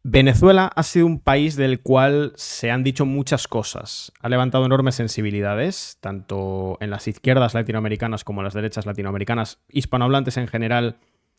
Venezuela ha sido un país del cual se han dicho muchas cosas. Ha levantado enormes sensibilidades, tanto en las izquierdas latinoamericanas como en las derechas latinoamericanas, hispanohablantes en general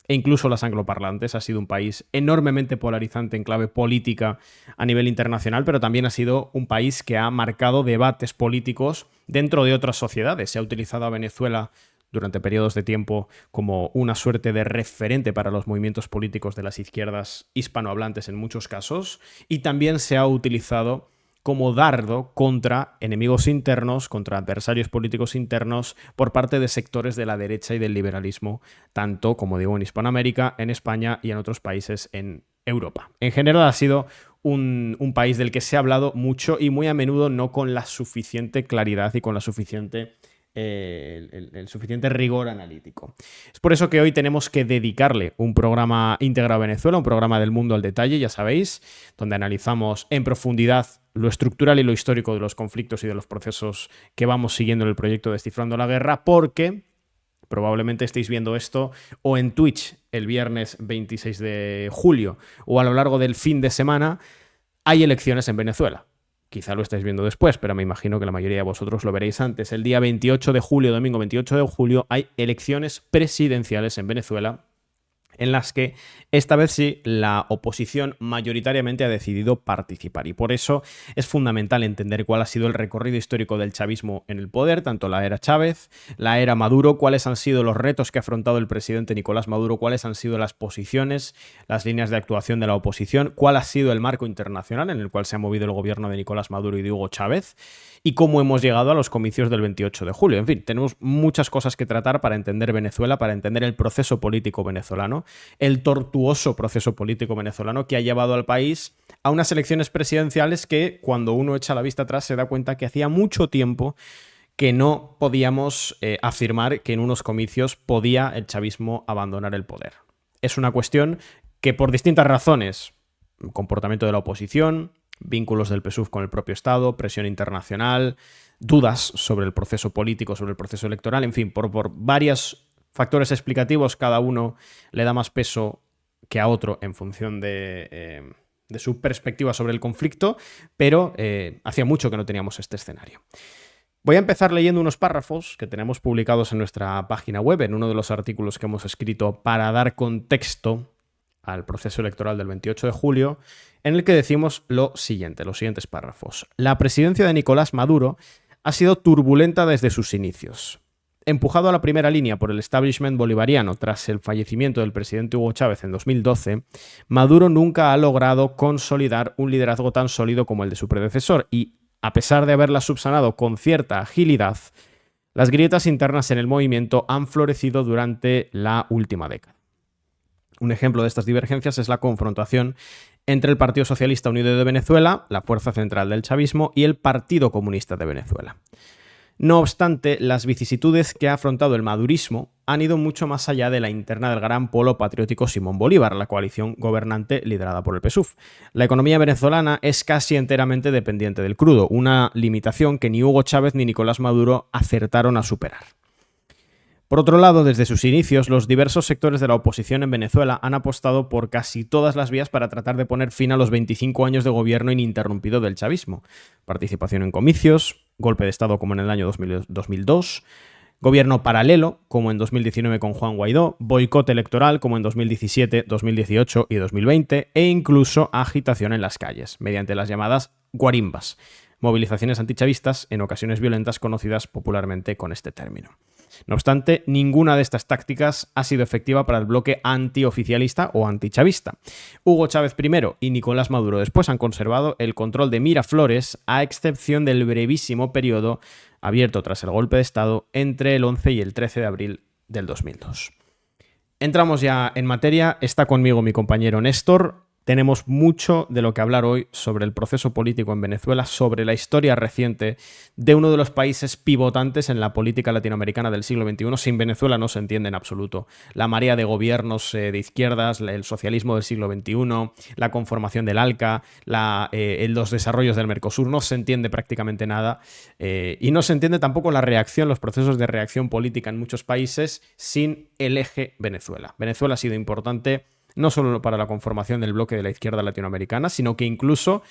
e incluso las angloparlantes. Ha sido un país enormemente polarizante en clave política a nivel internacional, pero también ha sido un país que ha marcado debates políticos dentro de otras sociedades. Se ha utilizado a Venezuela durante periodos de tiempo como una suerte de referente para los movimientos políticos de las izquierdas hispanohablantes en muchos casos, y también se ha utilizado como dardo contra enemigos internos, contra adversarios políticos internos por parte de sectores de la derecha y del liberalismo, tanto, como digo, en Hispanoamérica, en España y en otros países en Europa. En general ha sido un país del que se ha hablado mucho y muy a menudo no con la suficiente claridad y con la suficiente el suficiente rigor analítico. Es por eso que hoy tenemos que dedicarle un programa íntegro a Venezuela, un programa del mundo al detalle, ya sabéis, donde analizamos en profundidad lo estructural y lo histórico de los conflictos y de los procesos que vamos siguiendo en el proyecto Descifrando la Guerra, porque probablemente estéis viendo esto o en Twitch el viernes 26 de julio o a lo largo del fin de semana. Hay elecciones en Venezuela. Quizá lo estáis viendo después, pero me imagino que la mayoría de vosotros lo veréis antes. El día 28 de julio, domingo 28 de julio, hay elecciones presidenciales en Venezuela, en las que esta vez sí la oposición mayoritariamente ha decidido participar. Y por eso es fundamental entender cuál ha sido el recorrido histórico del chavismo en el poder, tanto la era Chávez, la era Maduro, cuáles han sido los retos que ha afrontado el presidente Nicolás Maduro, cuáles han sido las posiciones, las líneas de actuación de la oposición, cuál ha sido el marco internacional en el cual se ha movido el gobierno de Nicolás Maduro y de Hugo Chávez, y cómo hemos llegado a los comicios del 28 de julio. En fin, tenemos muchas cosas que tratar para entender Venezuela, para entender el proceso político venezolano, el tortuoso proceso político venezolano que ha llevado al país a unas elecciones presidenciales que, cuando uno echa la vista atrás, se da cuenta que hacía mucho tiempo que no podíamos afirmar que en unos comicios podía el chavismo abandonar el poder. Es una cuestión que, por distintas razones, comportamiento de la oposición, vínculos del PSUV con el propio Estado, presión internacional, dudas sobre el proceso político, sobre el proceso electoral, en fin, por varios factores explicativos, cada uno le da más peso que a otro en función de su perspectiva sobre el conflicto, pero hacía mucho que no teníamos este escenario. Voy a empezar leyendo unos párrafos que tenemos publicados en nuestra página web, en uno de los artículos que hemos escrito para dar contexto al proceso electoral del 28 de julio, en el que decimos lo siguiente, los siguientes párrafos. La presidencia de Nicolás Maduro ha sido turbulenta desde sus inicios. Empujado a la primera línea por el establishment bolivariano tras el fallecimiento del presidente Hugo Chávez en 2012, Maduro nunca ha logrado consolidar un liderazgo tan sólido como el de su predecesor y, a pesar de haberla subsanado con cierta agilidad, las grietas internas en el movimiento han florecido durante la última década. Un ejemplo de estas divergencias es la confrontación entre el Partido Socialista Unido de Venezuela, la fuerza central del chavismo, y el Partido Comunista de Venezuela. No obstante, las vicisitudes que ha afrontado el madurismo han ido mucho más allá de la interna del gran polo patriótico Simón Bolívar, la coalición gobernante liderada por el PSUV. La economía venezolana es casi enteramente dependiente del crudo, una limitación que ni Hugo Chávez ni Nicolás Maduro acertaron a superar. Por otro lado, desde sus inicios, los diversos sectores de la oposición en Venezuela han apostado por casi todas las vías para tratar de poner fin a los 25 años de gobierno ininterrumpido del chavismo. Participación en comicios, golpe de Estado como en el año 2002, gobierno paralelo como en 2019 con Juan Guaidó, boicot electoral como en 2017, 2018 y 2020 e incluso agitación en las calles, mediante las llamadas guarimbas, movilizaciones antichavistas en ocasiones violentas conocidas popularmente con este término. No obstante, ninguna de estas tácticas ha sido efectiva para el bloque antioficialista o antichavista. Hugo Chávez primero y Nicolás Maduro después han conservado el control de Miraflores, a excepción del brevísimo periodo abierto tras el golpe de Estado entre el 11 y el 13 de abril del 2002. Entramos ya en materia. Está conmigo mi compañero Néstor. Tenemos mucho de lo que hablar hoy sobre el proceso político en Venezuela, sobre la historia reciente de uno de los países pivotantes en la política latinoamericana del siglo XXI. Sin Venezuela no se entiende en absoluto. La marea de gobiernos de izquierdas, el socialismo del siglo XXI, la conformación del ALCA, los desarrollos del Mercosur, no se entiende prácticamente nada. Y no se entiende tampoco la reacción, los procesos de reacción política en muchos países sin el eje Venezuela. Venezuela ha sido importante no solo para la conformación del bloque de la izquierda latinoamericana, sino que incluso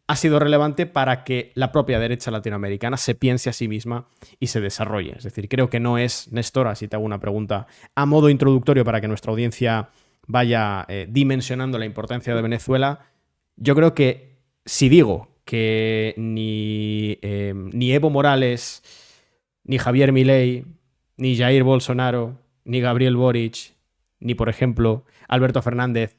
ha sido relevante para que la propia derecha latinoamericana se piense a sí misma y se desarrolle. Es decir, creo que no es, Néstor, así te hago una pregunta a modo introductorio para que nuestra audiencia vaya dimensionando la importancia de Venezuela. Yo creo que si digo que ni Evo Morales, ni Javier Milei, ni Jair Bolsonaro, ni Gabriel Boric, ni, por ejemplo, Alberto Fernández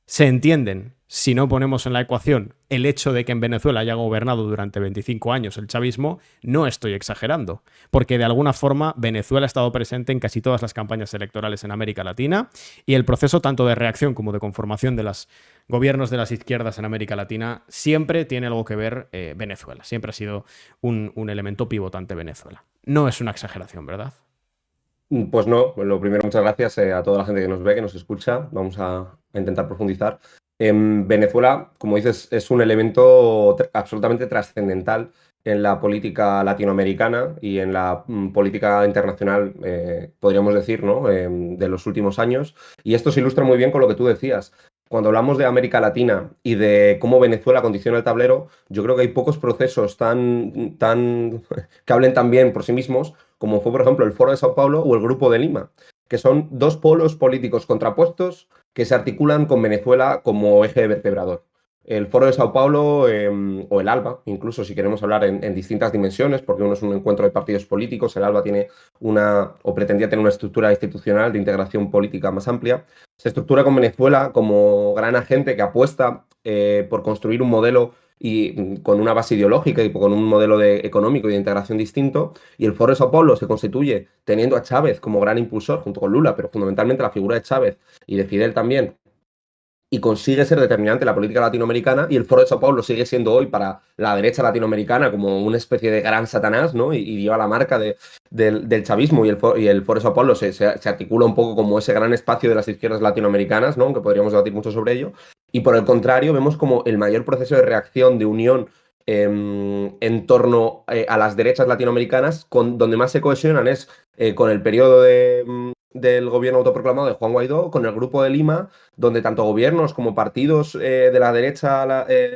se entienden si no ponemos en la ecuación el hecho de que en Venezuela haya gobernado durante 25 años el chavismo, no estoy exagerando, porque de alguna forma Venezuela ha estado presente en casi todas las campañas electorales en América Latina y el proceso tanto de reacción como de conformación de los gobiernos de las izquierdas en América Latina siempre tiene algo que ver Venezuela, siempre ha sido un elemento pivotante Venezuela. No es una exageración, ¿verdad? Pues no, lo primero, muchas gracias a toda la gente que nos ve, que nos escucha. Vamos a intentar profundizar. En Venezuela, como dices, es un elemento absolutamente trascendental en la política latinoamericana y en la política internacional, podríamos decir, ¿no? De los últimos años. Y esto se ilustra muy bien con lo que tú decías. Cuando hablamos de América Latina y de cómo Venezuela condiciona el tablero, yo creo que hay pocos procesos que hablen tan bien por sí mismos como fue, por ejemplo, el Foro de Sao Paulo o el Grupo de Lima, que son dos polos políticos contrapuestos que se articulan con Venezuela como eje vertebrador. El Foro de Sao Paulo o el ALBA, incluso si queremos hablar en distintas dimensiones, porque uno es un encuentro de partidos políticos, el ALBA tiene o pretendía tener una estructura institucional de integración política más amplia, se estructura con Venezuela como gran agente que apuesta por construir un modelo y con una base ideológica y con un modelo económico y de integración distinto. Y el Foro de Sao Paulo se constituye teniendo a Chávez como gran impulsor, junto con Lula, pero fundamentalmente la figura de Chávez y de Fidel también, y consigue ser determinante en la política latinoamericana, y el Foro de Sao Paulo sigue siendo hoy para la derecha latinoamericana como una especie de gran Satanás, ¿no? Y lleva la marca del chavismo, y el Foro de Sao Paulo se articula un poco como ese gran espacio de las izquierdas latinoamericanas, ¿no? Aunque podríamos debatir mucho sobre ello. Y por el contrario, vemos como el mayor proceso de reacción, de unión en torno a las derechas latinoamericanas, donde más se cohesionan es con el periodo del gobierno autoproclamado de Juan Guaidó, con el Grupo de Lima, donde tanto gobiernos como partidos de la derecha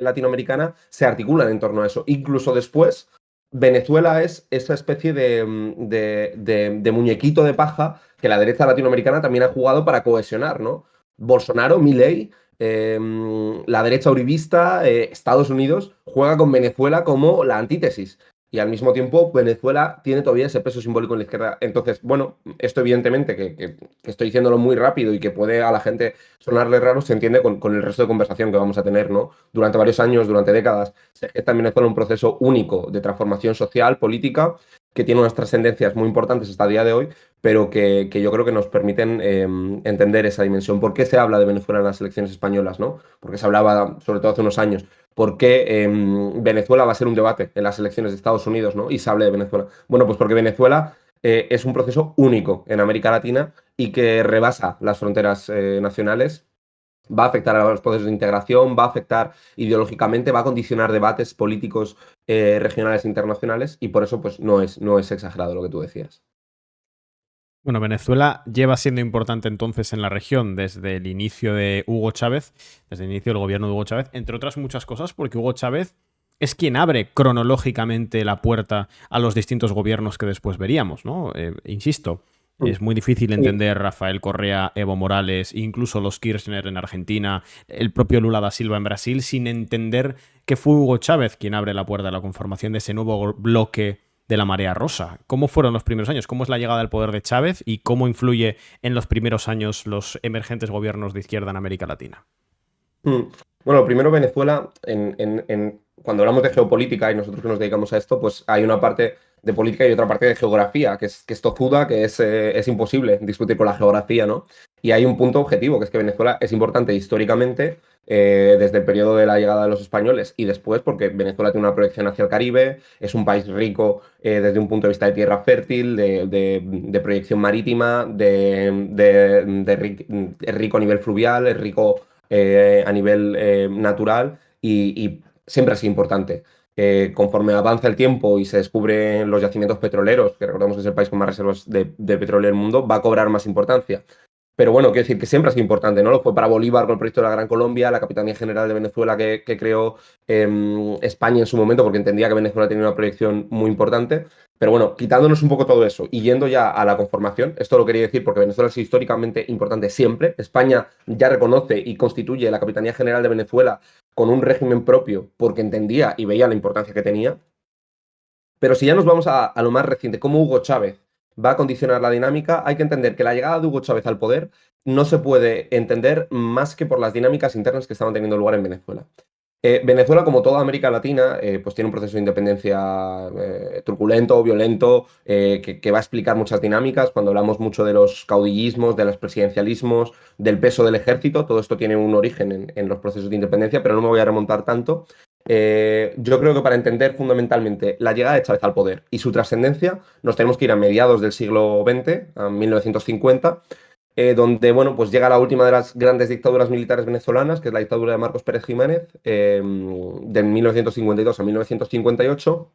latinoamericana se articulan en torno a eso. Incluso después, Venezuela es esa especie de muñequito de paja que la derecha latinoamericana también ha jugado para cohesionar, ¿no? Bolsonaro, Milei, la derecha uribista, Estados Unidos, juega con Venezuela como la antítesis. Y al mismo tiempo, Venezuela tiene todavía ese peso simbólico en la izquierda. Entonces, bueno, esto evidentemente, que estoy diciéndolo muy rápido y que puede a la gente sonarle raro, se entiende con el resto de conversación que vamos a tener, ¿no? Durante varios años, durante décadas, se gesta en Venezuela un proceso único de transformación social, política, que tiene unas trascendencias muy importantes hasta el día de hoy, pero que yo creo que nos permiten entender esa dimensión. ¿Por qué se habla de Venezuela en las elecciones españolas, ¿no? Porque se hablaba, sobre todo hace unos años, por qué Venezuela va a ser un debate en las elecciones de Estados Unidos, ¿no? Y se hable de Venezuela. Bueno, pues porque Venezuela es un proceso único en América Latina y que rebasa las fronteras nacionales, va a afectar a los procesos de integración, va a afectar ideológicamente, va a condicionar debates políticos regionales e internacionales, y por eso pues no es exagerado lo que tú decías. Bueno, Venezuela lleva siendo importante entonces en la región desde el inicio de Hugo Chávez, desde el inicio del gobierno de Hugo Chávez, entre otras muchas cosas, porque Hugo Chávez es quien abre cronológicamente la puerta a los distintos gobiernos que después veríamos, ¿no? Insisto, Mm. es muy difícil Sí. entender Rafael Correa, Evo Morales, incluso los Kirchner en Argentina, el propio Lula da Silva en Brasil, sin entender que fue Hugo Chávez quien abre la puerta a la conformación de ese nuevo bloque de la marea rosa. ¿Cómo fueron los primeros años? ¿Cómo es la llegada al poder de Chávez y cómo influye en los primeros años los emergentes gobiernos de izquierda en América Latina? Mm. Bueno, primero Venezuela, cuando hablamos de geopolítica y nosotros que nos dedicamos a esto, pues hay una parte de política y otra parte de geografía, que es tozuda, que es imposible discutir con la geografía, ¿no? Y hay un punto objetivo, que es que Venezuela es importante históricamente desde el periodo de la llegada de los españoles y después porque Venezuela tiene una proyección hacia el Caribe, es un país rico desde un punto de vista de tierra fértil, de proyección marítima, es rico a nivel fluvial, es rico a nivel natural y siempre ha sido importante. Conforme avanza el tiempo y se descubren los yacimientos petroleros, que recordamos que es el país con más reservas de petróleo del mundo, va a cobrar más importancia. Pero bueno, quiero decir que siempre ha sido importante, ¿no? Lo fue para Bolívar con el proyecto de la Gran Colombia, la Capitanía General de Venezuela que creó España en su momento, porque entendía que Venezuela tenía una proyección muy importante. Pero bueno, quitándonos un poco todo eso y yendo ya a la conformación, esto lo quería decir porque Venezuela ha sido históricamente importante siempre. España ya reconoce y constituye la Capitanía General de Venezuela con un régimen propio porque entendía y veía la importancia que tenía. Pero si ya nos vamos a lo más reciente, cómo Hugo Chávez va a condicionar la dinámica, hay que entender que la llegada de Hugo Chávez al poder no se puede entender más que por las dinámicas internas que estaban teniendo lugar en Venezuela. Venezuela, como toda América Latina, pues tiene un proceso de independencia truculento, violento, que va a explicar muchas dinámicas. Cuando hablamos mucho de los caudillismos, de los presidencialismos, del peso del ejército, todo esto tiene un origen en los procesos de independencia, pero no me voy a remontar tanto. Yo creo que para entender fundamentalmente la llegada de Chávez al poder y su trascendencia, nos tenemos que ir a mediados del siglo XX, a 1950, donde, bueno, pues llega la última de las grandes dictaduras militares venezolanas, que es la dictadura de Marcos Pérez Jiménez, de 1952 a 1958.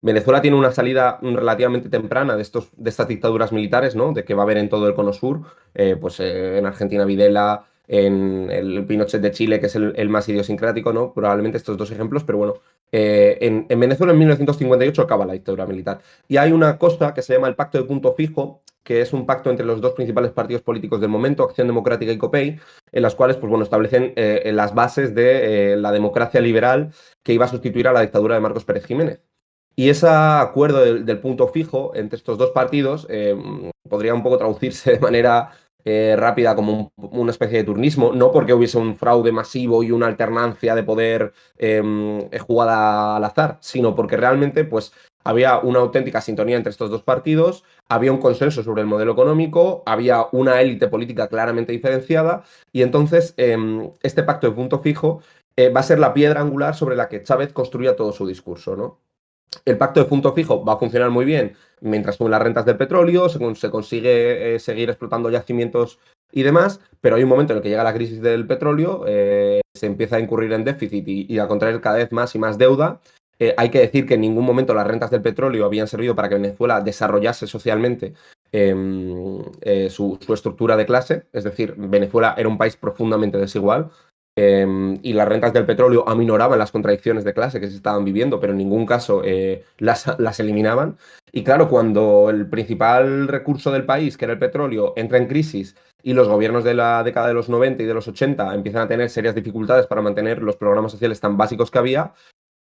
Venezuela tiene una salida relativamente temprana de estas dictaduras militares, ¿no? De que va a haber en todo el cono sur, en Argentina Videla, en el Pinochet de Chile, que es el más idiosincrático, ¿no? Probablemente estos dos ejemplos, pero bueno, en Venezuela en 1958 acaba la dictadura militar. Y hay una cosa que se llama el Pacto de Punto Fijo, que es un pacto entre los dos principales partidos políticos del momento, Acción Democrática y COPEI, en las cuales, pues bueno, establecen las bases de la democracia liberal que iba a sustituir a la dictadura de Marcos Pérez Jiménez. Y ese acuerdo del punto fijo entre estos dos partidos podría un poco traducirse de manera rápida como una especie de turnismo, no porque hubiese un fraude masivo y una alternancia de poder jugada al azar, sino porque realmente pues, había una auténtica sintonía entre estos dos partidos, había un consenso sobre el modelo económico, había una élite política claramente diferenciada y entonces este pacto de punto fijo va a ser la piedra angular sobre la que Chávez construya todo su discurso, ¿no? El pacto de punto fijo va a funcionar muy bien mientras suben las rentas del petróleo, se consigue seguir explotando yacimientos y demás, pero hay un momento en el que llega la crisis del petróleo, se empieza a incurrir en déficit y a contraer cada vez más y más deuda. Hay que decir que en ningún momento las rentas del petróleo habían servido para que Venezuela desarrollase socialmente su estructura de clase, es decir, Venezuela era un país profundamente desigual. Y las rentas del petróleo aminoraban las contradicciones de clase que se estaban viviendo, pero en ningún caso las eliminaban. Y claro, cuando el principal recurso del país, que era el petróleo, entra en crisis y los gobiernos de la década de los 90 y de los 80 empiezan a tener serias dificultades para mantener los programas sociales tan básicos que había,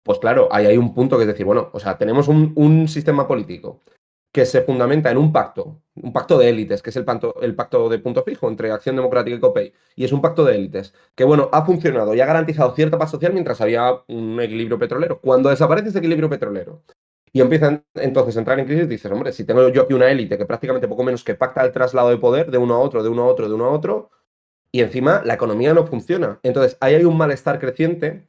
pues claro, ahí hay un punto que es decir, bueno, o sea, tenemos un sistema político que se fundamenta en un pacto de élites, que es el pacto de punto fijo entre Acción Democrática y COPEI. Y es un pacto de élites que, bueno, ha funcionado y ha garantizado cierta paz social mientras había un equilibrio petrolero. Cuando desaparece ese equilibrio petrolero y empiezan entonces a entrar en crisis, dices, hombre, si tengo yo aquí una élite que prácticamente poco menos que pacta el traslado de poder de uno a otro, de uno a otro, de uno a otro, y encima la economía no funciona. Entonces, ahí hay un malestar creciente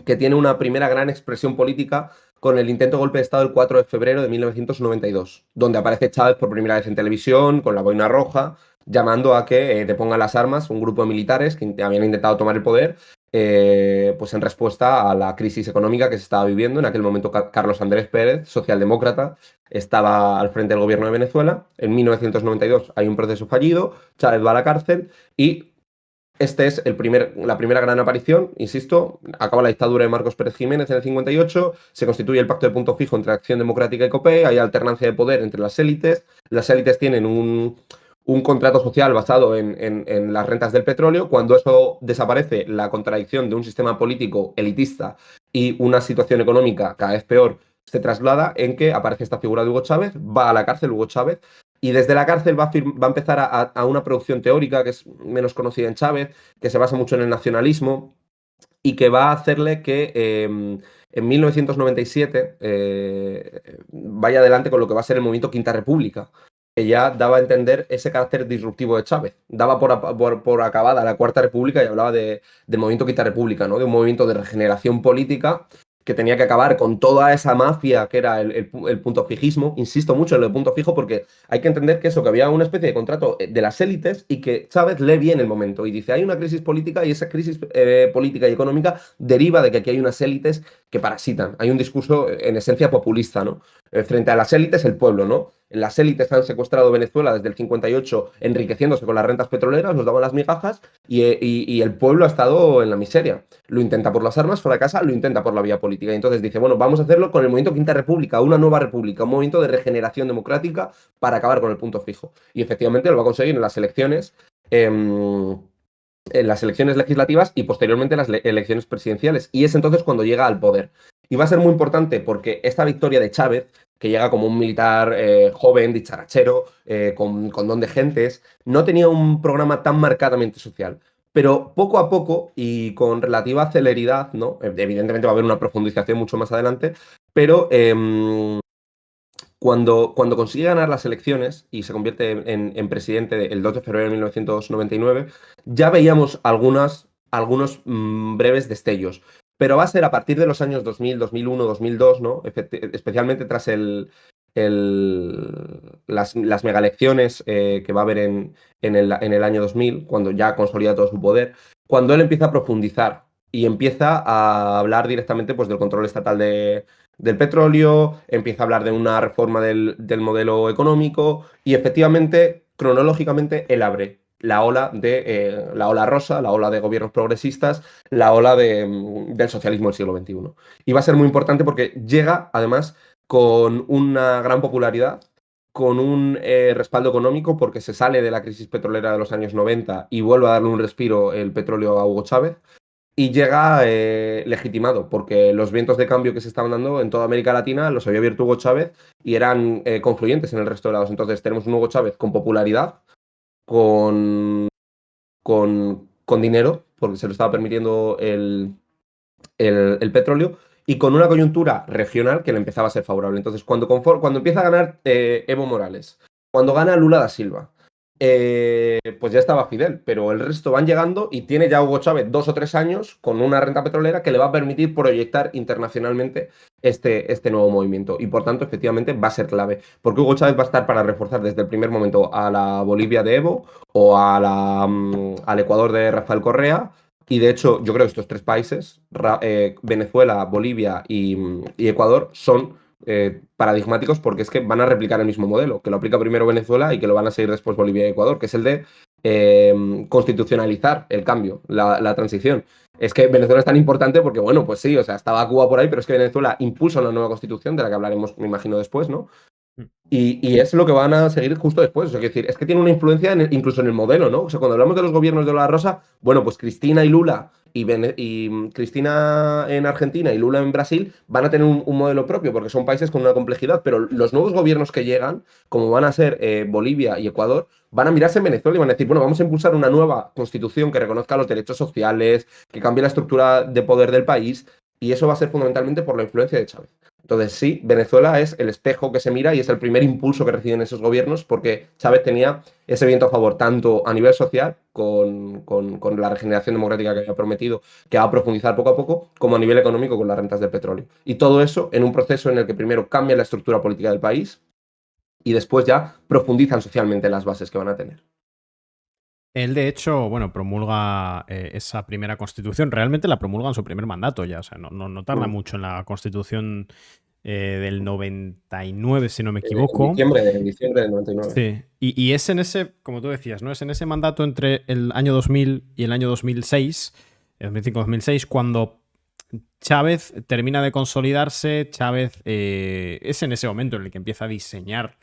que tiene una primera gran expresión política con el intento de golpe de Estado del 4 de febrero de 1992, donde aparece Chávez por primera vez en televisión, con la boina roja, llamando a que depongan las armas un grupo de militares que habían intentado tomar el poder, pues en respuesta a la crisis económica que se estaba viviendo. En aquel momento Carlos Andrés Pérez, socialdemócrata, estaba al frente del gobierno de Venezuela. En 1992 hay un proceso fallido, Chávez va a la cárcel y este es la primera gran aparición, insisto, acaba la dictadura de Marcos Pérez Jiménez en el 58, se constituye el pacto de punto fijo entre Acción Democrática y COPEI, hay alternancia de poder entre las élites tienen un contrato social basado en las rentas del petróleo. Cuando eso desaparece, la contradicción de un sistema político elitista y una situación económica cada vez peor se traslada en que aparece esta figura de Hugo Chávez, va a la cárcel Hugo Chávez, y desde la cárcel va a empezar a una producción teórica que es menos conocida en Chávez, que se basa mucho en el nacionalismo y que va a hacerle que en 1997 vaya adelante con lo que va a ser el movimiento Quinta República, que ya daba a entender ese carácter disruptivo de Chávez. Daba por acabada la Cuarta República y hablaba de movimiento Quinta República, ¿no? De un movimiento de regeneración política que tenía que acabar con toda esa mafia que era el punto fijismo. Insisto mucho en el punto fijo porque hay que entender que eso, que había una especie de contrato de las élites y que Chávez lee bien el momento y dice, hay una crisis política y esa crisis política y económica deriva de que aquí hay unas élites que parasitan. Hay un discurso en esencia populista, ¿no? Frente a las élites, el pueblo, ¿no? las élites han secuestrado Venezuela desde el 58, enriqueciéndose con las rentas petroleras, nos daban las migajas y el pueblo ha estado en la miseria. Lo intenta por las armas, fracasa, lo intenta por la vía política. Y entonces dice, bueno, vamos a hacerlo con el movimiento Quinta República, una nueva república, un movimiento de regeneración democrática para acabar con el punto fijo. Y efectivamente lo va a conseguir en las elecciones legislativas y posteriormente en las elecciones presidenciales. Y es entonces cuando llega al poder. Y va a ser muy importante porque esta victoria de Chávez, que llega como un militar joven, dicharachero, con don de gentes, no tenía un programa tan marcadamente social. Pero poco a poco y con relativa celeridad, ¿no? Evidentemente va a haber una profundización mucho más adelante, pero cuando consigue ganar las elecciones y se convierte en presidente el 2 de febrero de 1999, ya veíamos algunos breves destellos. Pero va a ser a partir de los años 2000, 2001, 2002, ¿no? Especialmente tras las megaelecciones que va a haber en el año 2000, cuando ya consolida todo su poder, cuando él empieza a profundizar y empieza a hablar directamente pues, del control estatal del petróleo, empieza a hablar de una reforma del modelo económico y efectivamente, cronológicamente, él abre la ola rosa, la ola de gobiernos progresistas, la ola del socialismo del siglo XXI. Y va a ser muy importante porque llega, además, con una gran popularidad, con un respaldo económico, porque se sale de la crisis petrolera de los años 90 y vuelve a darle un respiro el petróleo a Hugo Chávez. Y llega legitimado, porque los vientos de cambio que se estaban dando en toda América Latina los había abierto Hugo Chávez y eran confluyentes en el resto de lados. Entonces tenemos un Hugo Chávez con popularidad, con dinero, porque se lo estaba permitiendo el petróleo, y con una coyuntura regional que le empezaba a ser favorable. Entonces, cuando empieza a ganar Evo Morales, cuando gana Lula da Silva, pues ya estaba Fidel, pero el resto van llegando y tiene ya Hugo Chávez 2 o 3 años con una renta petrolera que le va a permitir proyectar internacionalmente este nuevo movimiento. Y por tanto, efectivamente, va a ser clave. Porque Hugo Chávez va a estar para reforzar desde el primer momento a la Bolivia de Evo o al Ecuador de Rafael Correa. Y de hecho, yo creo que estos tres países, Venezuela, Bolivia y Ecuador, son paradigmáticos porque es que van a replicar el mismo modelo, que lo aplica primero Venezuela y que lo van a seguir después Bolivia y Ecuador, que es el de constitucionalizar el cambio, la transición. Es que Venezuela es tan importante porque, bueno, pues sí, o sea, estaba Cuba por ahí, pero es que Venezuela impulsa una nueva constitución, de la que hablaremos, me imagino, después, ¿no? Y es lo que van a seguir justo después. O sea, es que tiene una influencia incluso en el modelo, ¿no? O sea, cuando hablamos de los gobiernos de la Rosa, bueno, pues Cristina y Lula y Cristina en Argentina y Lula en Brasil van a tener un modelo propio porque son países con una complejidad, pero los nuevos gobiernos que llegan, como van a ser Bolivia y Ecuador, van a mirarse en Venezuela y van a decir, bueno, vamos a impulsar una nueva constitución que reconozca los derechos sociales, que cambie la estructura de poder del país, y eso va a ser fundamentalmente por la influencia de Chávez. Entonces, sí, Venezuela es el espejo que se mira y es el primer impulso que reciben esos gobiernos porque Chávez tenía ese viento a favor, tanto a nivel social, con la regeneración democrática que había prometido, que va a profundizar poco a poco, como a nivel económico con las rentas del petróleo. Y todo eso en un proceso en el que primero cambia la estructura política del país y después ya profundizan socialmente las bases que van a tener. Él, de hecho, bueno, promulga esa primera constitución. Realmente la promulga en su primer mandato ya. O sea, no tarda mucho en la constitución del 99, si no me equivoco. En diciembre del 99. Sí. Y es en ese, como tú decías, ¿no? Es en ese mandato entre el año 2000 y el año 2006, 2005-2006, cuando Chávez termina de consolidarse. Chávez es en ese momento en el que empieza a diseñar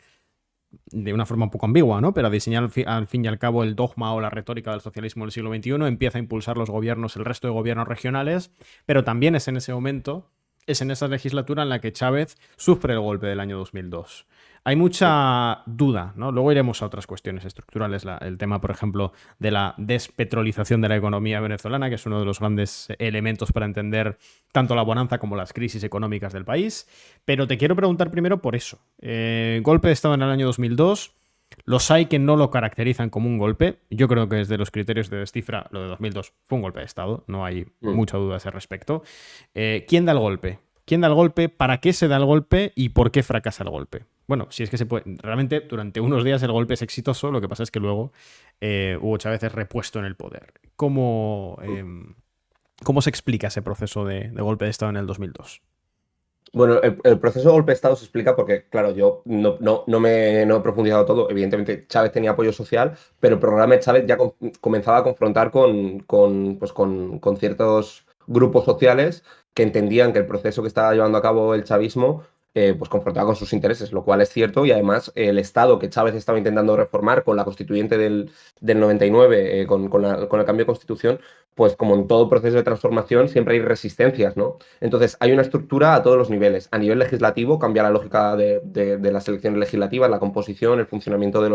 de una forma un poco ambigua, ¿no? Pero a diseñar al fin y al cabo el dogma o la retórica del socialismo del siglo XXI, empieza a impulsar los gobiernos, el resto de gobiernos regionales, pero también es en ese momento, es en esa legislatura en la que Chávez sufre el golpe del año 2002. Hay mucha duda, ¿no? Luego iremos a otras cuestiones estructurales, el tema, por ejemplo, de la despetrolización de la economía venezolana, que es uno de los grandes elementos para entender tanto la bonanza como las crisis económicas del país. Pero te quiero preguntar primero por eso. Golpe de Estado en el año 2002. Los hay que no lo caracterizan como un golpe. Yo creo que desde los criterios de descifra, lo de 2002 fue un golpe de Estado. No hay mucha duda a ese respecto. ¿Quién da el golpe? ¿Quién da el golpe? ¿Para qué se da el golpe? ¿Y por qué fracasa el golpe? Bueno, si es que se puede. Realmente, durante unos días el golpe es exitoso. Lo que pasa es que luego Hugo Chávez es repuesto en el poder. ¿Cómo se explica ese proceso de golpe de Estado en el 2002? Bueno, el proceso de golpe de Estado se explica porque, claro, yo no he profundizado todo. Evidentemente, Chávez tenía apoyo social, pero el programa de Chávez ya comenzaba a confrontar con ciertos grupos sociales que entendían que el proceso que estaba llevando a cabo el chavismo pues confrontaba con sus intereses, lo cual es cierto. Y además, el Estado que Chávez estaba intentando reformar con la constituyente del 99, con el cambio de constitución, pues como en todo proceso de transformación, siempre hay resistencias, ¿no? Entonces, hay una estructura a todos los niveles. A nivel legislativo, cambia la lógica de las elecciones legislativas, la composición, el funcionamiento de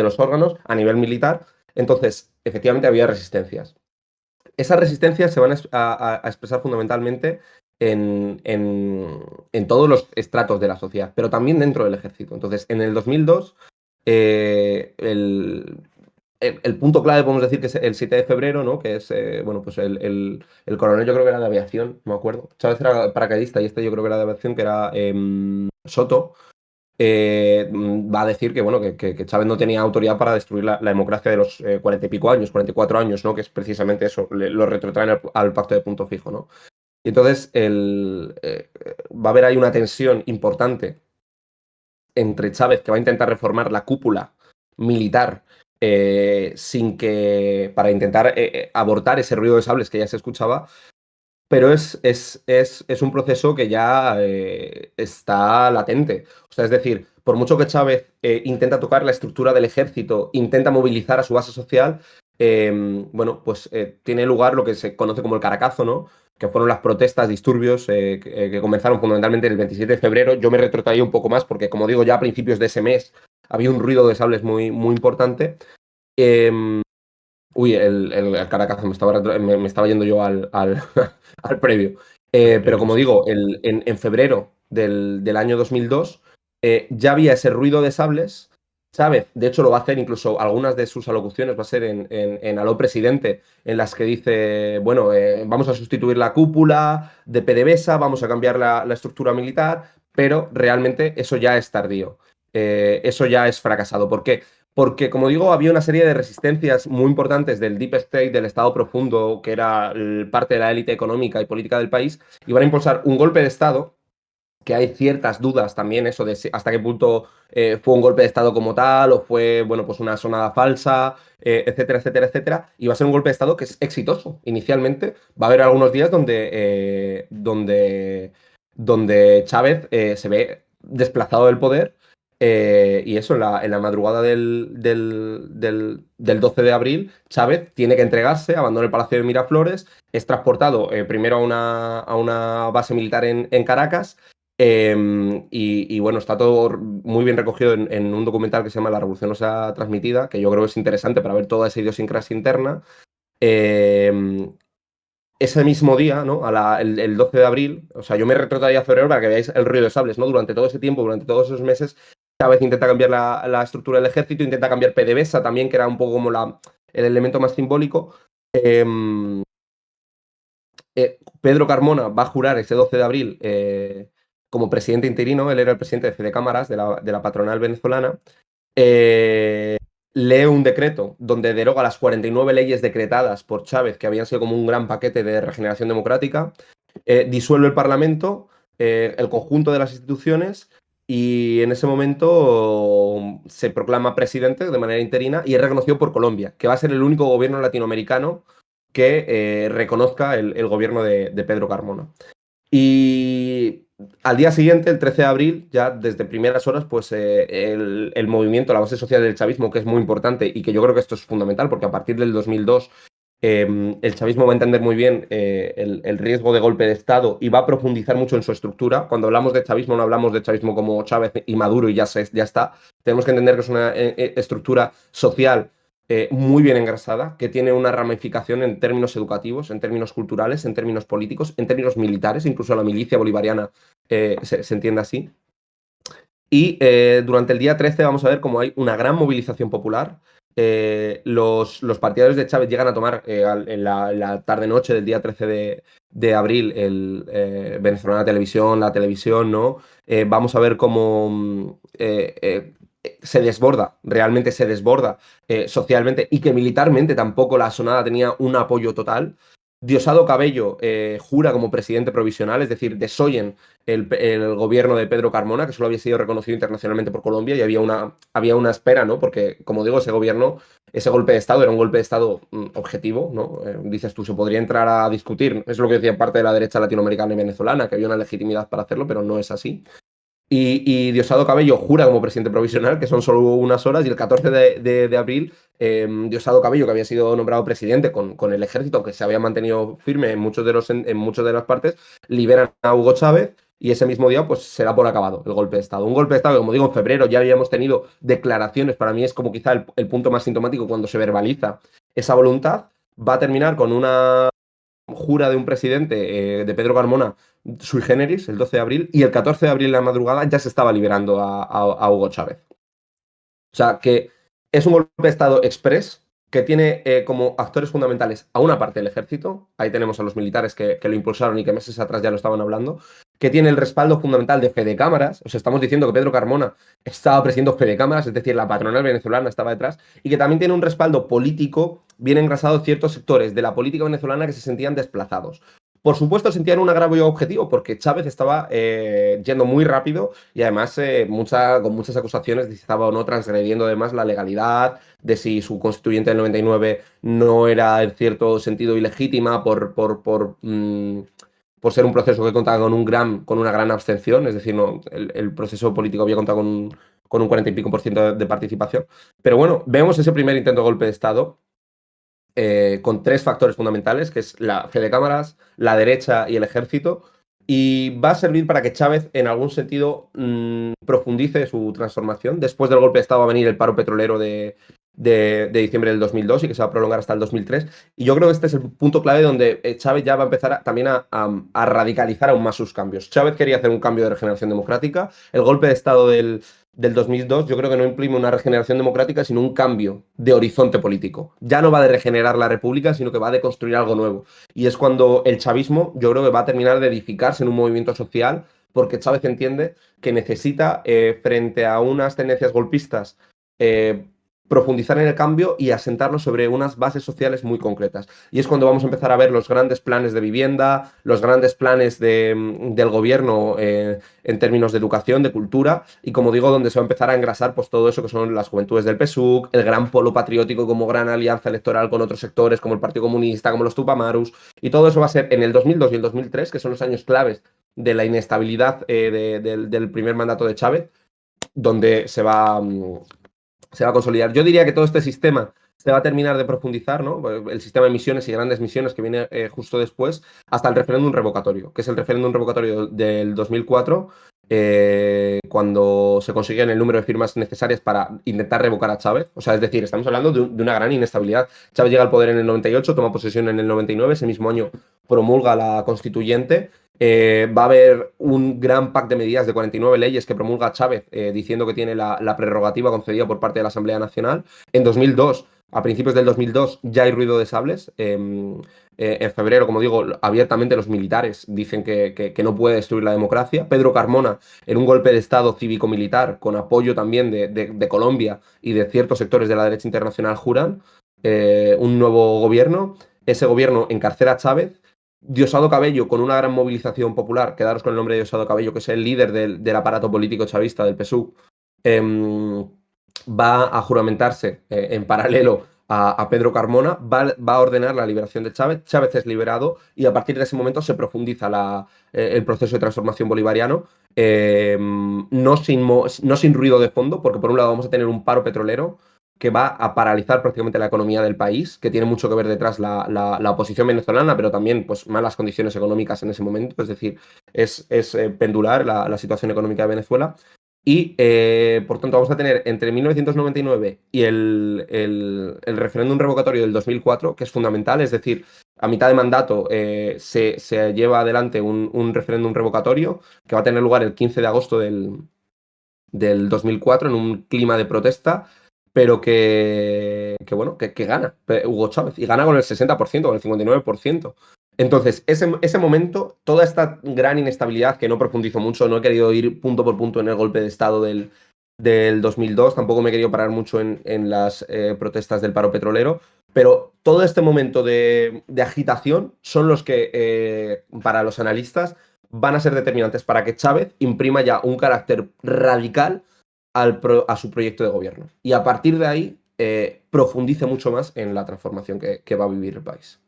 los órganos. A nivel militar, entonces, efectivamente, había resistencias. Esas resistencias se van a expresar fundamentalmente en todos los estratos de la sociedad, pero también dentro del ejército. Entonces, en el 2002, eh, el, el punto clave podemos decir que es el 7 de febrero, ¿no? Que es, bueno, pues el coronel yo creo que era de aviación, no me acuerdo. Chávez era paracaidista y este yo creo que era de aviación, que era Soto. Va a decir que, bueno, que Chávez no tenía autoridad para destruir la democracia de los 40 y pico años, 44 años, ¿no? Que es precisamente eso, lo retrotraen al pacto de punto fijo, ¿no? Y entonces va a haber ahí una tensión importante entre Chávez, que va a intentar reformar la cúpula militar sin que, para intentar abortar ese ruido de sables que ya se escuchaba, pero es un proceso que ya está latente. O sea, es decir, por mucho que Chávez intenta tocar la estructura del ejército, intenta movilizar a su base social, bueno, pues tiene lugar lo que se conoce como el Caracazo, ¿no? Que fueron las protestas, disturbios que comenzaron fundamentalmente el 27 de febrero. Yo me retrotraía un poco más porque, como digo, ya a principios de ese mes había un ruido de sables muy, muy importante. Eh, Uy, el Caracas me estaba yendo yo al previo. Pero como Sí. digo, en febrero del año 2002 ya había ese ruido de sables. Chávez, de hecho, lo va a hacer, incluso algunas de sus alocuciones va a ser en Aló Presidente, en las que dice, bueno, vamos a sustituir la cúpula de PDVSA, vamos a cambiar la estructura militar, pero realmente eso ya es tardío. Eso ya es fracasado. ¿Por qué? Porque, como digo, había una serie de resistencias muy importantes del Deep State, del Estado profundo, que era parte de la élite económica y política del país, y van a impulsar un golpe de Estado, que hay ciertas dudas también, eso de hasta qué punto fue un golpe de Estado como tal, o fue, bueno, pues una sonada falsa, etcétera, etcétera, etcétera, y va a ser un golpe de Estado que es exitoso inicialmente. Va a haber algunos días donde Chávez se ve desplazado del poder y eso, en la madrugada del 12 de abril, Chávez tiene que entregarse, abandona el Palacio de Miraflores, es transportado primero a una base militar en Caracas. Y bueno, está todo muy bien recogido en un documental que se llama La Revolución no se ha transmitida, que yo creo que es interesante para ver toda esa idiosincrasia interna. Eh, Ese mismo día, ¿no? El 12 de abril, o sea, yo me retrotraía a febrero para que veáis el ruido de sables, ¿no? Durante todo ese tiempo, durante todos esos meses, Chávez intenta cambiar la estructura del ejército, intenta cambiar PDVSA también, que era un poco como el elemento más simbólico. Eh, Pedro Carmona va a jurar ese 12 de abril como presidente interino, él era el presidente de Fede Cámaras, de la patronal venezolana. Eh, Lee un decreto donde deroga las 49 leyes decretadas por Chávez, que habían sido como un gran paquete de regeneración democrática, disuelve el Parlamento, el conjunto de las instituciones, y en ese momento se proclama presidente de manera interina y es reconocido por Colombia, que va a ser el único gobierno latinoamericano que reconozca el gobierno de Pedro Carmona. Y al día siguiente, el 13 de abril, ya desde primeras horas, pues el movimiento, la base social del chavismo, que es muy importante y que yo creo que esto es fundamental, porque a partir del 2002 el chavismo va a entender muy bien el riesgo de golpe de Estado y va a profundizar mucho en su estructura. Cuando hablamos de chavismo, no hablamos de chavismo como Chávez y Maduro y ya está. Tenemos que entender que es una estructura social muy bien engrasada, que tiene una ramificación en términos educativos, en términos culturales, en términos políticos, en términos militares, incluso la milicia bolivariana se entiende así. Y durante el día 13 vamos a ver cómo hay una gran movilización popular. Los partidarios de Chávez llegan a tomar en la tarde-noche del día 13 de abril Venezolana Televisión, la televisión, ¿no? Vamos a ver cómo se desborda, realmente se desborda socialmente, y que militarmente tampoco la sonada tenía un apoyo total. Diosdado Cabello jura como presidente provisional, es decir, desoyen el gobierno de Pedro Carmona, que solo había sido reconocido internacionalmente por Colombia, y había una espera, ¿no? Porque, como digo, ese gobierno, ese golpe de Estado era un golpe de Estado objetivo, ¿no? Dices tú, se podría entrar a discutir, es lo que decía parte de la derecha latinoamericana y venezolana, que había una legitimidad para hacerlo, pero no es así. Y Diosdado Cabello jura como presidente provisional, que son solo unas horas, y el 14 de abril, Diosdado Cabello, que había sido nombrado presidente con el ejército, que se había mantenido firme en muchas de las partes, liberan a Hugo Chávez y ese mismo día pues se da por acabado el golpe de Estado. Un golpe de Estado que, como digo, en febrero ya habíamos tenido declaraciones, para mí es como quizá el punto más sintomático cuando se verbaliza esa voluntad, va a terminar con una jura de un presidente, de Pedro Carmona, sui generis, el 12 de abril, y el 14 de abril en la madrugada ya se estaba liberando a Hugo Chávez. O sea, que es un golpe de Estado express que tiene como actores fundamentales a una parte del ejército, ahí tenemos a los militares que lo impulsaron y que meses atrás ya lo estaban hablando, que tiene el respaldo fundamental de Fede Cámaras, o sea, estamos diciendo que Pedro Carmona estaba presidiendo Fede Cámaras, es decir, la patronal venezolana estaba detrás, y que también tiene un respaldo político bien engrasado ciertos sectores de la política venezolana que se sentían desplazados. Por supuesto, sentían un agravio objetivo porque Chávez estaba yendo muy rápido y además con muchas acusaciones de si estaba o no transgrediendo además la legalidad, de si su constituyente del 99 no era en cierto sentido ilegítima por ser un proceso que contaba con una gran abstención, es decir, no, el proceso político había contado con un 40 y pico por ciento de participación. Pero bueno, vemos ese primer intento de golpe de Estado con tres factores fundamentales, que es la fe de cámaras, la derecha y el ejército, y va a servir para que Chávez, en algún sentido, profundice su transformación. Después del golpe de Estado va a venir el paro petrolero de diciembre del 2002 y que se va a prolongar hasta el 2003. Y yo creo que este es el punto clave donde Chávez ya va a empezar también a radicalizar aún más sus cambios. Chávez quería hacer un cambio de regeneración democrática. El golpe de Estado del 2002 yo creo que no imprime una regeneración democrática, sino un cambio de horizonte político. Ya no va de regenerar la república, sino que va de construir algo nuevo. Y es cuando el chavismo yo creo que va a terminar de edificarse en un movimiento social, porque Chávez entiende que necesita, frente a unas tendencias golpistas, profundizar en el cambio y asentarlo sobre unas bases sociales muy concretas. Y es cuando vamos a empezar a ver los grandes planes de vivienda, los grandes planes del gobierno en términos de educación, de cultura, y como digo, donde se va a empezar a engrasar pues todo eso que son las juventudes del PSUC, el gran polo patriótico como gran alianza electoral con otros sectores como el Partido Comunista, como los Tupamarus, y todo eso va a ser en el 2002 y el 2003, que son los años claves de la inestabilidad del primer mandato de Chávez, donde se va a consolidar. Yo diría que todo este sistema se va a terminar de profundizar, ¿no? El sistema de misiones y grandes misiones que viene justo después, hasta el referéndum revocatorio, que es el referéndum revocatorio del 2004, cuando se consiguen el número de firmas necesarias para intentar revocar a Chávez. O sea, es decir, estamos hablando de una gran inestabilidad. Chávez llega al poder en el 98, toma posesión en el 99, ese mismo año promulga la constituyente. Va a haber un gran pack de medidas de 49 leyes que promulga Chávez, diciendo que tiene la prerrogativa concedida por parte de la Asamblea Nacional. En 2002, a principios del 2002, ya hay ruido de sables. En febrero, como digo, abiertamente los militares dicen que no puede destruir la democracia. Pedro Carmona, en un golpe de Estado cívico-militar, con apoyo también de Colombia y de ciertos sectores de la derecha internacional, juran un nuevo gobierno. Ese gobierno encarcela a Chávez. Diosdado Cabello, con una gran movilización popular, quedaros con el nombre de Diosdado Cabello, que es el líder del aparato político chavista del PSUV, va a juramentarse en paralelo a Pedro Carmona, va a ordenar la liberación de Chávez. Chávez es liberado y a partir de ese momento se profundiza el proceso de transformación bolivariano, no sin ruido de fondo, porque por un lado vamos a tener un paro petrolero que va a paralizar prácticamente la economía del país, que tiene mucho que ver detrás la oposición venezolana, pero también pues, malas condiciones económicas en ese momento, es decir, es pendular la situación económica de Venezuela. Y por tanto vamos a tener entre 1999 y el referéndum revocatorio del 2004, que es fundamental, es decir, a mitad de mandato se lleva adelante un referéndum revocatorio que va a tener lugar el 15 de agosto del 2004 en un clima de protesta, pero bueno, que gana Hugo Chávez, y gana con el 60%, con el 59%. Entonces, ese momento, toda esta gran inestabilidad, que no profundizo mucho, no he querido ir punto por punto en el golpe de Estado del 2002, tampoco me he querido parar mucho en las protestas del paro petrolero, pero todo este momento de agitación son los que, para los analistas, van a ser determinantes para que Chávez imprima ya un carácter radical a su proyecto de gobierno. Y a partir de ahí profundice mucho más en la transformación que va a vivir el país.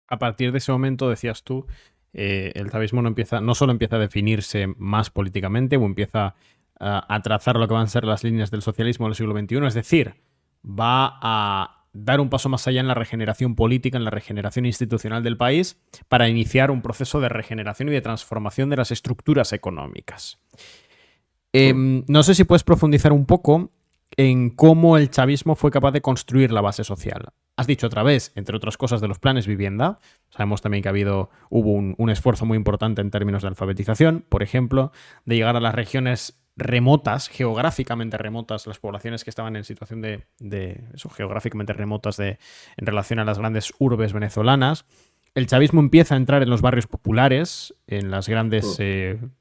A partir de ese momento, decías tú, el chavismo no solo empieza a definirse más políticamente o empieza a trazar lo que van a ser las líneas del socialismo del siglo XXI, es decir, va a dar un paso más allá en la regeneración política, en la regeneración institucional del país, para iniciar un proceso de regeneración y de transformación de las estructuras económicas. No sé si puedes profundizar un poco en cómo el chavismo fue capaz de construir la base social. Has dicho otra vez, entre otras cosas, de los planes vivienda. Sabemos también que hubo un esfuerzo muy importante en términos de alfabetización, por ejemplo, de llegar a las regiones remotas, geográficamente remotas, las poblaciones que estaban en situación de eso, geográficamente remotas en relación a las grandes urbes venezolanas. El chavismo empieza a entrar en los barrios populares, en las grandes,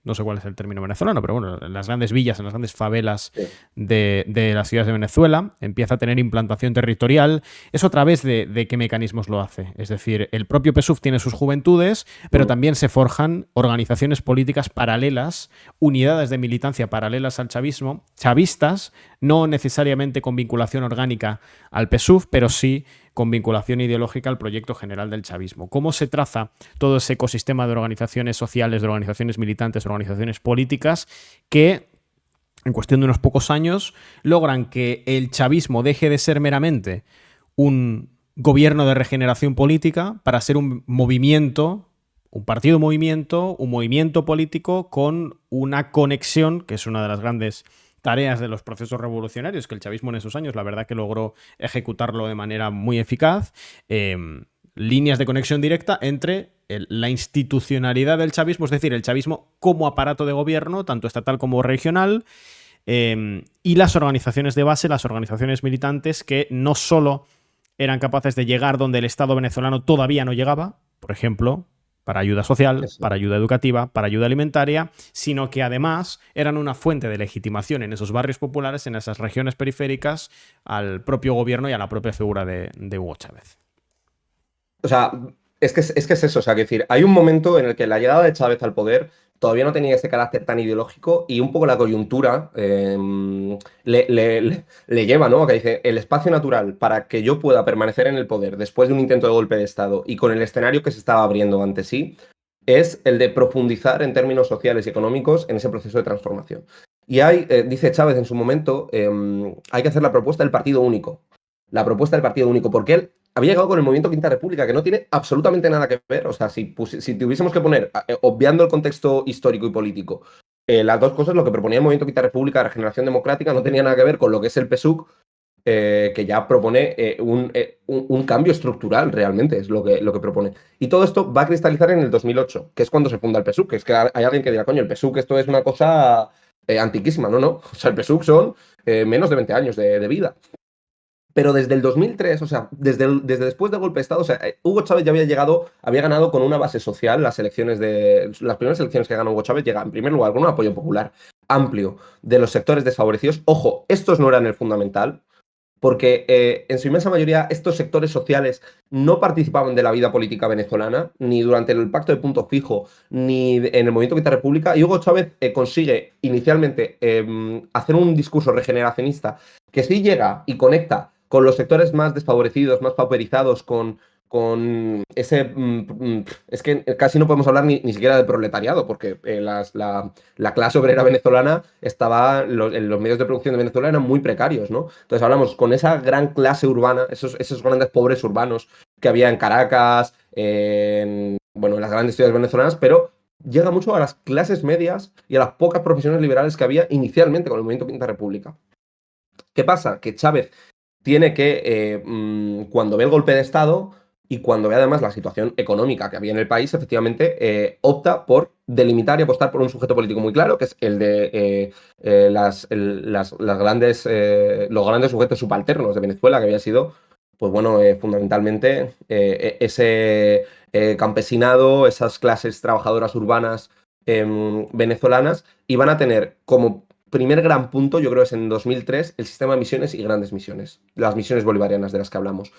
no sé cuál es el término venezolano, pero bueno, en las grandes villas, en las grandes favelas de las ciudades de Venezuela, empieza a tener implantación territorial. ¿Eso a través de qué mecanismos lo hace? Es decir, el propio PSUV tiene sus juventudes, pero también se forjan organizaciones políticas paralelas, unidades de militancia paralelas al chavismo, chavistas, no necesariamente con vinculación orgánica al PSUV, pero sí con vinculación ideológica al proyecto general del chavismo. ¿Cómo se traza todo ese ecosistema de organizaciones sociales, de organizaciones militantes, de organizaciones políticas que, en cuestión de unos pocos años, logran que el chavismo deje de ser meramente un gobierno de regeneración política para ser un movimiento, un partido-movimiento, un movimiento político con una conexión, que es una de las grandes tareas de los procesos revolucionarios, que el chavismo en esos años la verdad que logró ejecutarlo de manera muy eficaz, líneas de conexión directa entre la institucionalidad del chavismo, es decir, el chavismo como aparato de gobierno, tanto estatal como regional, y las organizaciones de base, las organizaciones militantes que no solo eran capaces de llegar donde el Estado venezolano todavía no llegaba, por ejemplo, para ayuda social, para ayuda educativa, para ayuda alimentaria, sino que además eran una fuente de legitimación en esos barrios populares, en esas regiones periféricas, al propio gobierno y a la propia figura de Hugo Chávez. O sea, es que es eso, o sea, que decir, hay un momento en el que la llegada de Chávez al poder todavía no tenía ese carácter tan ideológico y un poco la coyuntura le lleva, ¿no? Que dice, el espacio natural para que yo pueda permanecer en el poder después de un intento de golpe de Estado y con el escenario que se estaba abriendo ante sí, es el de profundizar en términos sociales y económicos en ese proceso de transformación. Y hay, dice Chávez en su momento, hay que hacer la propuesta del partido único. La propuesta del partido único, porque él había llegado con el movimiento Quinta República, que no tiene absolutamente nada que ver. O sea, si tuviésemos que poner, obviando el contexto histórico y político, las dos cosas, lo que proponía el movimiento Quinta República, Regeneración Democrática, no tenía nada que ver con lo que es el PSUC, que ya propone un cambio estructural, realmente, es lo que propone. Y todo esto va a cristalizar en el 2008, que es cuando se funda el PSUC, que es que hay alguien que dirá, coño, el PSUC esto es una cosa antiquísima. No, no. O sea, el PSUC son menos de 20 años de vida. Pero desde el 2003, o sea, desde después del golpe de Estado, o sea, Hugo Chávez ya había ganado con una base social las primeras elecciones que ganó Hugo Chávez llega en primer lugar con un apoyo popular amplio de los sectores desfavorecidos. Ojo, estos no eran el fundamental, porque en su inmensa mayoría estos sectores sociales no participaban de la vida política venezolana, ni durante el pacto de punto fijo, ni en el movimiento Quinta República, y Hugo Chávez consigue inicialmente hacer un discurso regeneracionista que sí llega y conecta con los sectores más desfavorecidos, más pauperizados, con ese... es que casi no podemos hablar ni siquiera de proletariado, porque la clase obrera venezolana estaba... en los medios de producción de Venezuela eran muy precarios, ¿no? Entonces hablamos con esa gran clase urbana, esos grandes pobres urbanos que había en Caracas, en las grandes ciudades venezolanas, pero llega mucho a las clases medias y a las pocas profesiones liberales que había inicialmente con el movimiento Quinta República. ¿Qué pasa? Que Chávez tiene que, cuando ve el golpe de Estado y cuando ve además la situación económica que había en el país, efectivamente opta por delimitar y apostar por un sujeto político muy claro, que es el de los grandes sujetos subalternos de Venezuela, que había sido, pues bueno, fundamentalmente ese campesinado, esas clases trabajadoras urbanas venezolanas, y van a tener como primer gran punto, yo creo, es en 2003, el sistema de misiones y grandes misiones, las misiones bolivarianas de las que hablamos.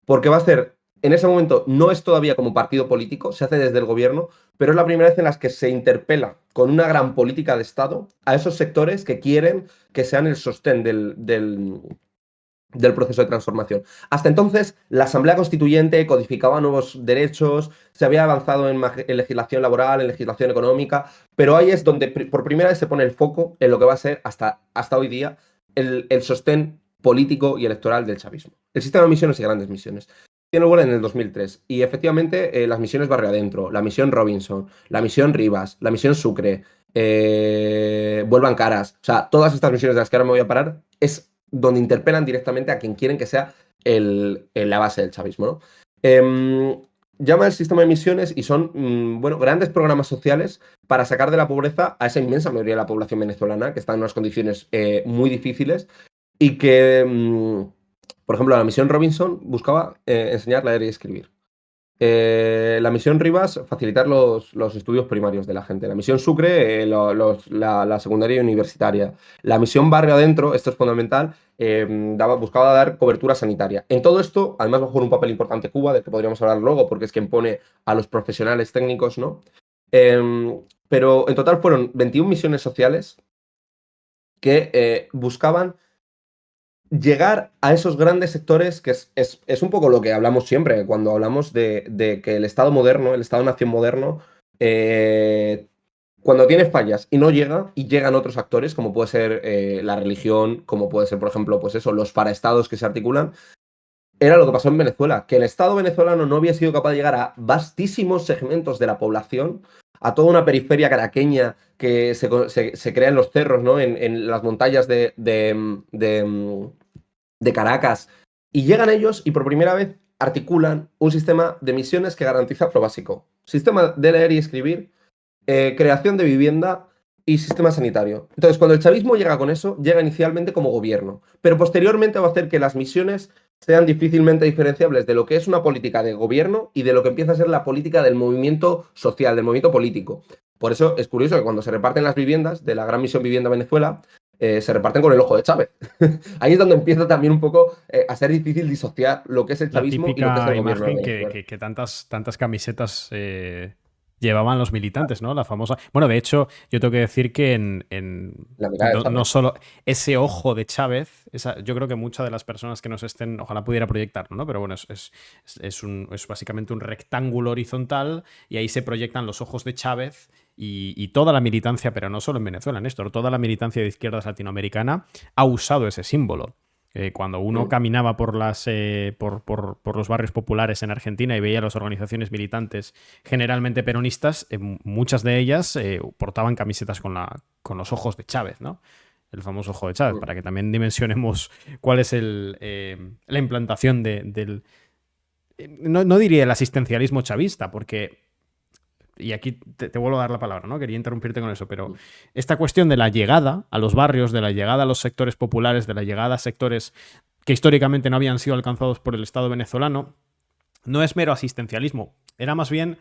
Porque va a ser, en ese momento, no es todavía como partido político, se hace desde el gobierno, pero es la primera vez en la que se interpela con una gran política de Estado a esos sectores que quieren que sean el sostén del proceso de transformación. Hasta entonces, la Asamblea Constituyente codificaba nuevos derechos, se había avanzado en legislación laboral, en legislación económica, pero ahí es donde por primera vez se pone el foco en lo que va a ser hasta hoy día el sostén político y electoral del chavismo. El sistema de misiones y grandes misiones. Tiene lugar en el 2003 y efectivamente las misiones Barrio Adentro, la misión Robinson, la misión Rivas, la misión Sucre, Vuelvan Caras, o sea, todas estas misiones de las que ahora me voy a parar es donde interpelan directamente a quien quieren que sea la base del chavismo, ¿no? Llama el sistema de misiones y son, bueno, grandes programas sociales para sacar de la pobreza a esa inmensa mayoría de la población venezolana que está en unas condiciones muy difíciles y que, por ejemplo, la misión Robinson buscaba enseñar a leer y escribir. La misión Rivas, facilitar los estudios primarios de la gente. La misión Sucre, la secundaria y universitaria. La misión Barrio Adentro, esto es fundamental, buscaba dar cobertura sanitaria. En todo esto, además va a jugar un papel importante Cuba, del que podríamos hablar luego, porque es quien pone a los profesionales técnicos, ¿no? Pero en total fueron 21 misiones sociales que buscaban llegar a esos grandes sectores, que es un poco lo que hablamos siempre cuando hablamos de que el Estado moderno, el Estado-nación moderno, cuando tiene fallas y no llega, y llegan otros actores, como puede ser la religión, como puede ser, por ejemplo, pues eso, los paraestados que se articulan, era lo que pasó en Venezuela, que el Estado venezolano no había sido capaz de llegar a vastísimos segmentos de la población, a toda una periferia caraqueña que se crea en los cerros, ¿no? En las montañas de Caracas, y llegan ellos y por primera vez articulan un sistema de misiones que garantiza lo básico. Sistema de leer y escribir, creación de vivienda y sistema sanitario. Entonces, cuando el chavismo llega con eso, llega inicialmente como gobierno, pero posteriormente va a hacer que las misiones sean difícilmente diferenciables de lo que es una política de gobierno y de lo que empieza a ser la política del movimiento social, del movimiento político. Por eso es curioso que cuando se reparten las viviendas de la Gran Misión Vivienda Venezuela, se reparten con el ojo de Chávez. Ahí es donde empieza también un poco a ser difícil disociar lo que es el La chavismo y lo que es típica el gobierno de imagen Venezuela. que tantas camisetas llevaban los militantes, ¿no? La famosa. Bueno, de hecho, yo tengo que decir que La mirada de no, Chávez. no solo ese ojo de Chávez, yo creo que muchas de las personas que nos estén, ojalá pudiera proyectarlo, ¿no? Pero bueno, es básicamente un rectángulo horizontal y ahí se proyectan los ojos de Chávez y toda la militancia, pero no solo en Venezuela, Néstor, toda la militancia de izquierdas latinoamericana ha usado ese símbolo. Cuando uno caminaba por los barrios populares en Argentina y veía las organizaciones militantes generalmente peronistas, muchas de ellas portaban camisetas con los ojos de Chávez, ¿no? El famoso ojo de Chávez, para que también dimensionemos cuál es la implantación del... No diría el asistencialismo chavista, porque... Y aquí te vuelvo a dar la palabra, ¿no? Quería interrumpirte con eso, pero esta cuestión de la llegada a los barrios, de la llegada a los sectores populares, de la llegada a sectores que históricamente no habían sido alcanzados por el Estado venezolano, no es mero asistencialismo, era más bien,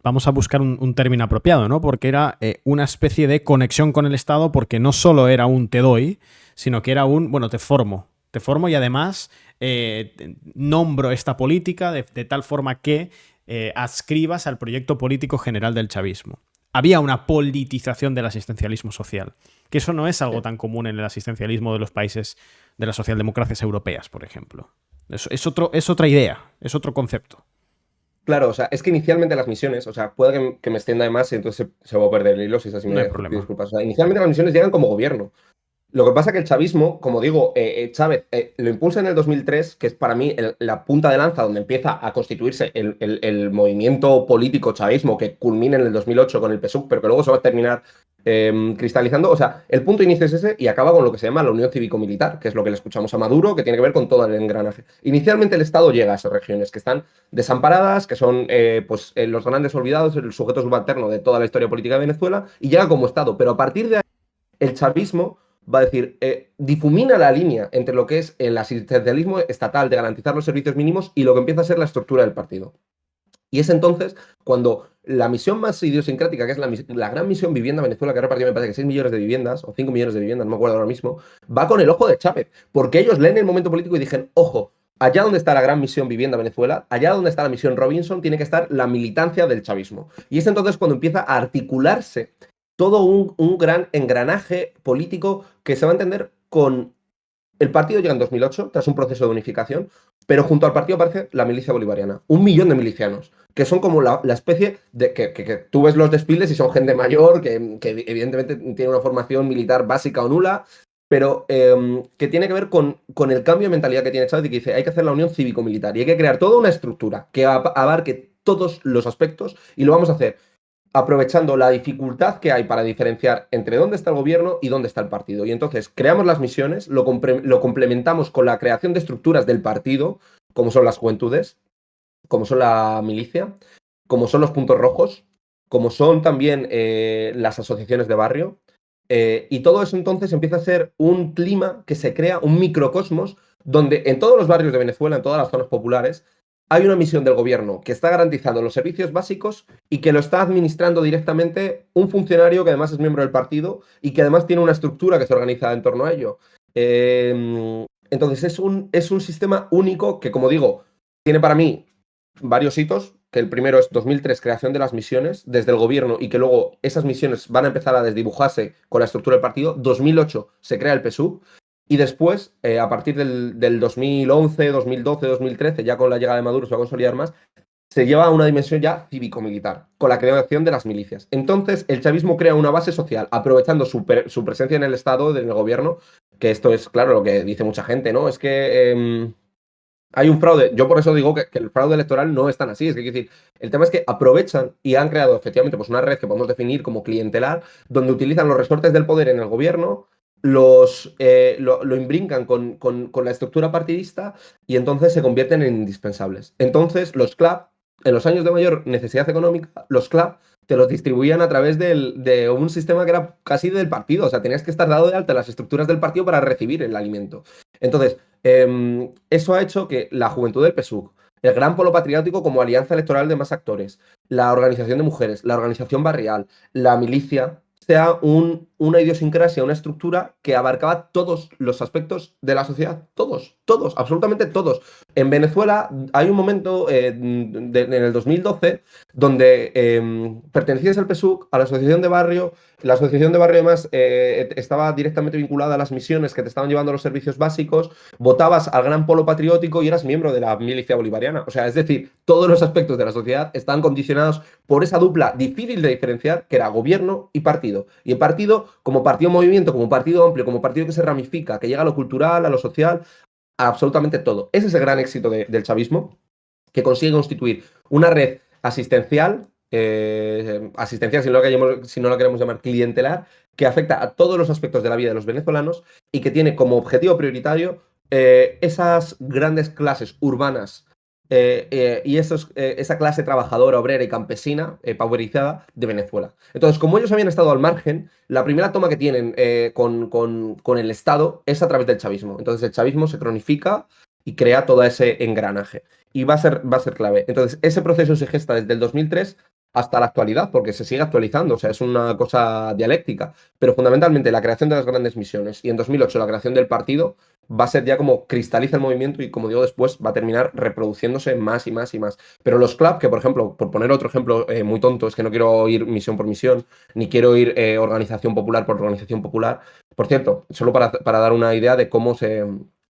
vamos a buscar un término apropiado, ¿no? Porque era una especie de conexión con el Estado, porque no solo era un te doy, sino que era bueno, te formo y además nombro esta política de tal forma que adscribas al proyecto político general del chavismo. Había una politización del asistencialismo social, que eso no es algo tan común en el asistencialismo de los países de las socialdemocracias europeas, por ejemplo. Es otra idea, es otro concepto. Claro, o sea, es que inicialmente las misiones, o sea, puede que me extienda de más y entonces se va a perder el hilo si es así, No hay me pido problema. disculpas. O sea, inicialmente las misiones llegan como gobierno. Lo que pasa es que el chavismo, como digo, Chávez lo impulsa en el 2003, que es para mí la punta de lanza donde empieza a constituirse el movimiento político chavismo que culmina en el 2008 con el PSUV, pero que luego se va a terminar cristalizando. O sea, el punto de inicio es ese y acaba con lo que se llama la Unión Cívico-Militar, que es lo que le escuchamos a Maduro, que tiene que ver con todo el engranaje. Inicialmente el Estado llega a esas regiones que están desamparadas, que son los grandes olvidados, el sujeto subalterno de toda la historia política de Venezuela, y llega como Estado. Pero a partir de ahí, el chavismo va a decir, difumina la línea entre lo que es el asistencialismo estatal de garantizar los servicios mínimos y lo que empieza a ser la estructura del partido. Y es entonces cuando la misión más idiosincrática, que es la gran misión Vivienda Venezuela, que ha repartido, me parece que 6 millones de viviendas, o 5 millones de viviendas, no me acuerdo ahora mismo, va con el ojo de Chávez, porque ellos leen el momento político y dicen, ojo, allá donde está la gran misión Vivienda Venezuela, allá donde está la misión Robinson, tiene que estar la militancia del chavismo. Y es entonces cuando empieza a articularse todo un gran engranaje político que se va a entender con... El partido llega en 2008, tras un proceso de unificación, pero junto al partido aparece la milicia bolivariana. 1 millón de milicianos, que son como la especie de... Que tú ves los desfiles y son gente mayor, que evidentemente tiene una formación militar básica o nula, pero que tiene que ver con el cambio de mentalidad que tiene Chávez y que dice, hay que hacer la unión cívico-militar y hay que crear toda una estructura que abarque todos los aspectos y lo vamos a hacer aprovechando la dificultad que hay para diferenciar entre dónde está el gobierno y dónde está el partido. Y entonces creamos las misiones, lo complementamos con la creación de estructuras del partido, como son las juventudes, como son la milicia, como son los puntos rojos, como son también las asociaciones de barrio. Y todo eso entonces empieza a ser un clima que se crea, un microcosmos, donde en todos los barrios de Venezuela, en todas las zonas populares, hay una misión del gobierno que está garantizando los servicios básicos y que lo está administrando directamente un funcionario que además es miembro del partido y que además tiene una estructura que se organiza en torno a ello. Entonces es un sistema único que, como digo, tiene para mí varios hitos, que el primero es 2003, creación de las misiones desde el gobierno y que luego esas misiones van a empezar a desdibujarse con la estructura del partido. 2008 se crea el PSUV y después, a partir del 2011, 2012, 2013, ya con la llegada de Maduro se va a consolidar más, se lleva a una dimensión ya cívico-militar, con la creación de las milicias. Entonces, el chavismo crea una base social, aprovechando su presencia en el Estado, en el gobierno, que esto es, claro, lo que dice mucha gente, ¿no? Es que hay un fraude. Yo por eso digo que el fraude electoral no es tan así. Es que, quiero decir, el tema es que aprovechan y han creado efectivamente pues, una red que podemos definir como clientelar, donde utilizan los resortes del poder en el gobierno, lo imbrincan con la estructura partidista y entonces se convierten en indispensables. Entonces, los club, en los años de mayor necesidad económica, los club te los distribuían a través de un sistema que era casi del partido. O sea, tenías que estar dado de alta en las estructuras del partido para recibir el alimento. Entonces, eso ha hecho que la juventud del PSUV, el gran polo patriótico como alianza electoral de más actores, la organización de mujeres, la organización barrial, la milicia, sea una idiosincrasia, una estructura que abarcaba todos los aspectos de la sociedad. Todos, absolutamente todos. En Venezuela hay un momento en el 2012 donde pertenecías al PSUV, a la asociación de barrio. La asociación de barrio además estaba directamente vinculada a las misiones que te estaban llevando los servicios básicos, votabas al gran polo patriótico y eras miembro de la milicia bolivariana. O sea, es decir, todos los aspectos de la sociedad estaban condicionados por esa dupla difícil de diferenciar que era gobierno y partido. Y el partido, como partido movimiento, como partido amplio, como partido que se ramifica, que llega a lo cultural, a lo social, a absolutamente todo. Ese es el gran éxito del chavismo, que consigue constituir una red asistencial, asistencial si no la queremos llamar clientelar, que afecta a todos los aspectos de la vida de los venezolanos y que tiene como objetivo prioritario esas grandes clases urbanas y esa clase trabajadora, obrera y campesina pauperizada de Venezuela. Entonces, como ellos habían estado al margen, la primera toma que tienen con el Estado es a través del chavismo. Entonces, el chavismo se cronifica y crea todo ese engranaje. Y va a ser clave. Entonces, ese proceso se gesta desde el 2003 hasta la actualidad, porque se sigue actualizando, o sea, es una cosa dialéctica, pero fundamentalmente la creación de las grandes misiones y en 2008 la creación del partido va a ser ya como cristaliza el movimiento y como digo después va a terminar reproduciéndose más y más y más. Pero los club, que por ejemplo, por poner otro ejemplo muy tonto, es que no quiero ir misión por misión, ni quiero ir organización popular por organización popular, por cierto, solo para dar una idea de cómo se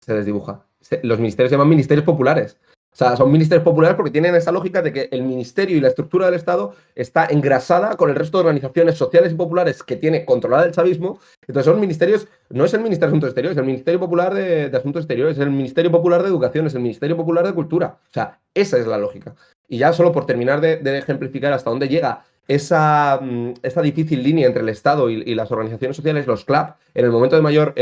desdibuja. Los ministerios se llaman ministerios populares. O sea, son ministerios populares porque tienen esa lógica de que el ministerio y la estructura del Estado está engrasada con el resto de organizaciones sociales y populares que tiene controlada el chavismo. Entonces son ministerios, no es el Ministerio de Asuntos Exteriores, es el Ministerio Popular de Asuntos Exteriores, es el Ministerio Popular de Educación, es el Ministerio Popular de Cultura. O sea, esa es la lógica. Y ya solo por terminar de ejemplificar hasta dónde llega esa difícil línea entre el Estado y las organizaciones sociales, los CLAP, en el momento de mayor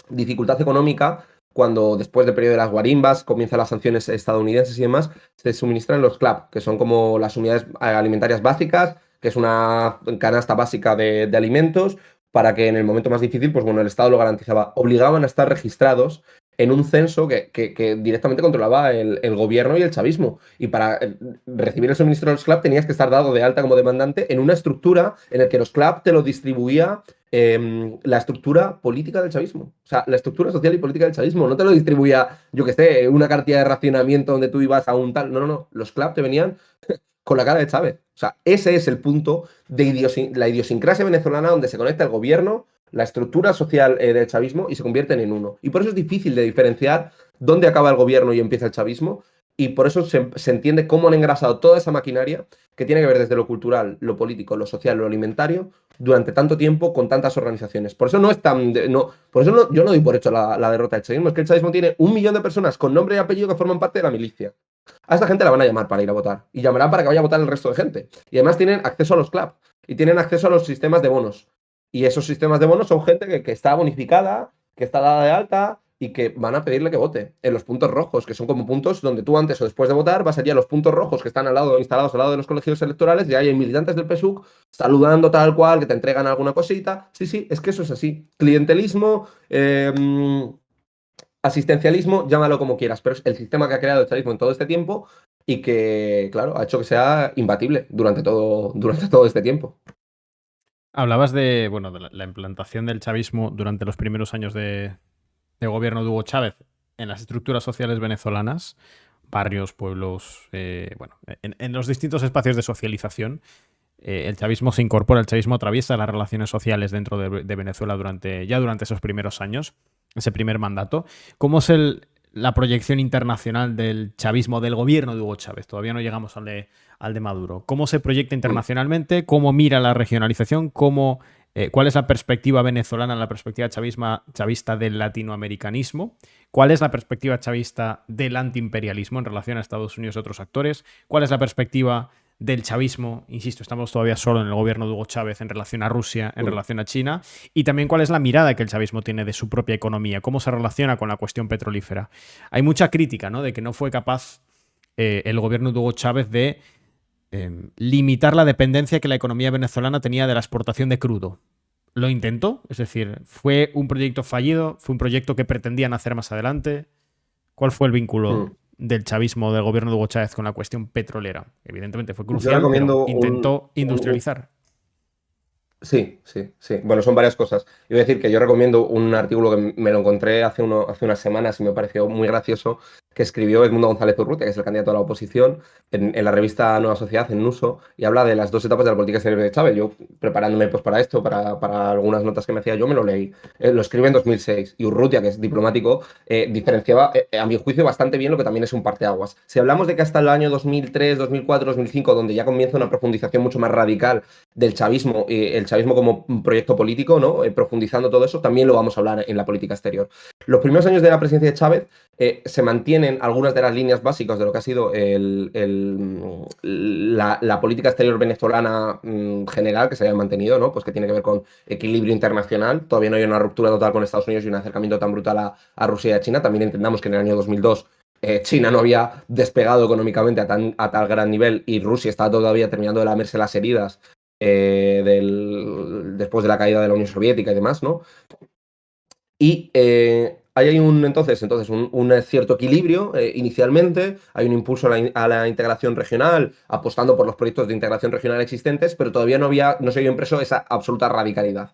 dificultad económica, cuando después del periodo de las guarimbas comienzan las sanciones estadounidenses y demás, se suministran los CLAP, que son como las unidades alimentarias básicas, que es una canasta básica de alimentos, para que en el momento más difícil, pues bueno, el Estado lo garantizaba. Obligaban a estar registrados en un censo que directamente controlaba el gobierno y el chavismo. Y para recibir el suministro de los CLAP tenías que estar dado de alta como demandante en una estructura en la que los CLAP te lo distribuía la estructura política del chavismo. O sea, la estructura social y política del chavismo. No te lo distribuía, yo qué sé, una cartilla de racionamiento donde tú ibas a un tal. No, no, no. Los CLAP te venían con la cara de Chávez. O sea, ese es el punto de la idiosincrasia venezolana donde se conecta el gobierno, la estructura social del chavismo y se convierten en uno. Y por eso es difícil de diferenciar dónde acaba el gobierno y empieza el chavismo. Y por eso se entiende cómo han engrasado toda esa maquinaria que tiene que ver desde lo cultural, lo político, lo social, lo alimentario, durante tanto tiempo con tantas organizaciones. Por eso no es tan. No, por eso yo no doy por hecho la derrota del chavismo. Es que el chavismo tiene 1 millón de personas con nombre y apellido que forman parte de la milicia. A esta gente la van a llamar para ir a votar. Y llamarán para que vaya a votar el resto de gente. Y además tienen acceso a los CLAP. Y tienen acceso a los sistemas de bonos. Y esos sistemas de bonos son gente que está bonificada, que está dada de alta y que van a pedirle que vote en los puntos rojos, que son como puntos donde tú antes o después de votar vas allí a los puntos rojos que están instalados al lado de los colegios electorales y ahí hay militantes del PSUC saludando tal cual, que te entregan alguna cosita. Sí, sí, es que eso es así. Clientelismo, asistencialismo, llámalo como quieras, pero es el sistema que ha creado el chavismo en todo este tiempo y que, claro, ha hecho que sea imbatible durante todo este tiempo. Hablabas de, bueno, de la implantación del chavismo durante los primeros años de gobierno de Hugo Chávez en las estructuras sociales venezolanas, barrios, pueblos, bueno, en los distintos espacios de socialización. El chavismo se incorpora, el chavismo atraviesa las relaciones sociales dentro de Venezuela durante esos primeros años, ese primer mandato. ¿Cómo es la proyección internacional del chavismo, del gobierno de Hugo Chávez? Todavía no llegamos al de Maduro. ¿Cómo se proyecta internacionalmente? ¿Cómo mira la regionalización? ¿Cuál es la perspectiva venezolana, la perspectiva chavista del latinoamericanismo? ¿Cuál es la perspectiva chavista del antiimperialismo en relación a Estados Unidos y otros actores? ¿Cuál es la perspectiva del chavismo? Insisto, estamos todavía solo en el gobierno de Hugo Chávez en relación a Rusia, en relación a China. Y también cuál es la mirada que el chavismo tiene de su propia economía, cómo se relaciona con la cuestión petrolífera. Hay mucha crítica, ¿no?, de que no fue capaz el gobierno de Hugo Chávez de limitar la dependencia que la economía venezolana tenía de la exportación de crudo. Lo intentó, es decir, fue un proyecto fallido, fue un proyecto que pretendían hacer más adelante. ¿Cuál fue el vínculo del chavismo, del gobierno de Hugo Chávez con la cuestión petrolera? Evidentemente fue Yo crucial, pero recomiendo intentó industrializar. Sí, sí, sí. Bueno, son varias cosas. Iba a decir que yo recomiendo un artículo que me lo encontré hace unas semanas y me pareció muy gracioso, que escribió Edmundo González Urrutia, que es el candidato a la oposición, en la revista Nueva Sociedad, en Nuso, y habla de las dos etapas de la política exterior de Chávez. Yo, preparándome pues, para esto, para algunas notas que me hacía yo, me lo leí. Lo escribe en 2006. Y Urrutia, que es diplomático, diferenciaba, a mi juicio, bastante bien lo que también es un parteaguas. Si hablamos de que hasta el año 2003, 2004, 2005, donde ya comienza una profundización mucho más radical del chavismo, el chavismo como un proyecto político, ¿no? Profundizando todo eso, también lo vamos a hablar en la política exterior. Los primeros años de la presidencia de Chávez se mantienen algunas de las líneas básicas de lo que ha sido la política exterior venezolana general, que se haya mantenido, ¿no? Pues que tiene que ver con equilibrio internacional. Todavía no hay una ruptura total con Estados Unidos y un acercamiento tan brutal a Rusia y a China. También entendamos que en el año 2002 China no había despegado económicamente a tal gran nivel y Rusia estaba todavía terminando de lamerse las heridas después de la caída de la Unión Soviética y demás, ¿no? Y ahí hay entonces un cierto equilibrio inicialmente, hay un impulso a la integración regional, apostando por los proyectos de integración regional existentes, pero todavía no se había impreso esa absoluta radicalidad.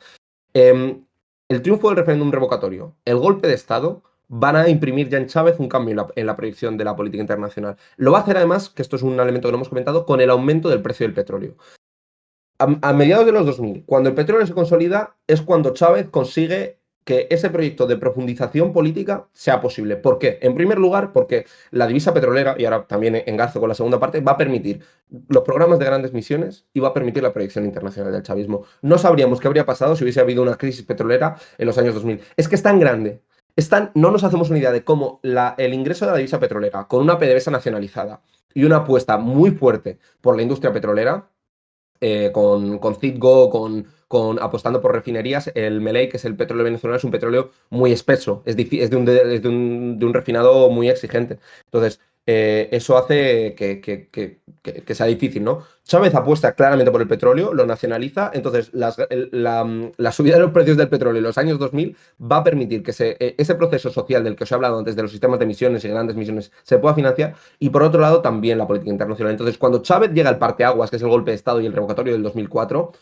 El triunfo del referéndum revocatorio, el golpe de Estado, van a imprimir ya en Chávez un cambio en la proyección de la política internacional. Lo va a hacer además, que esto es un elemento que no hemos comentado, con el aumento del precio del petróleo. A mediados de los 2000, cuando el petróleo se consolida, es cuando Chávez consigue que ese proyecto de profundización política sea posible. ¿Por qué? En primer lugar, porque la divisa petrolera, y ahora también engarzo con la segunda parte, va a permitir los programas de grandes misiones y va a permitir la proyección internacional del chavismo. No sabríamos qué habría pasado si hubiese habido una crisis petrolera en los años 2000. Es que es tan grande. No nos hacemos una idea de cómo el ingreso de la divisa petrolera, con una PDVSA nacionalizada y una apuesta muy fuerte por la industria petrolera, con Citgo, apostando por refinerías. El Meley, que es el petróleo venezolano, es un petróleo muy espeso, es de un refinado muy exigente. Entonces, eso hace que sea difícil, ¿no? Chávez apuesta claramente por el petróleo, lo nacionaliza, entonces la subida de los precios del petróleo en los años 2000 va a permitir que ese proceso social del que os he hablado antes, de los sistemas de emisiones y grandes emisiones, se pueda financiar, y por otro lado también la política internacional. Entonces, cuando Chávez llega al parteaguas, que es el golpe de Estado y el revocatorio del 2004,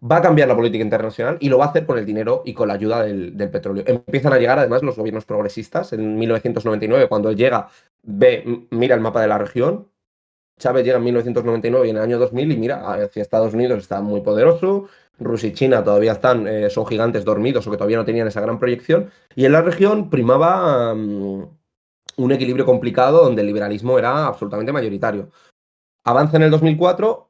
va a cambiar la política internacional y lo va a hacer con el dinero y con la ayuda del petróleo. Empiezan a llegar además los gobiernos progresistas. En 1999, cuando él llega, mira el mapa de la región. Chávez llega en 1999 y en el año 2000 y mira, hacia Estados Unidos está muy poderoso. Rusia y China todavía son gigantes dormidos o que todavía no tenían esa gran proyección. Y en la región primaba un equilibrio complicado donde el liberalismo era absolutamente mayoritario. Avanza en el 2004,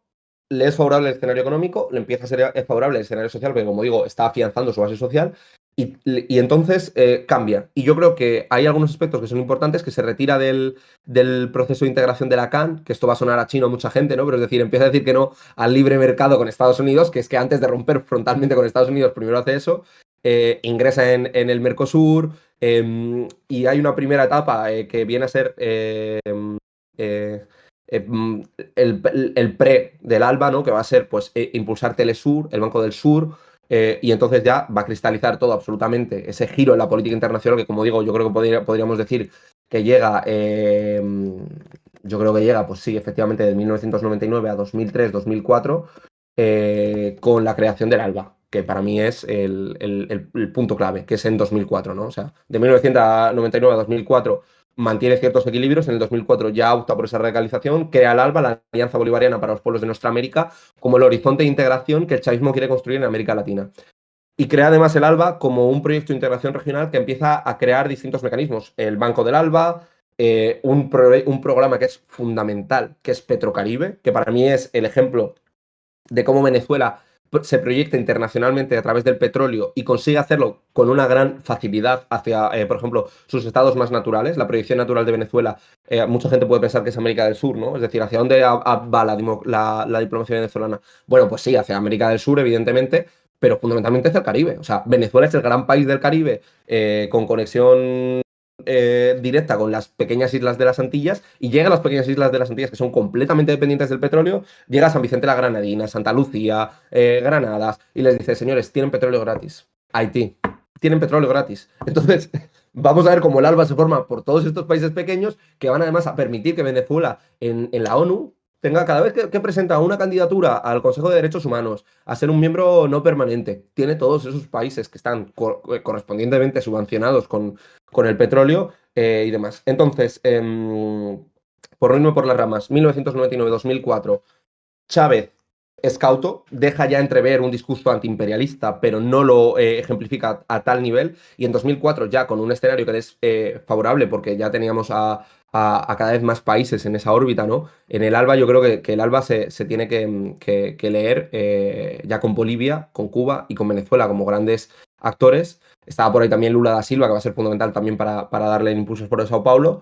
le es favorable el escenario económico, le empieza a ser favorable el escenario social, porque como digo, está afianzando su base social, y entonces cambia. Y yo creo que hay algunos aspectos que son importantes, que se retira del proceso de integración de la CAN, que esto va a sonar a chino a mucha gente, ¿no? Pero es decir, empieza a decir que no al libre mercado con Estados Unidos, que es que antes de romper frontalmente con Estados Unidos, primero hace eso, ingresa en el Mercosur, y hay una primera etapa que viene a ser eh, el pre del ALBA, ¿no? Que va a ser pues impulsar Telesur, el Banco del Sur, y entonces ya va a cristalizar todo absolutamente ese giro en la política internacional que, como digo, yo creo que podríamos decir que llega, yo creo que llega, pues sí, efectivamente, de 1999 a 2003, 2004, con la creación del ALBA, que para mí es el punto clave, que es en 2004, ¿no? O sea, de 1999 a 2004 mantiene ciertos equilibrios, en el 2004 ya opta por esa radicalización, crea el ALBA, la Alianza Bolivariana para los Pueblos de Nuestra América, como el horizonte de integración que el chavismo quiere construir en América Latina. Y crea además el ALBA como un proyecto de integración regional que empieza a crear distintos mecanismos. El Banco del ALBA, un programa que es fundamental, que es Petrocaribe, que para mí es el ejemplo de cómo Venezuela se proyecta internacionalmente a través del petróleo y consigue hacerlo con una gran facilidad hacia, por ejemplo, sus estados más naturales. La proyección natural de Venezuela, mucha gente puede pensar que es América del Sur, ¿no? Es decir, ¿hacia dónde va la diplomacia venezolana? Bueno, pues sí, hacia América del Sur, evidentemente, pero fundamentalmente hacia el Caribe. O sea, Venezuela es el gran país del Caribe con conexión directa con las pequeñas islas de las Antillas, y llega a las pequeñas islas de las Antillas que son completamente dependientes del petróleo, llega a San Vicente la Granadina, Santa Lucía, Granadas, y les dice, señores, tienen petróleo gratis. Haití, tienen petróleo gratis. Entonces, vamos a ver cómo el ALBA se forma por todos estos países pequeños que van además a permitir que Venezuela en la ONU tenga, cada vez que presenta una candidatura al Consejo de Derechos Humanos a ser un miembro no permanente, tiene todos esos países que están correspondientemente subvencionados con el petróleo y demás. Entonces, por no irme por las ramas, 1999-2004, Chávez es cauto, deja ya entrever un discurso antiimperialista, pero no lo ejemplifica a tal nivel, y en 2004 ya con un escenario que es favorable, porque ya teníamos a cada vez más países en esa órbita, ¿no? En el ALBA yo creo que el ALBA se tiene que leer ya con Bolivia, con Cuba y con Venezuela como grandes actores. Estaba por ahí también Lula da Silva, que va a ser fundamental también para darle el impulso por Sao Paulo.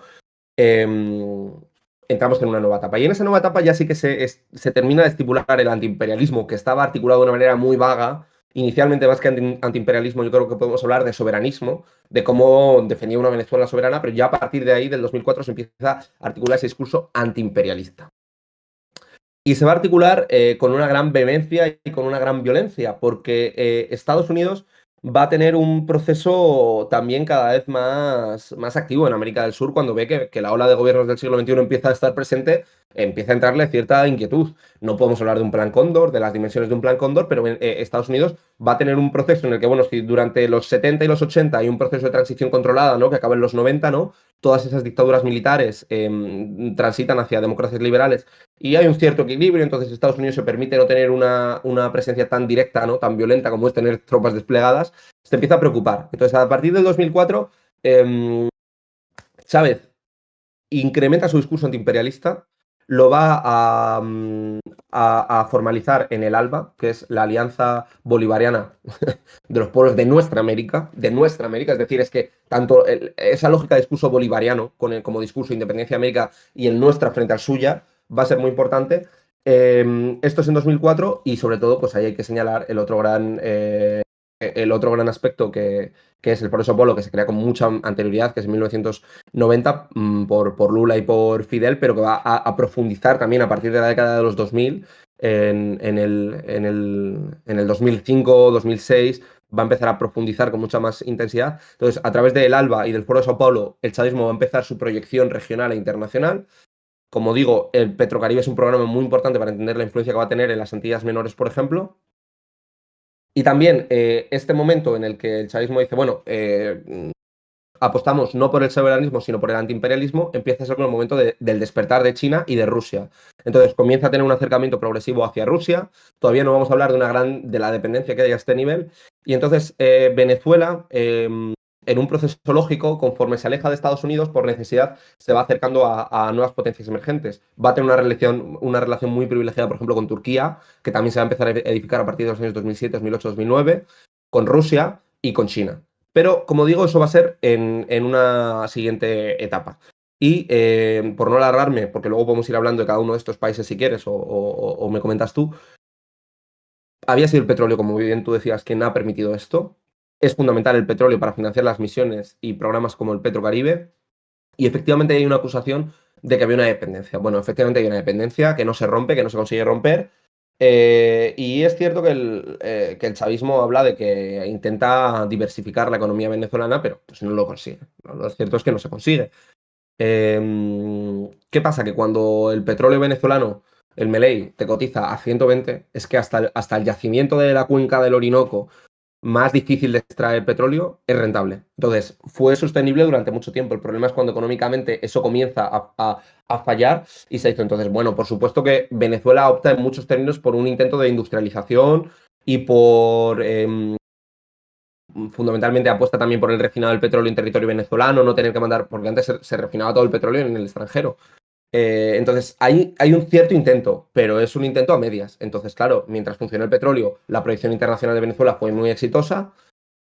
Entramos en una nueva etapa. Y en esa nueva etapa ya sí que se termina de estipular el antiimperialismo, que estaba articulado de una manera muy vaga. Inicialmente, más que antiimperialismo, yo creo que podemos hablar de soberanismo, de cómo defendía una Venezuela soberana, pero ya a partir de ahí, del 2004, se empieza a articular ese discurso antiimperialista. Y se va a articular con una gran vehemencia y con una gran violencia, porque Estados Unidos va a tener un proceso también cada vez más activo en América del Sur cuando ve que la ola de gobiernos del siglo XXI empieza a estar presente, empieza a entrarle cierta inquietud. No podemos hablar de un plan Cóndor, de las dimensiones de un plan Cóndor, pero Estados Unidos va a tener un proceso en el que, bueno, si durante los 70 y los 80 hay un proceso de transición controlada, ¿no? Que acaba en los 90, ¿no? Todas esas dictaduras militares transitan hacia democracias liberales y hay un cierto equilibrio, entonces Estados Unidos se permite no tener una presencia tan directa, ¿no? Tan violenta como es tener tropas desplegadas, se empieza a preocupar. Entonces, a partir del 2004, Chávez incrementa su discurso antiimperialista, lo va a formalizar en el ALBA, que es la Alianza Bolivariana de los Pueblos de Nuestra América, es decir, es que tanto esa lógica de discurso bolivariano como discurso de independencia de América y el nuestra frente al suya va a ser muy importante. Esto es en 2004 y sobre todo, pues ahí hay que señalar el otro gran el otro gran aspecto que es el Progreso Polo, que se crea con mucha anterioridad, que es en 1990 por Lula y por Fidel, pero que va a profundizar también a partir de la década de los 2000, en el 2005, 2006, va a empezar a profundizar con mucha más intensidad. Entonces, a través del ALBA y del Foro de Sao Paulo, el chavismo va a empezar su proyección regional e internacional. Como digo, el Petrocaribe es un programa muy importante para entender la influencia que va a tener en las Antillas Menores, por ejemplo. Y también este momento en el que el chavismo dice, bueno, apostamos no por el soberanismo, sino por el antiimperialismo, empieza a ser con el momento del despertar de China y de Rusia. Entonces comienza a tener un acercamiento progresivo hacia Rusia. Todavía no vamos a hablar de la dependencia que hay a este nivel. Y entonces Venezuela, en un proceso lógico, conforme se aleja de Estados Unidos, por necesidad, se va acercando a nuevas potencias emergentes. Va a tener una relación muy privilegiada, por ejemplo, con Turquía, que también se va a empezar a edificar a partir de los años 2007, 2008, 2009, con Rusia y con China. Pero, como digo, eso va a ser en una siguiente etapa. Y por no alargarme, porque luego podemos ir hablando de cada uno de estos países si quieres, o me comentas tú, había sido el petróleo, como bien tú decías, quien ha permitido esto. Es fundamental el petróleo para financiar las misiones y programas como el Petrocaribe. Y efectivamente hay una acusación de que había una dependencia. Bueno, efectivamente hay una dependencia que no se rompe, que no se consigue romper. Y es cierto que el chavismo habla de que intenta diversificar la economía venezolana, pero pues no lo consigue. Lo cierto es que no se consigue. ¿Qué pasa? Que cuando el petróleo venezolano, el Meley, te cotiza a 120, es que hasta el yacimiento de la cuenca del Orinoco más difícil de extraer petróleo es rentable. Entonces, fue sostenible durante mucho tiempo. El problema es cuando económicamente eso comienza a fallar y se hizo. Entonces, bueno, por supuesto que Venezuela opta en muchos términos por un intento de industrialización y por fundamentalmente apuesta también por el refinado del petróleo en territorio venezolano, no tener que mandar, porque antes se refinaba todo el petróleo en el extranjero. Entonces, hay un cierto intento, pero es un intento a medias. Entonces, claro, mientras funcionó el petróleo, la proyección internacional de Venezuela fue muy exitosa,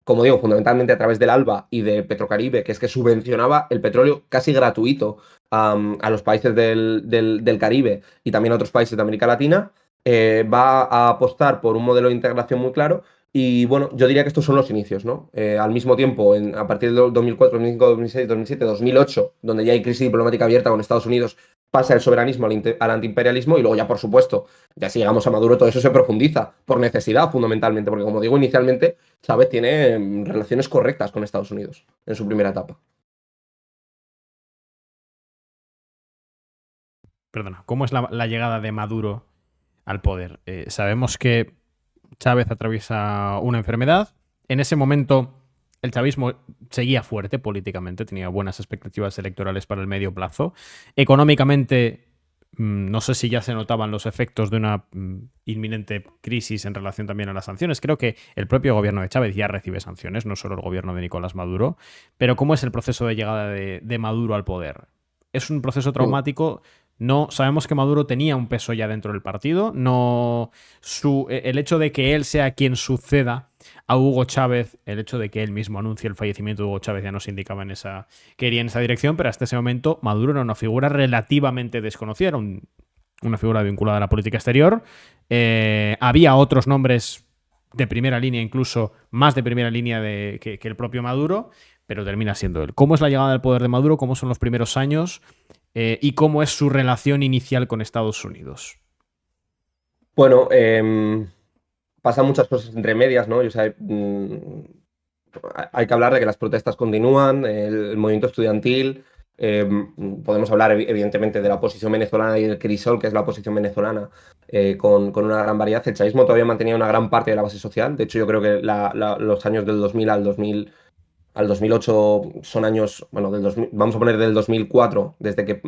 como digo, fundamentalmente a través del ALBA y de Petrocaribe, que es que subvencionaba el petróleo casi gratuito a los países del Caribe y también a otros países de América Latina. Va a apostar por un modelo de integración muy claro. Y bueno, yo diría que estos son los inicios, ¿no? Al mismo tiempo, a partir del 2004, 2005, 2006, 2007, 2008, donde ya hay crisis diplomática abierta con Estados Unidos, pasa el soberanismo al antiimperialismo y luego ya, por supuesto, ya si llegamos a Maduro, todo eso se profundiza por necesidad, fundamentalmente, porque como digo inicialmente, Chávez tiene relaciones correctas con Estados Unidos en su primera etapa. Perdona, ¿cómo es la llegada de Maduro al poder? Sabemos que Chávez atraviesa una enfermedad. En ese momento el chavismo seguía fuerte políticamente, tenía buenas expectativas electorales para el medio plazo. Económicamente, no sé si ya se notaban los efectos de una inminente crisis en relación también a las sanciones. Creo que el propio gobierno de Chávez ya recibe sanciones, no solo el gobierno de Nicolás Maduro. Pero ¿cómo es el proceso de llegada de Maduro al poder? Es un proceso traumático. No, sabemos que Maduro tenía un peso ya dentro del partido. No, el hecho de que él sea quien suceda a Hugo Chávez, el hecho de que él mismo anuncie el fallecimiento de Hugo Chávez ya nos indicaba que iría en esa dirección, pero hasta ese momento Maduro era una figura relativamente desconocida, era una figura vinculada a la política exterior. Había otros nombres de primera línea, incluso más de primera línea que el propio Maduro, pero termina siendo él. ¿Cómo es la llegada al poder de Maduro? ¿Cómo son los primeros años? ¿Y cómo es su relación inicial con Estados Unidos? Bueno, pasan muchas cosas entre medias, ¿no? O sea, hay que hablar de que las protestas continúan, el movimiento estudiantil. Podemos hablar, evidentemente, de la oposición venezolana y el crisol, que es la oposición venezolana, con una gran variedad. El chavismo todavía mantenía una gran parte de la base social. De hecho, yo creo que los años del 2000 al 2008 son años, bueno, vamos a poner del 2004, desde que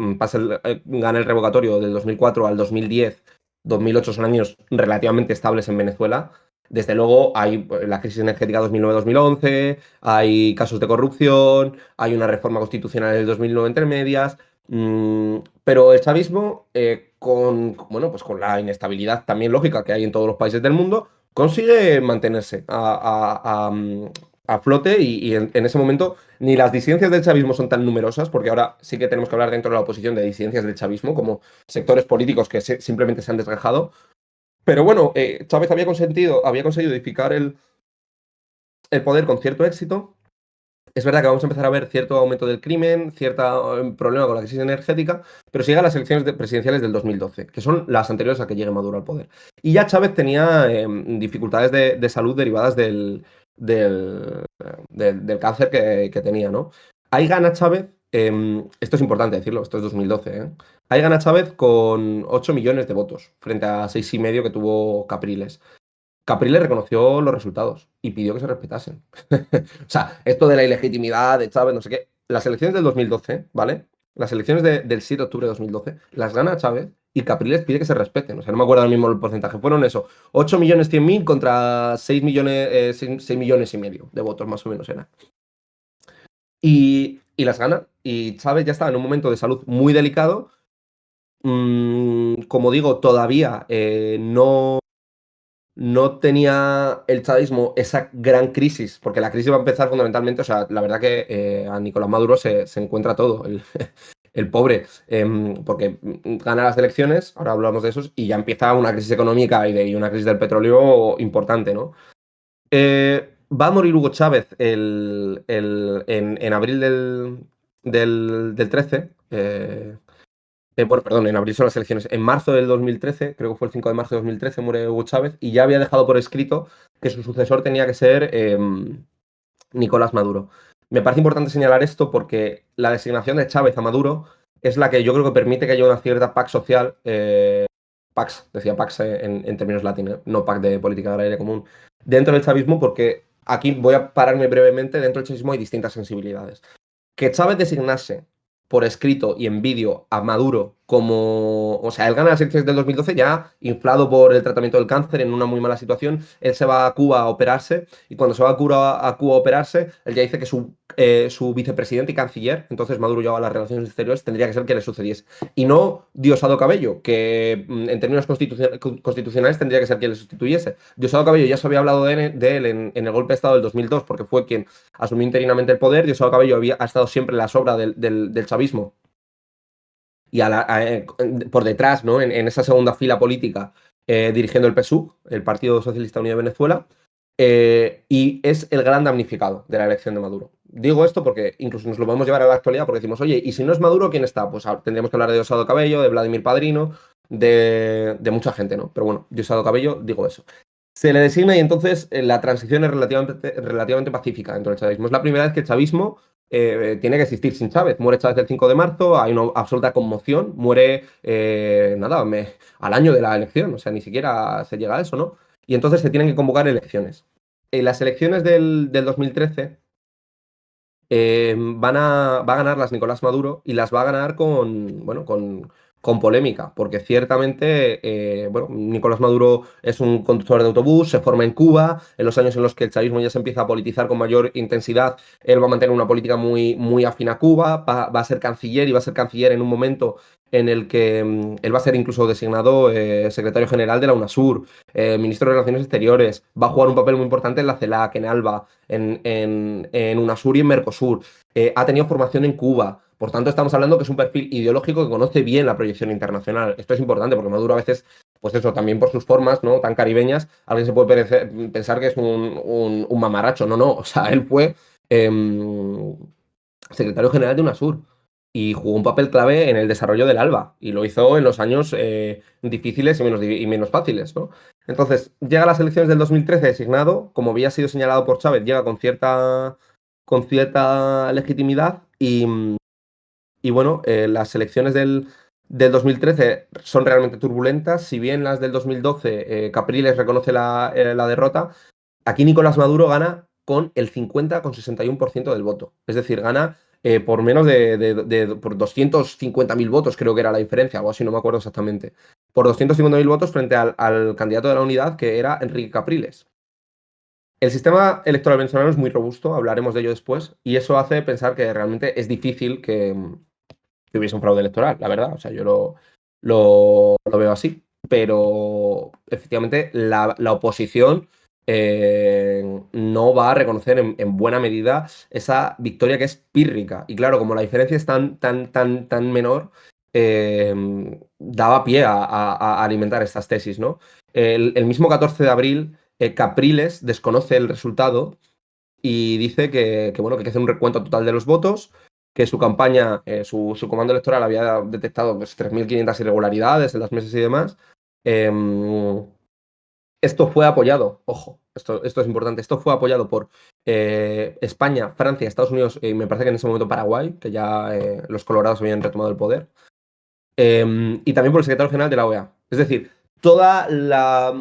gana el revocatorio del 2004 al 2010, 2008 son años relativamente estables en Venezuela. Desde luego hay la crisis energética 2009-2011, hay casos de corrupción, hay una reforma constitucional del 2009 entre medias, pero el chavismo, bueno, pues con la inestabilidad también lógica que hay en todos los países del mundo, consigue mantenerse a flote y en ese momento ni las disidencias del chavismo son tan numerosas, porque ahora sí que tenemos que hablar dentro de la oposición de disidencias del chavismo, como sectores políticos que simplemente se han desgajado. Pero bueno, Chávez había conseguido edificar el poder con cierto éxito. Es verdad que vamos a empezar a ver cierto aumento del crimen, cierto problema con la crisis energética, pero sigue a las elecciones presidenciales del 2012, que son las anteriores a que llegue Maduro al poder. Y ya Chávez tenía dificultades de salud derivadas del cáncer que tenía, ¿no? Ahí gana Chávez, esto es importante decirlo, esto es 2012, ¿eh? Ahí gana Chávez con 8 millones de votos, frente a 6,5 que tuvo Capriles. Capriles reconoció los resultados y pidió que se respetasen. O sea, esto de la ilegitimidad de Chávez, no sé qué. Las elecciones del 2012, ¿vale? Las elecciones del 7 de octubre de 2012 las gana Chávez y Capriles pide que se respeten. O sea, no me acuerdo ahora mismo el porcentaje. Fueron eso, 8.100.000 contra 6 millones, 6 millones y medio de votos, más o menos era. Y las gana. Y Chávez ya estaba en un momento de salud muy delicado. Como digo, todavía no tenía el chavismo esa gran crisis, porque la crisis va a empezar fundamentalmente, o sea, la verdad que a Nicolás Maduro se encuentra todo, el pobre, porque gana las elecciones, ahora hablamos de esos, y ya empieza una crisis económica y una crisis del petróleo importante, ¿no? Va a morir Hugo Chávez en abril del 13. Bueno, perdón, en abril son las elecciones. En marzo del 2013, creo que fue el 5 de marzo de 2013, muere Hugo Chávez y ya había dejado por escrito que su sucesor tenía que ser Nicolás Maduro. Me parece importante señalar esto porque la designación de Chávez a Maduro es la que yo creo que permite que haya una cierta paz social. Pax, decía Pax en términos latinos, no Pax de política agraria común, dentro del chavismo, porque aquí voy a pararme brevemente. Dentro del chavismo hay distintas sensibilidades. Que Chávez designase por escrito y en vídeo a Maduro como... O sea, él gana las elecciones del 2012 ya inflado por el tratamiento del cáncer en una muy mala situación. Él se va a Cuba a operarse y cuando se va a Cuba a operarse, él ya dice que su vicepresidente y canciller, entonces Maduro lleva las relaciones exteriores, tendría que ser que le sucediese. Y no Diosdado Cabello, que en términos constitucionales tendría que ser quien le sustituyese. Diosdado Cabello ya se había hablado de él en el golpe de Estado del 2002 porque fue quien asumió interinamente el poder. Diosdado Cabello ha estado siempre en la sombra del chavismo y por detrás, ¿no? En esa segunda fila política, dirigiendo el PSUV, el Partido Socialista Unido de Venezuela, y es el gran damnificado de la elección de Maduro. Digo esto porque incluso nos lo podemos llevar a la actualidad porque decimos, oye, ¿y si no es Maduro, quién está? Pues tendríamos que hablar de Diosdado Cabello, de Vladimir Padrino, de mucha gente, ¿no? Pero bueno, Diosdado Cabello, digo eso. Se le designa y entonces la transición es relativamente pacífica dentro del chavismo. Es la primera vez que el chavismo tiene que existir sin Chávez. Muere Chávez el 5 de marzo, hay una absoluta conmoción, muere al año de la elección, o sea, ni siquiera se llega a eso, ¿no? Y entonces se tienen que convocar elecciones. En las elecciones del 2013 va a ganarlas Nicolás Maduro y las va a ganar con polémica, porque ciertamente, bueno, Nicolás Maduro es un conductor de autobús, se forma en Cuba, en los años en los que el chavismo ya se empieza a politizar con mayor intensidad, él va a mantener una política muy, muy afín a Cuba, va a ser canciller y va a ser canciller en un momento en el que él va a ser incluso designado secretario general de la UNASUR, ministro de Relaciones Exteriores, va a jugar un papel muy importante en la CELAC, en ALBA, en UNASUR y en Mercosur. Ha tenido formación en Cuba. Por tanto, estamos hablando que es un perfil ideológico que conoce bien la proyección internacional. Esto es importante porque Maduro a veces, pues eso, también por sus formas, ¿no? Tan caribeñas, alguien se puede pensar que es un mamarracho. No, no. O sea, él fue secretario general de UNASUR y jugó un papel clave en el desarrollo del ALBA y lo hizo en los años difíciles y menos fáciles, ¿no? Entonces, llega a las elecciones del 2013 designado, como había sido señalado por Chávez, llega con cierta legitimidad y bueno, las elecciones del 2013 son realmente turbulentas. Si bien las del 2012 Capriles reconoce la derrota, aquí Nicolás Maduro gana con el 50,61% del voto. Es decir, gana por menos por 250.000 votos, creo que era la diferencia, algo así, no me acuerdo exactamente. Por 250.000 votos frente al candidato de la unidad, que era Enrique Capriles. El sistema electoral venezolano es muy robusto, hablaremos de ello después, y eso hace pensar que realmente es difícil que hubiese un fraude electoral, la verdad. O sea, yo lo veo así. Pero efectivamente la oposición no va a reconocer en buena medida esa victoria que es pírrica. Y claro, como la diferencia es tan menor, daba pie a alimentar estas tesis, ¿no? El mismo 14 de abril, Capriles desconoce el resultado y dice bueno, que hay que hacer un recuento total de los votos, que su campaña, su comando electoral había detectado pues, 3.500 irregularidades en las mesas y demás. Em, Esto fue apoyado, ojo, esto es importante, esto fue apoyado por España, Francia, Estados Unidos y me parece que en ese momento Paraguay, que ya los colorados habían retomado el poder, y también por el secretario general de la OEA. Es decir, toda la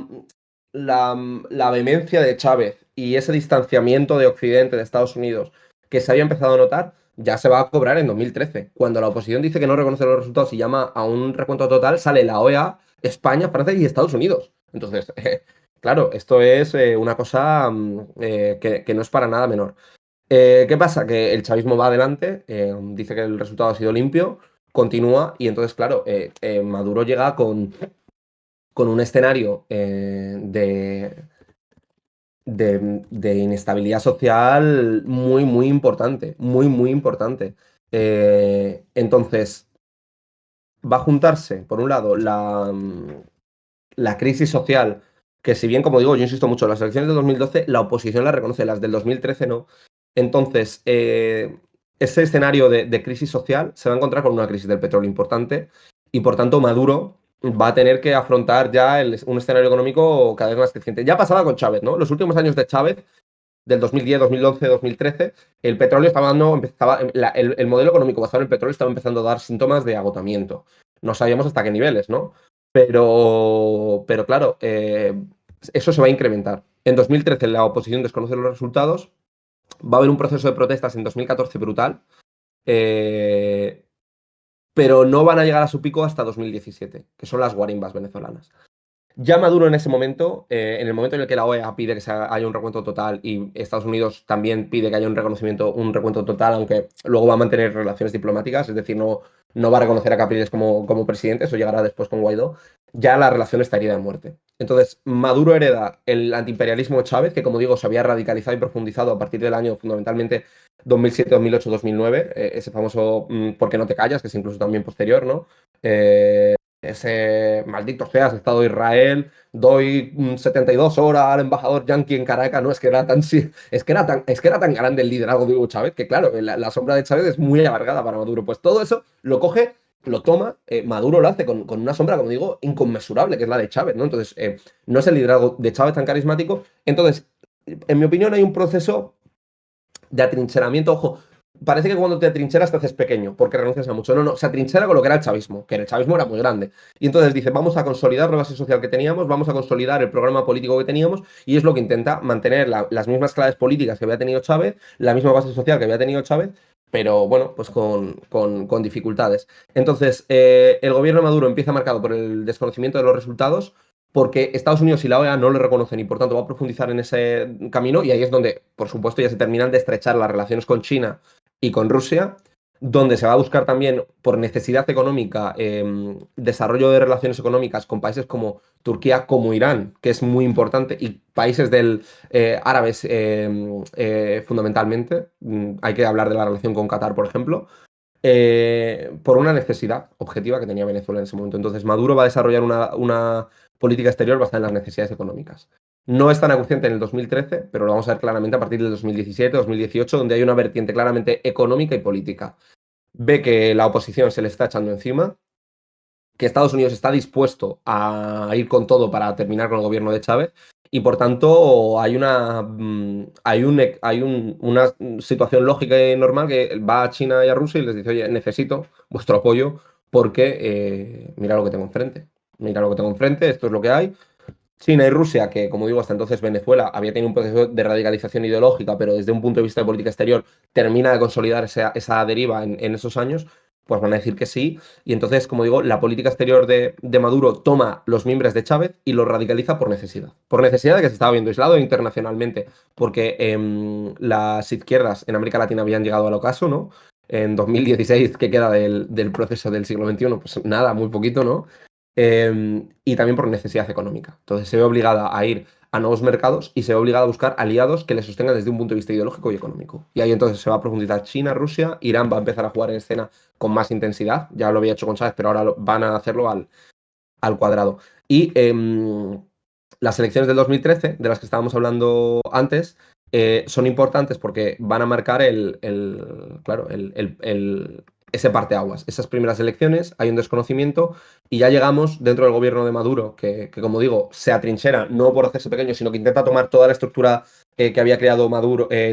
vehemencia de Chávez y ese distanciamiento de Occidente, de Estados Unidos, que se había empezado a notar, ya se va a cobrar en 2013. Cuando la oposición dice que no reconoce los resultados y llama a un recuento total, sale la OEA, España, Francia y Estados Unidos. Entonces, claro, esto es una cosa que no es para nada menor. ¿Qué pasa? Que el chavismo va adelante, dice que el resultado ha sido limpio, continúa y entonces, claro, Maduro llega con un escenario de inestabilidad social muy, muy importante, muy, muy importante. Entonces, va a juntarse, por un lado, la crisis social, que si bien, como digo, yo insisto mucho, las elecciones de 2012 la oposición las reconoce, las del 2013 no. Entonces, ese escenario de crisis social se va a encontrar con una crisis del petróleo importante y por tanto Maduro va a tener que afrontar ya un escenario económico cada vez más creciente. Ya pasaba con Chávez, ¿no? Los últimos años de Chávez, del 2010, 2011, 2013, el petróleo estaba dando, el modelo económico basado en el petróleo estaba empezando a dar síntomas de agotamiento. No sabíamos hasta qué niveles, ¿no? Pero claro, eso se va a incrementar. En 2013 la oposición desconoce los resultados, va a haber un proceso de protestas en 2014 brutal, eh, pero no van a llegar a su pico hasta 2017, que son las guarimbas venezolanas. Ya Maduro en ese momento, en el momento en el que la OEA pide que haya un recuento total y Estados Unidos también pide que haya un reconocimiento, un recuento total, aunque luego va a mantener relaciones diplomáticas, es decir, no va a reconocer a Capriles como presidente, eso llegará después con Guaidó, ya la relación está herida de muerte. Entonces, Maduro hereda el antiimperialismo de Chávez, que como digo, se había radicalizado y profundizado a partir del año fundamentalmente 2007, 2008, 2009, ese famoso ¿por qué no te callas?, que es incluso también posterior, ¿no? Ese maldito seas Estado de Israel, doy 72 horas al embajador yanqui en Caracas, no, es que era tan grande el liderazgo de Hugo Chávez que claro, la sombra de Chávez es muy alargada para Maduro. Pues todo eso lo coge, lo toma, Maduro lo hace con una sombra, como digo, inconmensurable, que es la de Chávez, ¿no? Entonces, no es el liderazgo de Chávez tan carismático. Entonces, en mi opinión, hay un proceso de atrincheramiento, ojo, parece que cuando te atrincheras te haces pequeño, porque renuncias a mucho. No, no, se atrinchera con lo que era el chavismo, que el chavismo era muy grande. Y entonces dice, vamos a consolidar la base social que teníamos, vamos a consolidar el programa político que teníamos, y es lo que intenta mantener las mismas claves políticas que había tenido Chávez, la misma base social que había tenido Chávez, pero bueno, pues con dificultades. Entonces, el gobierno de Maduro empieza marcado por el desconocimiento de los resultados, porque Estados Unidos y la OEA no le reconocen y por tanto va a profundizar en ese camino y ahí es donde, por supuesto, ya se terminan de estrechar las relaciones con China y con Rusia, donde se va a buscar también, por necesidad económica, desarrollo de relaciones económicas con países como Turquía, como Irán, que es muy importante, y países árabes fundamentalmente. Hay que hablar de la relación con Qatar, por ejemplo, por una necesidad objetiva que tenía Venezuela en ese momento. Entonces, Maduro va a desarrollar una política exterior basada en las necesidades económicas. No es tan acuciante en el 2013, pero lo vamos a ver claramente a partir del 2017, 2018, donde hay una vertiente claramente económica y política. Ve que la oposición se le está echando encima, que Estados Unidos está dispuesto a ir con todo para terminar con el gobierno de Chávez y por tanto hay una situación lógica y normal que va a China y a Rusia y les dice, oye, necesito vuestro apoyo porque mira lo que tengo enfrente. Mira lo que tengo enfrente, esto es lo que hay. China y Rusia, que como digo, hasta entonces Venezuela había tenido un proceso de radicalización ideológica, pero desde un punto de vista de política exterior termina de consolidar esa deriva en esos años, pues van a decir que sí. Y entonces, como digo, la política exterior de Maduro toma los mimbres de Chávez y los radicaliza por necesidad. Por necesidad de que se estaba viendo aislado internacionalmente, porque las izquierdas en América Latina habían llegado al ocaso, ¿no? En 2016, ¿qué queda del proceso del siglo XXI? Pues nada, muy poquito, ¿no? Y también por necesidad económica. Entonces se ve obligada a ir a nuevos mercados y se ve obligada a buscar aliados que le sostengan desde un punto de vista ideológico y económico. Y ahí entonces se va a profundizar China, Rusia, Irán va a empezar a jugar en escena con más intensidad, ya lo había hecho con Chávez, pero ahora van a hacerlo al cuadrado. Y las elecciones del 2013, de las que estábamos hablando antes, son importantes porque van a marcar claro, ese parteaguas. Esas primeras elecciones, hay un desconocimiento y ya llegamos dentro del gobierno de Maduro, que como digo, se atrinchera no por hacerse pequeño, sino que intenta tomar toda la estructura que había creado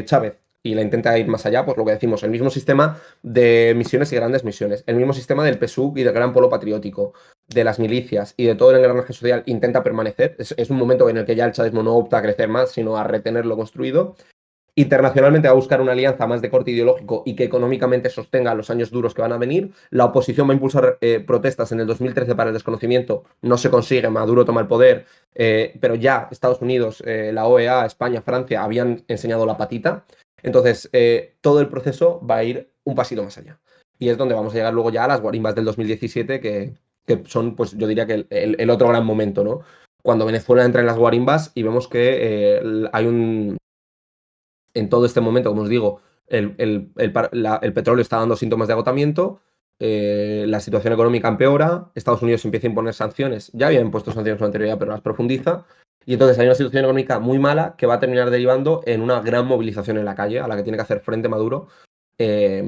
Chávez y la intenta ir más allá, pues lo que decimos, el mismo sistema de misiones y grandes misiones, el mismo sistema del PSUV y del Gran Polo Patriótico, de las milicias y de todo el engranaje social intenta permanecer. Es un momento en el que ya el chavismo no opta a crecer más, sino a retener lo construido. Internacionalmente va a buscar una alianza más de corte ideológico y que económicamente sostenga los años duros que van a venir. La oposición va a impulsar protestas en el 2013 para el desconocimiento. No se consigue, Maduro toma el poder, pero ya Estados Unidos, la OEA, España, Francia habían enseñado la patita. Entonces, todo el proceso va a ir un pasito más allá. Y es donde vamos a llegar luego ya a las guarimbas del 2017, que son, pues yo diría que el otro gran momento, ¿no? Cuando Venezuela entra en las guarimbas y vemos que hay en todo este momento, como os digo, el petróleo está dando síntomas de agotamiento, la situación económica empeora, Estados Unidos empieza a imponer sanciones, ya había impuesto sanciones con anterioridad, pero las profundiza, y entonces hay una situación económica muy mala que va a terminar derivando en una gran movilización en la calle, a la que tiene que hacer frente Maduro. Eh,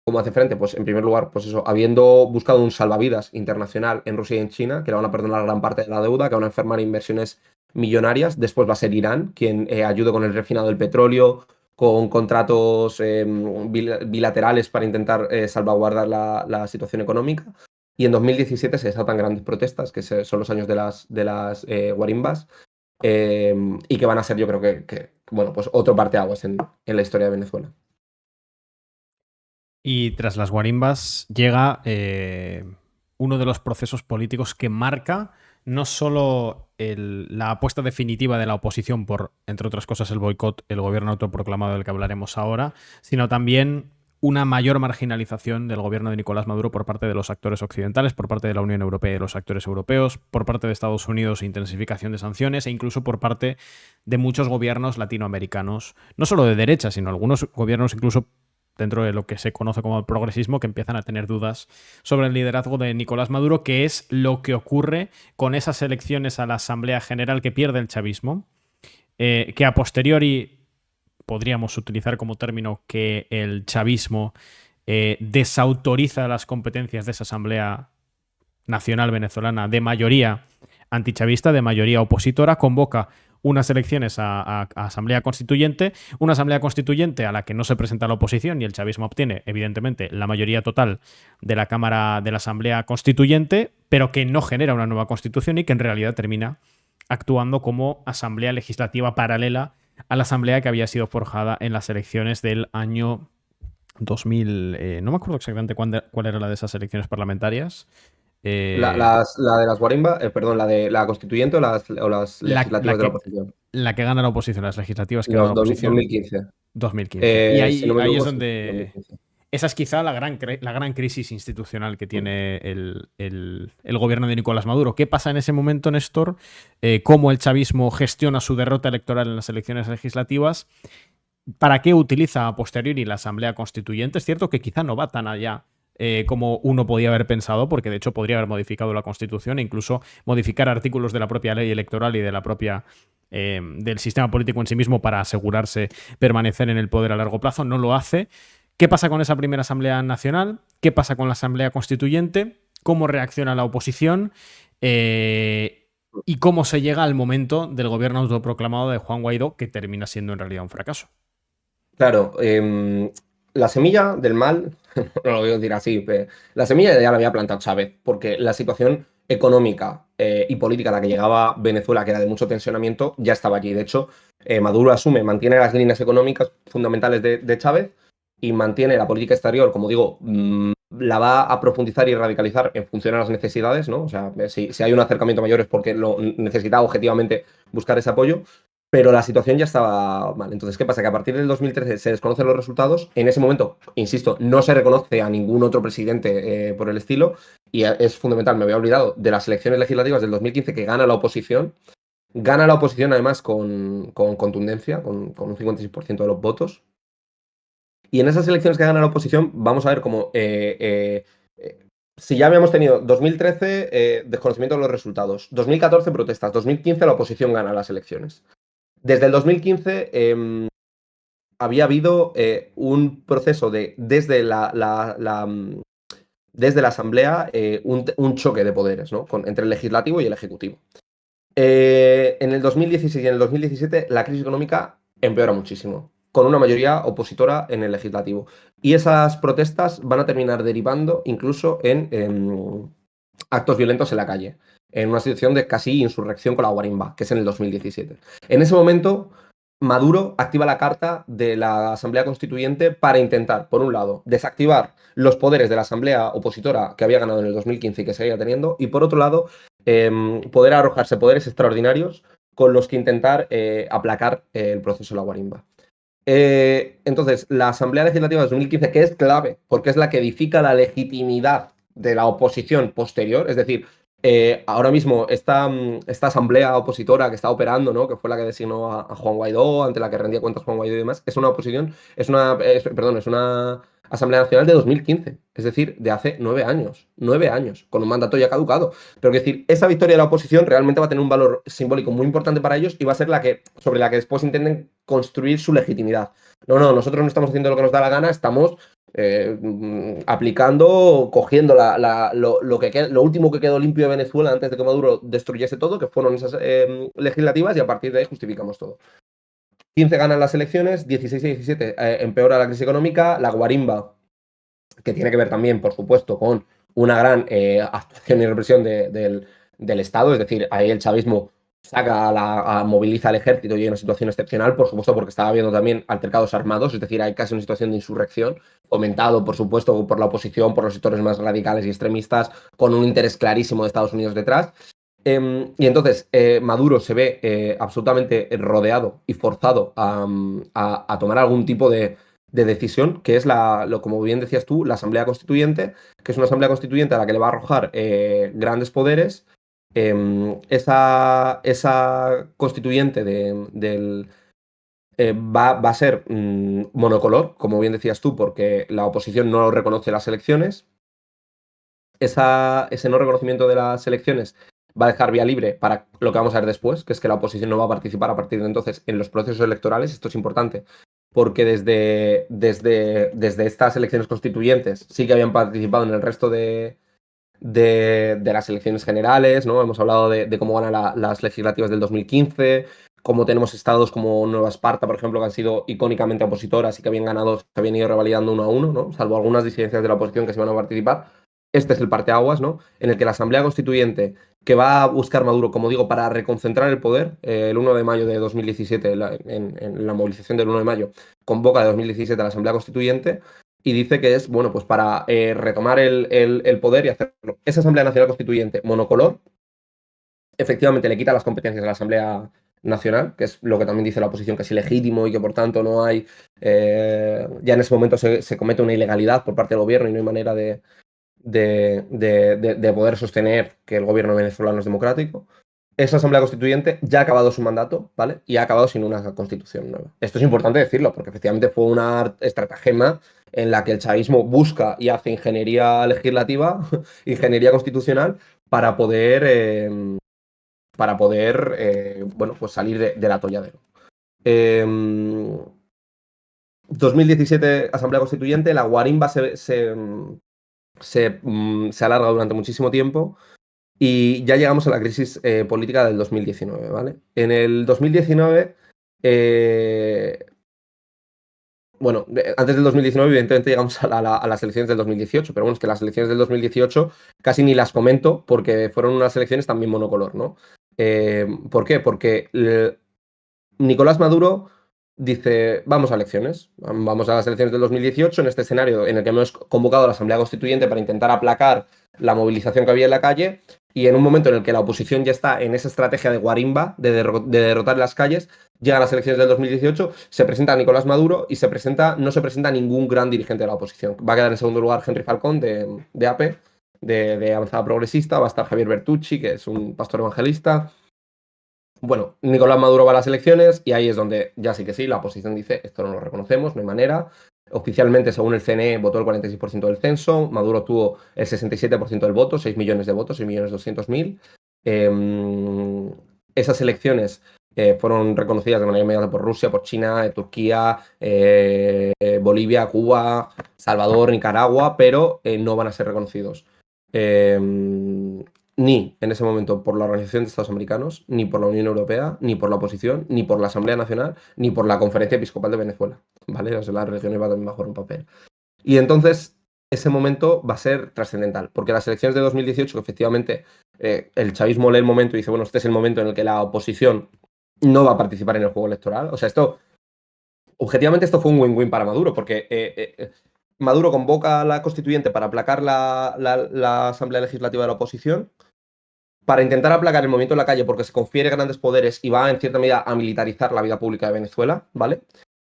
¿Cómo hace frente? Pues en primer lugar, pues eso, habiendo buscado un salvavidas internacional en Rusia y en China, que le van a perdonar gran parte de la deuda, que van a enfermar inversiones millonarias. Después va a ser Irán quien ayude con el refinado del petróleo, con contratos bilaterales para intentar salvaguardar la situación económica. Y en 2017 se desatan grandes protestas, que son los años de las guarimbas, y que van a ser, yo creo bueno, pues otro parteaguas en la historia de Venezuela. Y tras las guarimbas llega uno de los procesos políticos que marca no solo la apuesta definitiva de la oposición por, entre otras cosas, el boicot, el gobierno autoproclamado del que hablaremos ahora, sino también una mayor marginalización del gobierno de Nicolás Maduro por parte de los actores occidentales, por parte de la Unión Europea y de los actores europeos, por parte de Estados Unidos, intensificación de sanciones e incluso por parte de muchos gobiernos latinoamericanos, no solo de derecha, sino algunos gobiernos incluso dentro de lo que se conoce como el progresismo, que empiezan a tener dudas sobre el liderazgo de Nicolás Maduro, que es lo que ocurre con esas elecciones a la Asamblea General que pierde el chavismo, que a posteriori podríamos utilizar como término que el chavismo desautoriza las competencias de esa Asamblea Nacional Venezolana de mayoría antichavista, de mayoría opositora, convoca unas elecciones a Asamblea Constituyente, una Asamblea Constituyente a la que no se presenta la oposición y el chavismo obtiene, evidentemente, la mayoría total de la Cámara de la Asamblea Constituyente, pero que no genera una nueva Constitución y que en realidad termina actuando como Asamblea Legislativa paralela a la Asamblea que había sido forjada en las elecciones del año 2000. No me acuerdo exactamente cuál era la de esas elecciones parlamentarias. La de las guarimbas, perdón, la de la constituyente o las La, legislativas la de la que, oposición. la que gana la oposición, las legislativas que gana la oposición, 2015. 2015. Y Si no me ahí es equivoco, sí, donde... 2015. Esa es quizá la gran crisis institucional que tiene el gobierno de Nicolás Maduro. ¿Qué pasa en ese momento, Néstor? ¿Cómo el chavismo gestiona su derrota electoral en las elecciones legislativas? ¿Para qué utiliza a posteriori la Asamblea Constituyente? Es cierto que quizá no va tan allá como uno podía haber pensado, porque de hecho podría haber modificado la Constitución e incluso modificar artículos de la propia ley electoral y de la propia del sistema político en sí mismo para asegurarse permanecer en el poder a largo plazo. No lo hace. ¿Qué pasa con esa primera Asamblea Nacional? ¿Qué pasa con la Asamblea Constituyente? ¿Cómo reacciona la oposición? ¿Y cómo se llega al momento del gobierno autoproclamado de Juan Guaidó, que termina siendo en realidad un fracaso? Claro, la semilla del mal, no lo voy a decir así, pero la semilla ya la había plantado Chávez, porque la situación económica y política a la que llegaba Venezuela, que era de mucho tensionamiento, ya estaba allí. De hecho, Maduro asume, mantiene las líneas económicas fundamentales de Chávez y mantiene la política exterior, como digo, la va a profundizar y radicalizar en función a las necesidades, ¿no? O sea, si hay un acercamiento mayor es porque lo necesita objetivamente buscar ese apoyo. Pero la situación ya estaba mal. Entonces, ¿qué pasa? Que a partir del 2013 se desconocen los resultados. En ese momento, insisto, no se reconoce a ningún otro presidente por el estilo. Y es fundamental, me había olvidado, de las elecciones legislativas del 2015 que gana la oposición. Gana la oposición además con contundencia, con un 56% de los votos. Y en esas elecciones que gana la oposición, vamos a ver cómo... si ya habíamos tenido 2013 desconocimiento de los resultados, 2014 protestas, 2015 la oposición gana las elecciones. Desde el 2015 había habido un proceso desde desde la Asamblea, un choque de poderes, ¿no? Entre el legislativo y el ejecutivo. En el 2016 y en el 2017 la crisis económica empeora muchísimo, con una mayoría opositora en el legislativo. Y esas protestas van a terminar derivando incluso en actos violentos en la calle, en una situación de casi insurrección con la guarimba, que es en el 2017. En ese momento, Maduro activa la carta de la Asamblea Constituyente para intentar, por un lado, desactivar los poderes de la Asamblea opositora que había ganado en el 2015 y que seguía teniendo, y por otro lado, poder arrojarse poderes extraordinarios con los que intentar aplacar el proceso de la guarimba. Entonces, la Asamblea Legislativa de 2015, que es clave, porque es la que edifica la legitimidad de la oposición posterior, es decir, ahora mismo esta asamblea opositora que está operando, ¿no? Que fue la que designó a Juan Guaidó, ante la que rendía cuentas Juan Guaidó y demás, es una oposición, perdón, es una Asamblea Nacional de 2015, es decir, de hace 9 años, con un mandato ya caducado. Pero es decir, esa victoria de la oposición realmente va a tener un valor simbólico muy importante para ellos y va a ser sobre la que después intenten construir su legitimidad. No, nosotros no estamos haciendo lo que nos da la gana, estamos aplicando, cogiendo lo último que quedó limpio de Venezuela antes de que Maduro destruyese todo, que fueron esas legislativas, y a partir de ahí justificamos todo. 15 ganan las elecciones, 16 y 17 empeora la crisis económica, la guarimba, que tiene que ver también, por supuesto, con una gran actuación y represión del Estado, es decir, ahí el chavismo moviliza al ejército y hay una situación excepcional, por supuesto, porque estaba habiendo también altercados armados, es decir, hay casi una situación de insurrección, fomentado, por supuesto, por la oposición, por los sectores más radicales y extremistas, con un interés clarísimo de Estados Unidos detrás. Y entonces Maduro se ve absolutamente rodeado y forzado a tomar algún tipo de decisión, que es como bien decías tú, la Asamblea Constituyente, que es una Asamblea Constituyente a la que le va a arrojar grandes poderes. Esa constituyente va a ser monocolor, como bien decías tú, porque la oposición no reconoce las elecciones. Ese no reconocimiento de las elecciones va a dejar vía libre para lo que vamos a ver después, que es que la oposición no va a participar a partir de entonces en los procesos electorales. Esto es importante porque desde estas elecciones constituyentes sí que habían participado en el resto de las elecciones generales, ¿no? Hemos hablado de cómo ganan las legislativas del 2015, cómo tenemos estados como Nueva Esparta, por ejemplo, que han sido icónicamente opositoras y que habían ganado, se habían ido revalidando uno a uno, ¿no? Salvo algunas disidencias de la oposición que se van a participar. Este es el parteaguas, ¿no? En el que la Asamblea Constituyente, que va a buscar Maduro, como digo, para reconcentrar el poder, el 1 de mayo de 2017, en la movilización del 1 de mayo, convoca de 2017 a la Asamblea Constituyente y dice que es, bueno, pues para retomar el poder y hacerlo. Esa Asamblea Nacional Constituyente monocolor, efectivamente le quita las competencias a la Asamblea Nacional, que es lo que también dice la oposición, que es ilegítimo y que por tanto no hay, ya en ese momento se comete una ilegalidad por parte del gobierno y no hay manera de poder sostener que el gobierno venezolano es democrático. Esa Asamblea Constituyente ya ha acabado su mandato, ¿vale? Y ha acabado sin una constitución nueva. Esto es importante decirlo, porque efectivamente fue una estratagema en la que el chavismo busca y hace ingeniería legislativa, ingeniería constitucional, para poder bueno, pues salir del atolladero. 2017, Asamblea Constituyente, la guarimba se alarga durante muchísimo tiempo y ya llegamos a la crisis política del 2019, ¿vale? En el 2019, bueno, antes del 2019 evidentemente llegamos a las elecciones del 2018, pero bueno, es que las elecciones del 2018 casi ni las comento porque fueron unas elecciones también monocolor, ¿no? ¿Por qué? Porque Nicolás Maduro dice, vamos a elecciones, vamos a las elecciones del 2018, en este escenario en el que hemos convocado a la Asamblea Constituyente para intentar aplacar la movilización que había en la calle, y en un momento en el que la oposición ya está en esa estrategia de guarimba, de derrotar en las calles, llegan las elecciones del 2018, se presenta Nicolás Maduro y no se presenta ningún gran dirigente de la oposición. Va a quedar en segundo lugar Henry Falcón de AP, de Avanzada Progresista, va a estar Javier Bertucci, que es un pastor evangelista. Bueno, Nicolás Maduro va a las elecciones y ahí es donde ya sí que sí, la oposición dice, esto no lo reconocemos, no hay manera. Oficialmente, según el CNE, votó el 46% del censo, Maduro tuvo el 67% del voto, 6 millones de votos, 6.200.000. Esas elecciones fueron reconocidas de manera inmediata por Rusia, por China, Turquía, Bolivia, Cuba, Salvador, Nicaragua, pero no van a ser reconocidos. Ni en ese momento por la Organización de Estados Americanos, ni por la Unión Europea, ni por la oposición, ni por la Asamblea Nacional, ni por la Conferencia Episcopal de Venezuela, ¿vale? O sea, las religiones van también a jugar un papel. Y entonces, ese momento va a ser trascendental, porque las elecciones de 2018, que efectivamente el chavismo lee el momento y dice, bueno, este es el momento en el que la oposición no va a participar en el juego electoral. O sea, objetivamente esto fue un win-win para Maduro, porque Maduro convoca a la constituyente para aplacar la Asamblea Legislativa de la oposición, para intentar aplacar el movimiento en la calle porque se confiere grandes poderes y va en cierta medida a militarizar la vida pública de Venezuela, ¿vale?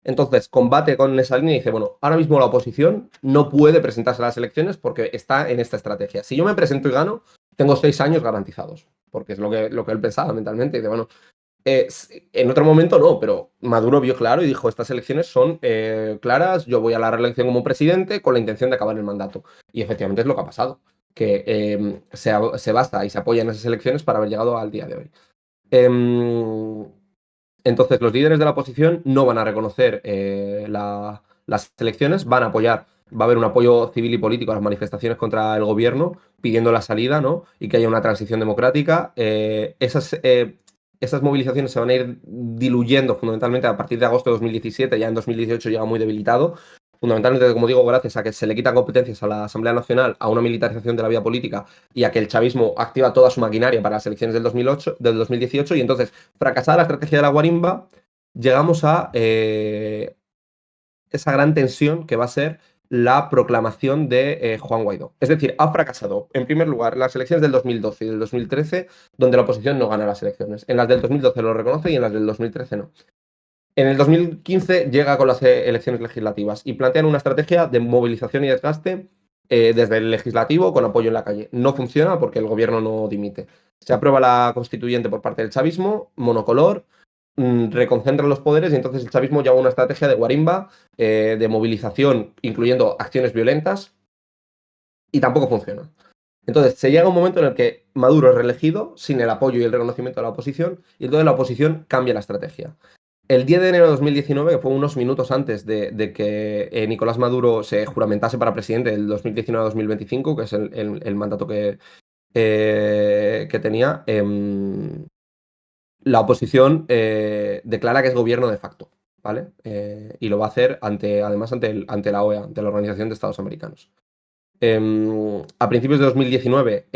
Entonces combate con esa línea y dice, bueno, ahora mismo la oposición no puede presentarse a las elecciones porque está en esta estrategia. Si yo me presento y gano, tengo 6 años garantizados, porque es lo que él pensaba mentalmente. Y dice, bueno, en otro momento no, pero Maduro vio claro y dijo, estas elecciones son claras, yo voy a la reelección como presidente con la intención de acabar el mandato. Y efectivamente es lo que ha pasado, que se basa y se apoya en esas elecciones para haber llegado al día de hoy. Entonces, los líderes de la oposición no van a reconocer las elecciones, van a apoyar, va a haber un apoyo civil y político a las manifestaciones contra el gobierno, pidiendo la salida, ¿no? Y que haya una transición democrática. Esas movilizaciones se van a ir diluyendo fundamentalmente a partir de agosto de 2017, ya en 2018 llega muy debilitado. Fundamentalmente, como digo, gracias a que se le quitan competencias a la Asamblea Nacional, a una militarización de la vida política y a que el chavismo activa toda su maquinaria para las elecciones del 2018, y entonces, fracasada la estrategia de la guarimba, llegamos a esa gran tensión que va a ser la proclamación de Juan Guaidó. Es decir, ha fracasado, en primer lugar, las elecciones del 2012 y del 2013, donde la oposición no gana las elecciones. En las del 2012 lo reconoce y en las del 2013 no. En el 2015 llega con las elecciones legislativas y plantean una estrategia de movilización y desgaste desde el legislativo con apoyo en la calle. No funciona porque el gobierno no dimite. Se aprueba la constituyente por parte del chavismo, monocolor, reconcentra los poderes y entonces el chavismo lleva una estrategia de guarimba, de movilización, incluyendo acciones violentas, y tampoco funciona. Entonces se llega a un momento en el que Maduro es reelegido sin el apoyo y el reconocimiento de la oposición y entonces la oposición cambia la estrategia. El 10 de enero de 2019, que fue unos minutos antes de que Nicolás Maduro se juramentase para presidente del 2019-2025, que es el mandato que tenía, la oposición declara que es gobierno de facto, ¿vale? Y lo va a hacer además ante la OEA, ante la Organización de Estados Americanos. A principios de 2019,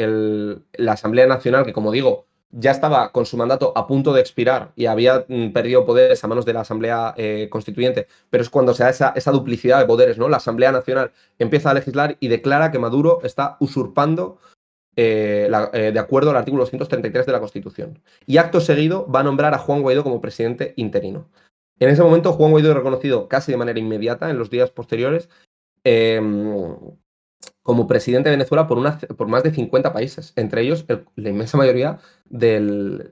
la Asamblea Nacional, que como digo, ya estaba con su mandato a punto de expirar y había perdido poderes a manos de la Asamblea Constituyente, pero es cuando se da esa duplicidad de poderes, ¿no? La Asamblea Nacional empieza a legislar y declara que Maduro está usurpando de acuerdo al artículo 233 de la Constitución. Y acto seguido va a nombrar a Juan Guaidó como presidente interino. En ese momento, Juan Guaidó es reconocido casi de manera inmediata en los días posteriores como presidente de Venezuela por más de 50 países, entre ellos la inmensa mayoría del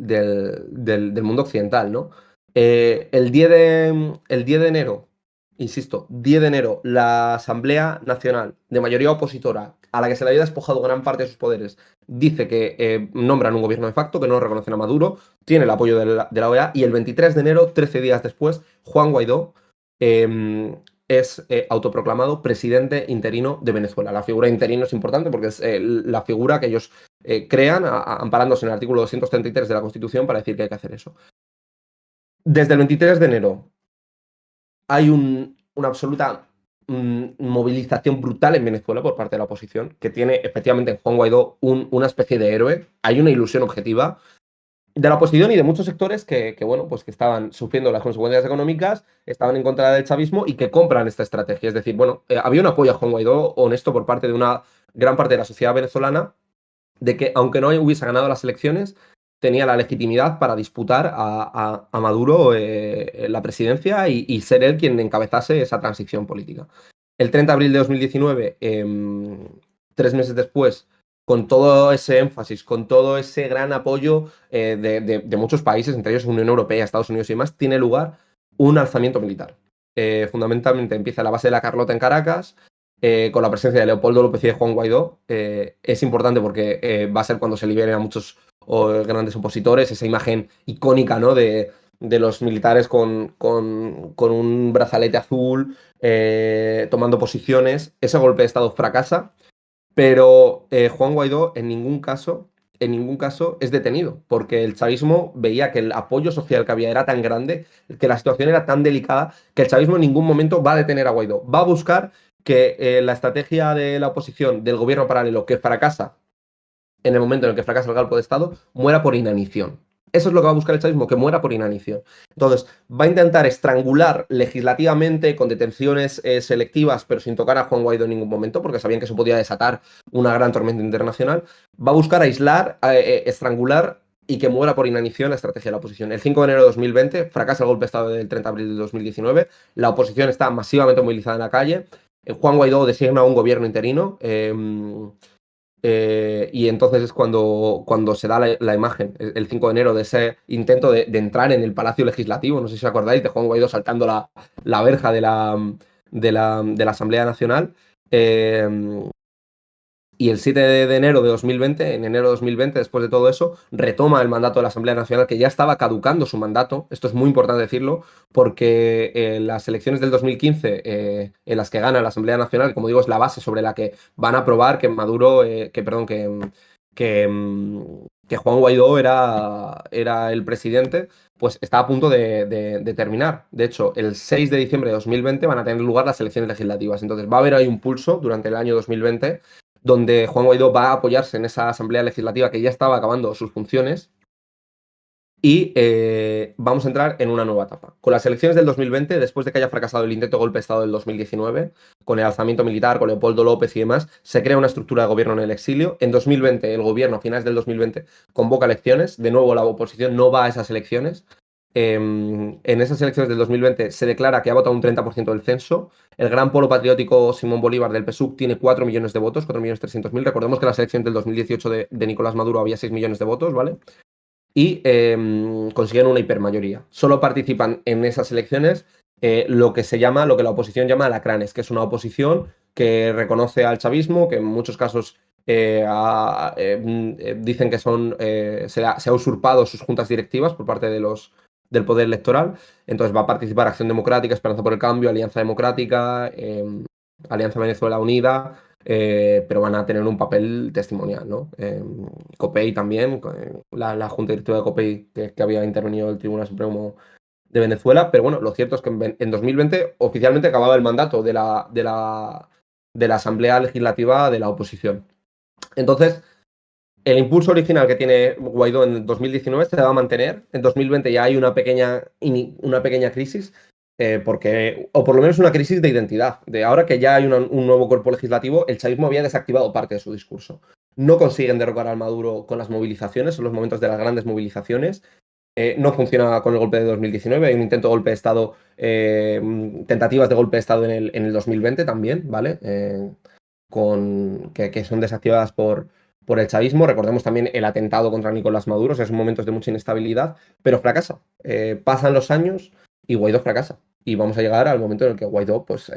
mundo occidental, ¿no? El 10 de enero, insisto, 10 de enero, la Asamblea Nacional, de mayoría opositora, a la que se le había despojado gran parte de sus poderes, dice que nombran un gobierno de facto, que no reconocen a Maduro, tiene el apoyo de la OEA, y el 23 de enero, 13 días después, Juan Guaidó es autoproclamado presidente interino de Venezuela. La figura interino es importante porque es la figura que ellos crean amparándose en el artículo 233 de la Constitución para decir que hay que hacer eso. Desde el 23 de enero hay una absoluta movilización brutal en Venezuela por parte de la oposición, que tiene efectivamente en Juan Guaidó una especie de héroe. Hay una ilusión objetiva de la oposición y de muchos sectores bueno, pues que estaban sufriendo las consecuencias económicas, estaban en contra del chavismo y que compran esta estrategia. Es decir, bueno, había un apoyo a Juan Guaidó honesto por parte de una gran parte de la sociedad venezolana, de que aunque no hubiese ganado las elecciones, tenía la legitimidad para disputar a Maduro la presidencia y ser él quien encabezase esa transición política. El 30 de abril de 2019, 3 meses después, con todo ese énfasis, con todo ese gran apoyo de muchos países, entre ellos Unión Europea, Estados Unidos y demás, tiene lugar un alzamiento militar. Fundamentalmente empieza la base de la Carlota en Caracas, con la presencia de Leopoldo López y de Juan Guaidó. Es importante porque va a ser cuando se liberen a muchos grandes opositores, esa imagen icónica, ¿no? de de los militares con un brazalete azul, tomando posiciones. Ese golpe de Estado fracasa, pero Juan Guaidó en ningún caso es detenido, porque el chavismo veía que el apoyo social que había era tan grande, que la situación era tan delicada, que el chavismo en ningún momento va a detener a Guaidó. Va a buscar que la estrategia de la oposición, del gobierno paralelo, que fracasa en el momento en el que fracasa el golpe de Estado, muera por inanición. Eso es lo que va a buscar el chavismo, que muera por inanición. Entonces, va a intentar estrangular legislativamente, con detenciones selectivas, pero sin tocar a Juan Guaidó en ningún momento, porque sabían que eso podía desatar una gran tormenta internacional. Va a buscar aislar, estrangular y que muera por inanición la estrategia de la oposición. El 5 de enero de 2020 fracasa el golpe de Estado del 30 de abril de 2019. La oposición está masivamente movilizada en la calle. Juan Guaidó designa un gobierno interino. Y entonces es cuando se da la imagen, el 5 de enero, de ese intento de entrar en el Palacio Legislativo. No sé si os acordáis de Juan Guaidó saltando la verja de la Asamblea Nacional. Eh, y el 7 de enero de 2020, en enero de 2020, después de todo eso, retoma el mandato de la Asamblea Nacional, que ya estaba caducando su mandato. Esto es muy importante decirlo, porque las elecciones del 2015, en las que gana la Asamblea Nacional, como digo, es la base sobre la que van a aprobar que Maduro, que Juan Guaidó era el presidente, pues está a punto de terminar. De hecho, el 6 de diciembre de 2020 van a tener lugar las elecciones legislativas. Entonces va a haber ahí un pulso durante el año 2020 donde Juan Guaidó va a apoyarse en esa asamblea legislativa que ya estaba acabando sus funciones y vamos a entrar en una nueva etapa. Con las elecciones del 2020, después de que haya fracasado el intento de golpe de Estado del 2019, con el alzamiento militar, con Leopoldo López y demás, se crea una estructura de gobierno en el exilio. En 2020, el gobierno, a finales del 2020, convoca elecciones. De nuevo, la oposición no va a esas elecciones. En esas elecciones del 2020 se declara que ha votado un 30% del censo. El gran polo patriótico Simón Bolívar del PSUV tiene 4 millones de votos, 4.300.000. Recordemos que en las elecciones del 2018 de Nicolás Maduro había 6 millones de votos, ¿vale? Y consiguieron una hipermayoría. Solo participan en esas elecciones lo que la oposición llama alacranes, que es una oposición que reconoce al chavismo, que en muchos casos dicen que se ha usurpado sus juntas directivas por parte del poder electoral. Entonces va a participar Acción Democrática, Esperanza por el Cambio, Alianza Democrática, Alianza Venezuela Unida, pero van a tener un papel testimonial, ¿no? COPEI también, la Junta Directiva de COPEI que había intervenido el Tribunal Supremo de Venezuela, pero bueno, lo cierto es que en 2020 oficialmente acababa el mandato de la Asamblea Legislativa de la oposición. Entonces, el impulso original que tiene Guaidó en 2019 se va a mantener. En 2020 ya hay una pequeña crisis, o por lo menos una crisis de identidad. De ahora que ya hay un nuevo cuerpo legislativo, el chavismo había desactivado parte de su discurso. No consiguen derrocar al Maduro con las movilizaciones, son los momentos de las grandes movilizaciones. No funciona con el golpe de 2019, hay un intento de golpe de Estado, tentativas de golpe de Estado en el 2020 también, ¿vale? Que son desactivadas por el chavismo. Recordemos también el atentado contra Nicolás Maduro, o sea, son momentos de mucha inestabilidad, pero fracasa. Pasan los años y Guaidó fracasa. Y vamos a llegar al momento en el que Guaidó pues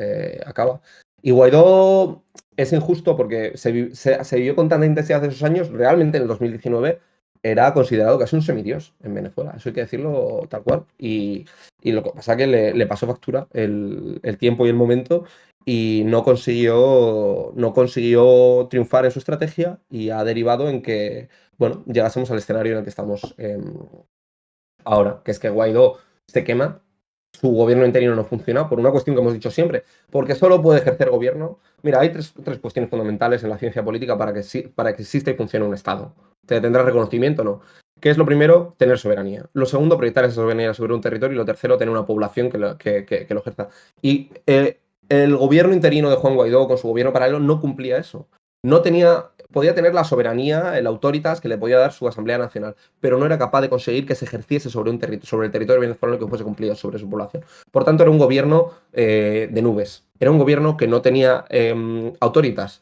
acaba. Y Guaidó es injusto porque se vivió con tanta intensidad esos años. Realmente en el 2019 era considerado casi un semidios en Venezuela. Eso hay que decirlo tal cual. Y lo que pasa es que le pasó factura el tiempo y el momento y no consiguió triunfar en su estrategia y ha derivado en que, bueno, llegásemos al escenario en el que estamos ahora, que es que Guaidó se quema, su gobierno interino no funciona por una cuestión que hemos dicho siempre, porque solo puede ejercer gobierno. Mira, hay tres cuestiones fundamentales en la ciencia política para que exista y funcione un Estado. ¿Tendrá reconocimiento o no? ¿Qué es lo primero? Tener soberanía. Lo segundo, proyectar esa soberanía sobre un territorio. Y lo tercero, tener una población que lo ejerza. Y el gobierno interino de Juan Guaidó con su gobierno paralelo no cumplía eso. Podía tener la soberanía, el autoritas que le podía dar su Asamblea Nacional, pero no era capaz de conseguir que se ejerciese sobre el territorio venezolano que fuese cumplido sobre su población. Por tanto, era un gobierno de nubes. Era un gobierno que no tenía autoritas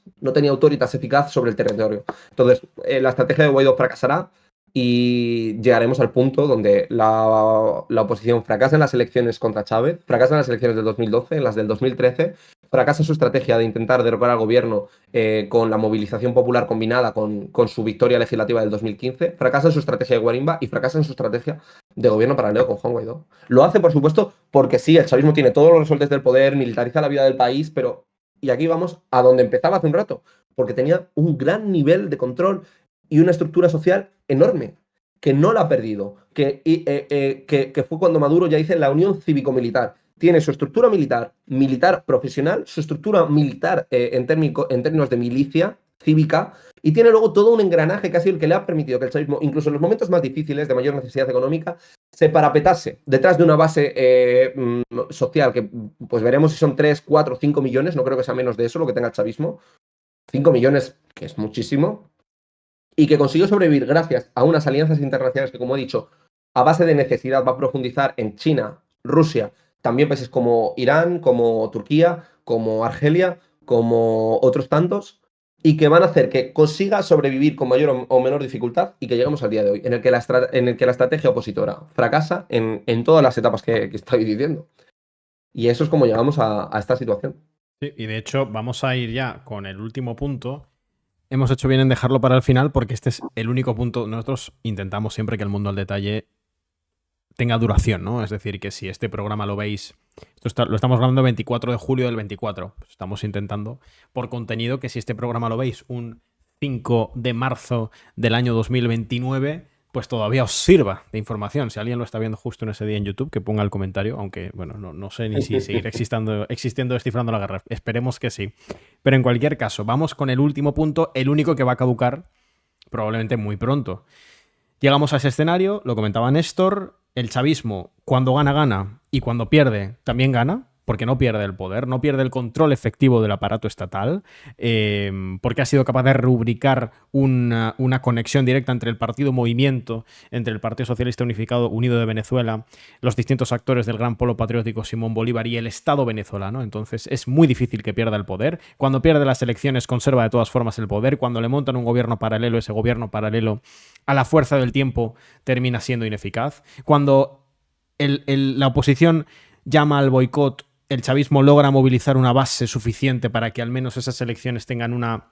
eficaz sobre el territorio. Entonces, la estrategia de Guaidó fracasará y llegaremos al punto donde la oposición fracasa en las elecciones contra Chávez, fracasa en las elecciones del 2012, en las del 2013, fracasa su estrategia de intentar derrocar al gobierno con la movilización popular combinada con su victoria legislativa del 2015, fracasa en su estrategia de Guarimba y fracasa en su estrategia de gobierno paralelo con Juan Guaidó. Lo hace, por supuesto, porque sí, el chavismo tiene todos los resortes del poder, militariza la vida del país, pero, y aquí vamos a donde empezaba hace un rato, porque tenía un gran nivel de control y una estructura social enorme, que no la ha perdido, que fue cuando Maduro ya dice la unión cívico-militar. Tiene su estructura militar, militar profesional, su estructura militar en términos de milicia cívica, y tiene luego todo un engranaje que ha sido el que le ha permitido que el chavismo, incluso en los momentos más difíciles, de mayor necesidad económica, se parapetase detrás de una base social que pues veremos si son 3, 4, 5 millones, no creo que sea menos de eso lo que tenga el chavismo, 5 millones, que es muchísimo, y que consiguió sobrevivir gracias a unas alianzas internacionales que, como he dicho, a base de necesidad va a profundizar en China, Rusia, también países como Irán, como Turquía, como Argelia, como otros tantos, y que van a hacer que consiga sobrevivir con mayor o menor dificultad y que lleguemos al día de hoy, en el que la estrategia opositora fracasa en todas las etapas que estoy diciendo. Y eso es como llegamos a esta situación. Sí, y de hecho vamos a ir ya con el último punto. Hemos hecho bien en dejarlo para el final porque este es el único punto. Nosotros intentamos siempre que el mundo al detalle tenga duración, ¿no? Es decir, que si este programa lo veis, lo estamos grabando el 24 de julio del 24, pues estamos intentando, por contenido, que si este programa lo veis un 5 de marzo del año 2029, pues todavía os sirva de información. Si alguien lo está viendo justo en ese día en YouTube, que ponga el comentario, aunque, bueno, no sé ni si seguirá existiendo Descifrando la Guerra. Esperemos que sí. Pero en cualquier caso, vamos con el último punto, el único que va a caducar probablemente muy pronto. Llegamos a ese escenario, lo comentaba Néstor, el chavismo cuando gana, gana, y cuando pierde, también gana, porque no pierde el poder, no pierde el control efectivo del aparato estatal, porque ha sido capaz de rubricar una conexión directa entre el partido movimiento, entre el Partido Socialista Unido de Venezuela, los distintos actores del gran polo patriótico Simón Bolívar y el Estado venezolano. Entonces es muy difícil que pierda el poder. Cuando pierde las elecciones conserva de todas formas el poder. Cuando le montan un gobierno paralelo, ese gobierno paralelo a la fuerza del tiempo termina siendo ineficaz. Cuando la oposición llama al boicot, el chavismo logra movilizar una base suficiente para que al menos esas elecciones tengan una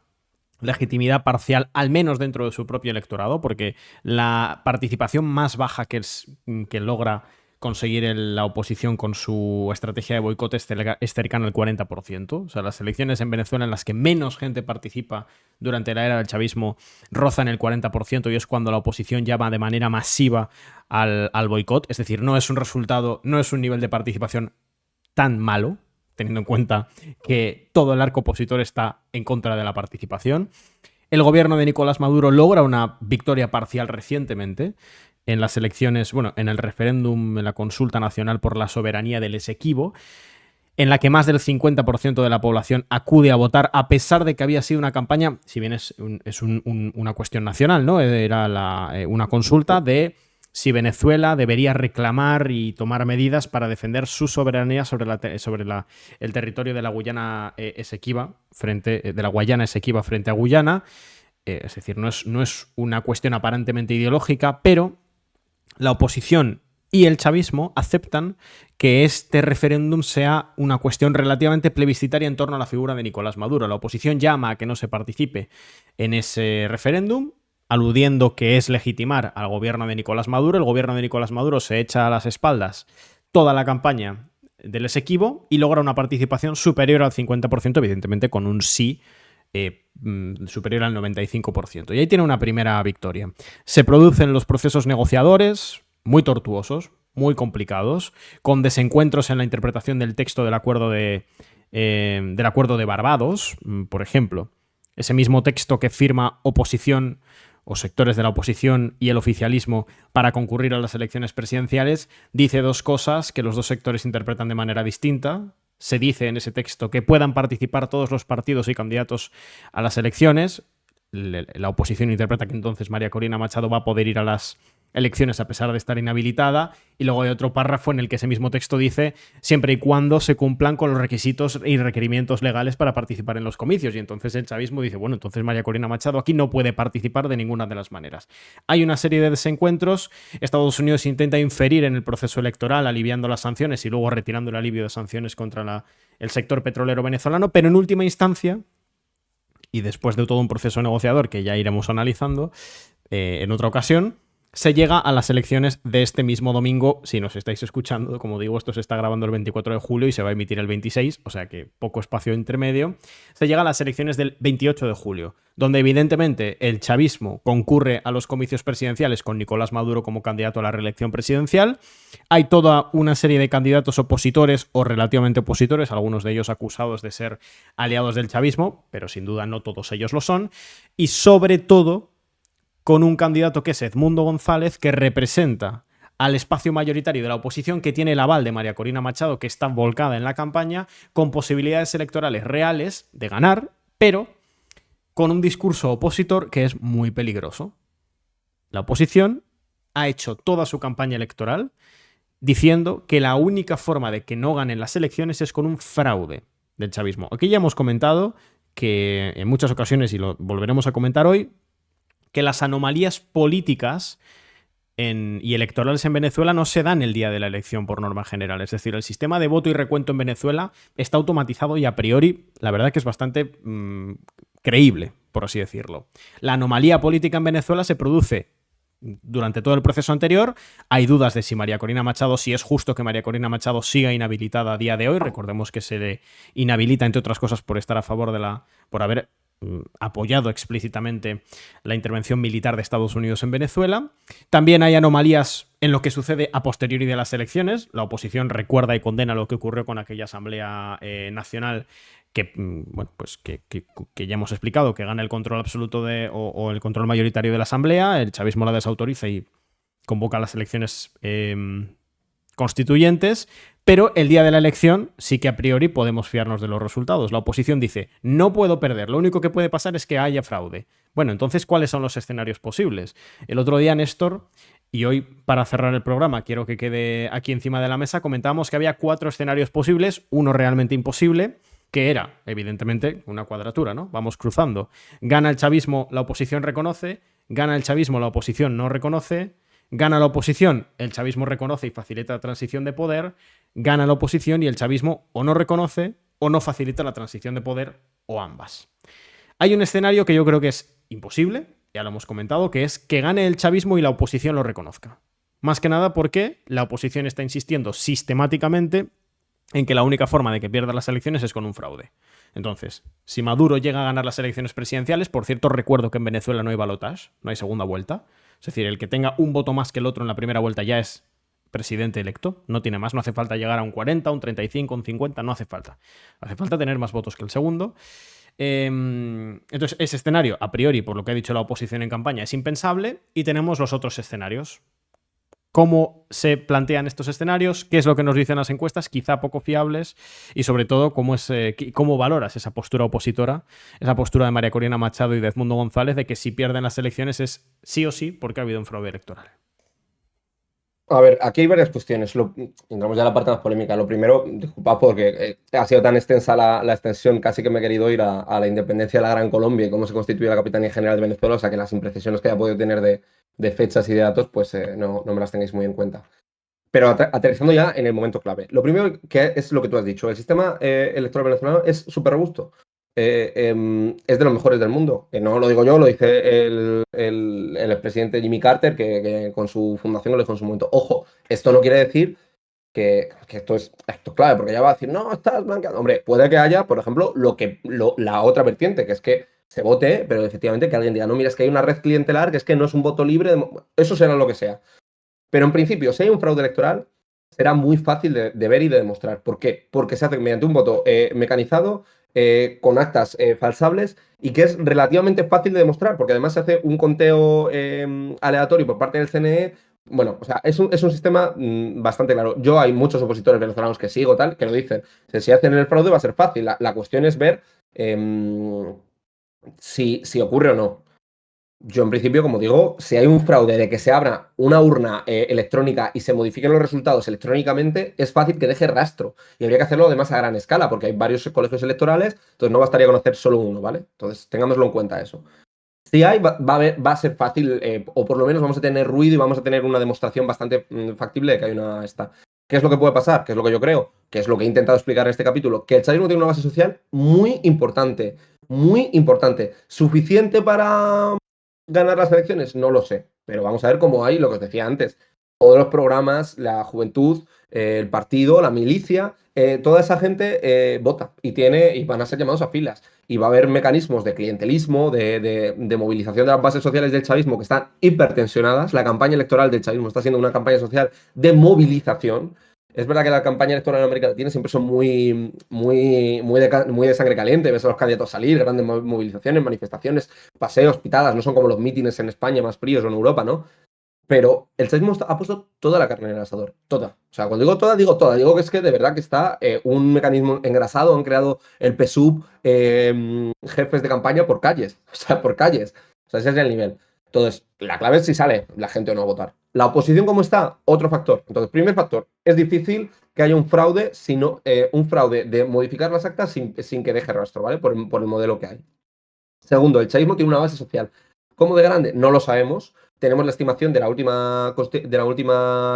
legitimidad parcial, al menos dentro de su propio electorado, porque la participación más baja que logra conseguir la oposición con su estrategia de boicot es cercana al 40%. O sea, las elecciones en Venezuela en las que menos gente participa durante la era del chavismo rozan el 40% y es cuando la oposición llama de manera masiva al boicot. Es decir, no es un resultado, no es un nivel de participación tan malo, teniendo en cuenta que todo el arco opositor está en contra de la participación. El gobierno de Nicolás Maduro logra una victoria parcial recientemente en las elecciones, bueno, en el referéndum, en la consulta nacional por la soberanía del Esequibo, en la que más del 50% de la población acude a votar, a pesar de que había sido una campaña, si bien es una cuestión nacional, ¿no? Era una consulta de si Venezuela debería reclamar y tomar medidas para defender su soberanía sobre el territorio de la Guyana Esequiba, de la Guayana Esequiba frente a Guyana. Es decir, no es una cuestión aparentemente ideológica, pero la oposición y el chavismo aceptan que este referéndum sea una cuestión relativamente plebiscitaria en torno a la figura de Nicolás Maduro. La oposición llama a que no se participe en ese referéndum, aludiendo que es legitimar al gobierno de Nicolás Maduro. El gobierno de Nicolás Maduro se echa a las espaldas toda la campaña del Esequibo y logra una participación superior al 50%, evidentemente con un sí superior al 95%. Y ahí tiene una primera victoria. Se producen los procesos negociadores, muy tortuosos, muy complicados, con desencuentros en la interpretación del texto del acuerdo de Barbados, por ejemplo. Ese mismo texto que firma oposición o sectores de la oposición y el oficialismo para concurrir a las elecciones presidenciales, dice dos cosas que los dos sectores interpretan de manera distinta. Se dice en ese texto que puedan participar todos los partidos y candidatos a las elecciones. La oposición interpreta que entonces María Corina Machado va a poder ir a las elecciones a pesar de estar inhabilitada, y luego hay otro párrafo en el que ese mismo texto dice siempre y cuando se cumplan con los requisitos y requerimientos legales para participar en los comicios, y entonces el chavismo dice, bueno, entonces María Corina Machado aquí no puede participar de ninguna de las maneras. Hay una serie de desencuentros. Estados Unidos intenta inferir en el proceso electoral aliviando las sanciones y luego retirando el alivio de sanciones contra el sector petrolero venezolano, pero en última instancia, y después de todo un proceso negociador que ya iremos analizando en otra ocasión, se llega a las elecciones de este mismo domingo. Si nos estáis escuchando, como digo, esto se está grabando el 24 de julio y se va a emitir el 26, o sea que poco espacio intermedio. Se llega a las elecciones del 28 de julio, donde evidentemente el chavismo concurre a los comicios presidenciales con Nicolás Maduro como candidato a la reelección presidencial. Hay toda una serie de candidatos opositores o relativamente opositores, algunos de ellos acusados de ser aliados del chavismo, pero sin duda no todos ellos lo son. Y sobre todo, con un candidato que es Edmundo González, que representa al espacio mayoritario de la oposición, que tiene el aval de María Corina Machado, que está volcada en la campaña, con posibilidades electorales reales de ganar, pero con un discurso opositor que es muy peligroso. La oposición ha hecho toda su campaña electoral diciendo que la única forma de que no ganen las elecciones es con un fraude del chavismo. Aquí ya hemos comentado que en muchas ocasiones, y lo volveremos a comentar hoy, que las anomalías políticas y electorales en Venezuela no se dan el día de la elección por norma general. Es decir, el sistema de voto y recuento en Venezuela está automatizado y a priori la verdad que es bastante creíble, por así decirlo. La anomalía política en Venezuela se produce durante todo el proceso anterior. Hay dudas de si María Corina Machado, si es justo que María Corina Machado siga inhabilitada a día de hoy. Recordemos que se le inhabilita, entre otras cosas, por estar a favor por haber apoyado explícitamente la intervención militar de Estados Unidos en Venezuela. También hay anomalías en lo que sucede a posteriori de las elecciones. La oposición recuerda y condena lo que ocurrió con aquella Asamblea Nacional que, bueno, pues que ya hemos explicado, que gana el control absoluto o el control mayoritario de la Asamblea. El chavismo la desautoriza y convoca las elecciones constituyentes, pero el día de la elección sí que a priori podemos fiarnos de los resultados. La oposición dice, no puedo perder, lo único que puede pasar es que haya fraude. Bueno, entonces, ¿cuáles son los escenarios posibles? El otro día, Néstor, y hoy para cerrar el programa quiero que quede aquí encima de la mesa, comentábamos que había 4 escenarios posibles, uno realmente imposible, que era, evidentemente, una cuadratura, ¿no? Vamos cruzando. Gana el chavismo, la oposición reconoce, gana el chavismo, la oposición no reconoce, gana la oposición, el chavismo reconoce y facilita la transición de poder, gana la oposición y el chavismo o no reconoce o no facilita la transición de poder, o ambas. Hay un escenario que yo creo que es imposible, ya lo hemos comentado, que es que gane el chavismo y la oposición lo reconozca. Más que nada porque la oposición está insistiendo sistemáticamente en que la única forma de que pierda las elecciones es con un fraude. Entonces, si Maduro llega a ganar las elecciones presidenciales, por cierto, recuerdo que en Venezuela no hay balotage, no hay segunda vuelta. Es decir, el que tenga un voto más que el otro en la primera vuelta ya es presidente electo, no tiene más, no hace falta llegar a un 40, un 35, un 50, no hace falta. Hace falta tener más votos que el segundo. Entonces, ese escenario, a priori, por lo que ha dicho la oposición en campaña, es impensable, y tenemos los otros escenarios. ¿Cómo se plantean estos escenarios? ¿Qué es lo que nos dicen las encuestas? Quizá poco fiables. Y sobre todo, ¿cómo valoras esa postura opositora, esa postura de María Corina Machado y de Edmundo González de que si pierden las elecciones es sí o sí porque ha habido un fraude electoral? A ver, aquí hay varias cuestiones. Entramos ya a la parte más polémica. Lo primero, disculpad porque ha sido tan extensa la extensión, casi que me he querido ir a la independencia de la Gran Colombia y cómo se constituye la Capitanía General de Venezuela, o sea que las imprecisiones que haya podido tener de fechas y de datos, pues no me las tengáis muy en cuenta. Pero aterrizando ya en el momento clave. Lo primero que es lo que tú has dicho. El sistema electoral venezolano es súper robusto. Es de los mejores del mundo. No lo digo yo, lo dice el expresidente Jimmy Carter, que con su fundación lo dijo en su momento. Ojo, esto no quiere decir que esto es clave, porque ya va a decir, no, estás blanqueando. Hombre, puede que haya, por ejemplo, la otra vertiente, que es que se vote, pero efectivamente que alguien diga, no, mira, es que hay una red clientelar, que es que no es un voto libre, eso será lo que sea. Pero en principio, si hay un fraude electoral, será muy fácil de ver y de demostrar. ¿Por qué? Porque se hace mediante un voto mecanizado, con actas falsables, y que es relativamente fácil de demostrar, porque además se hace un conteo aleatorio por parte del CNE. Bueno, o sea, es un sistema bastante claro. Yo hay muchos opositores venezolanos que sigo, tal, que lo dicen. Si hacen el fraude va a ser fácil. La cuestión es ver si ocurre o no. Yo, en principio, como digo, si hay un fraude de que se abra una urna electrónica y se modifiquen los resultados electrónicamente, es fácil que deje rastro. Y habría que hacerlo además a gran escala, porque hay varios colegios electorales, entonces no bastaría conocer solo uno, ¿vale? Entonces, tengámoslo en cuenta eso. Si hay, va a ser fácil, o por lo menos vamos a tener ruido y vamos a tener una demostración bastante factible de que hay una esta. ¿Qué es lo que puede pasar? ¿Qué es lo que yo creo? ¿Qué es lo que he intentado explicar en este capítulo? Que el chavismo tiene una base social muy importante, suficiente para ganar las elecciones? No lo sé, pero vamos a ver cómo hay lo que os decía antes. Todos los programas, la juventud, el partido, la milicia, toda esa gente vota y van a ser llamados a filas. Y va a haber mecanismos de clientelismo, de movilización de las bases sociales del chavismo que están hipertensionadas. La campaña electoral del chavismo está siendo una campaña social de movilización. Es verdad que la campaña electoral en América Latina siempre son muy de sangre caliente. Ves a los candidatos salir, grandes movilizaciones, manifestaciones, paseos, pitadas. No son como los mítines en España más fríos o en Europa, ¿no? Pero el chavismo ha puesto toda la carne en el asador. Toda. O sea, cuando digo toda, digo toda. Digo que es que de verdad que está un mecanismo engrasado. Han creado el PSUV, jefes de campaña por calles. O sea, por calles. O sea, ese es el nivel. Entonces, la clave es si sale la gente o no a votar. La oposición, ¿cómo está? Otro factor. Entonces, primer factor, es difícil que haya un fraude, un fraude de modificar las actas sin que deje rastro, ¿vale? Por el modelo que hay. Segundo, el chavismo tiene una base social. ¿Cómo de grande? No lo sabemos. Tenemos la estimación de la última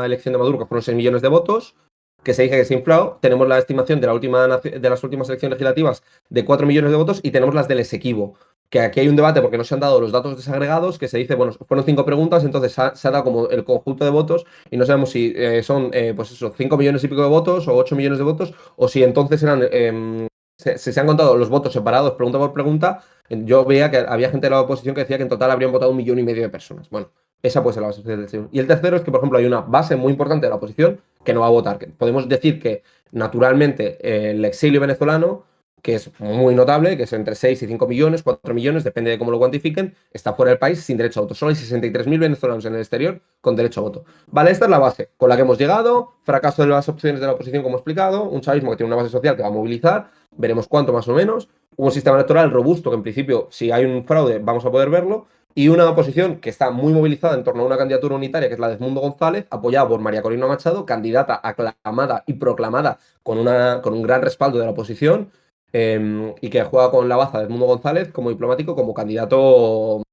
elección de Maduro, que fueron 6 millones de votos, que se dice que se infló. Tenemos la estimación de las últimas elecciones legislativas de 4 millones de votos y tenemos las del Esequibo, que aquí hay un debate porque no se han dado los datos desagregados, que se dice, bueno, fueron 5 preguntas, entonces se ha dado como el conjunto de votos y no sabemos si son, pues eso, 5 millones y pico de votos o 8 millones de votos, o si entonces se han contado los votos separados pregunta por pregunta. Yo veía que había gente de la oposición que decía que en total habrían votado 1,5 millones de personas. Bueno, esa puede ser la base social del chavismo. Y el tercero es que, por ejemplo, hay una base muy importante de la oposición que no va a votar. Que podemos decir que, naturalmente, el exilio venezolano, que es muy notable, que es entre 6 y 5 millones, 4 millones, depende de cómo lo cuantifiquen, está fuera del país sin derecho a voto. Solo hay 63.000 venezolanos en el exterior con derecho a voto. Vale, esta es la base con la que hemos llegado. Fracaso de las opciones de la oposición, como he explicado. Un chavismo que tiene una base social que va a movilizar. Veremos cuánto más o menos. Un sistema electoral robusto que en principio, si hay un fraude, vamos a poder verlo. Y una oposición que está muy movilizada en torno a una candidatura unitaria, que es la de Edmundo González, apoyada por María Corina Machado, candidata aclamada y proclamada con un gran respaldo de la oposición, y que juega con la baza de Edmundo González como diplomático, como candidato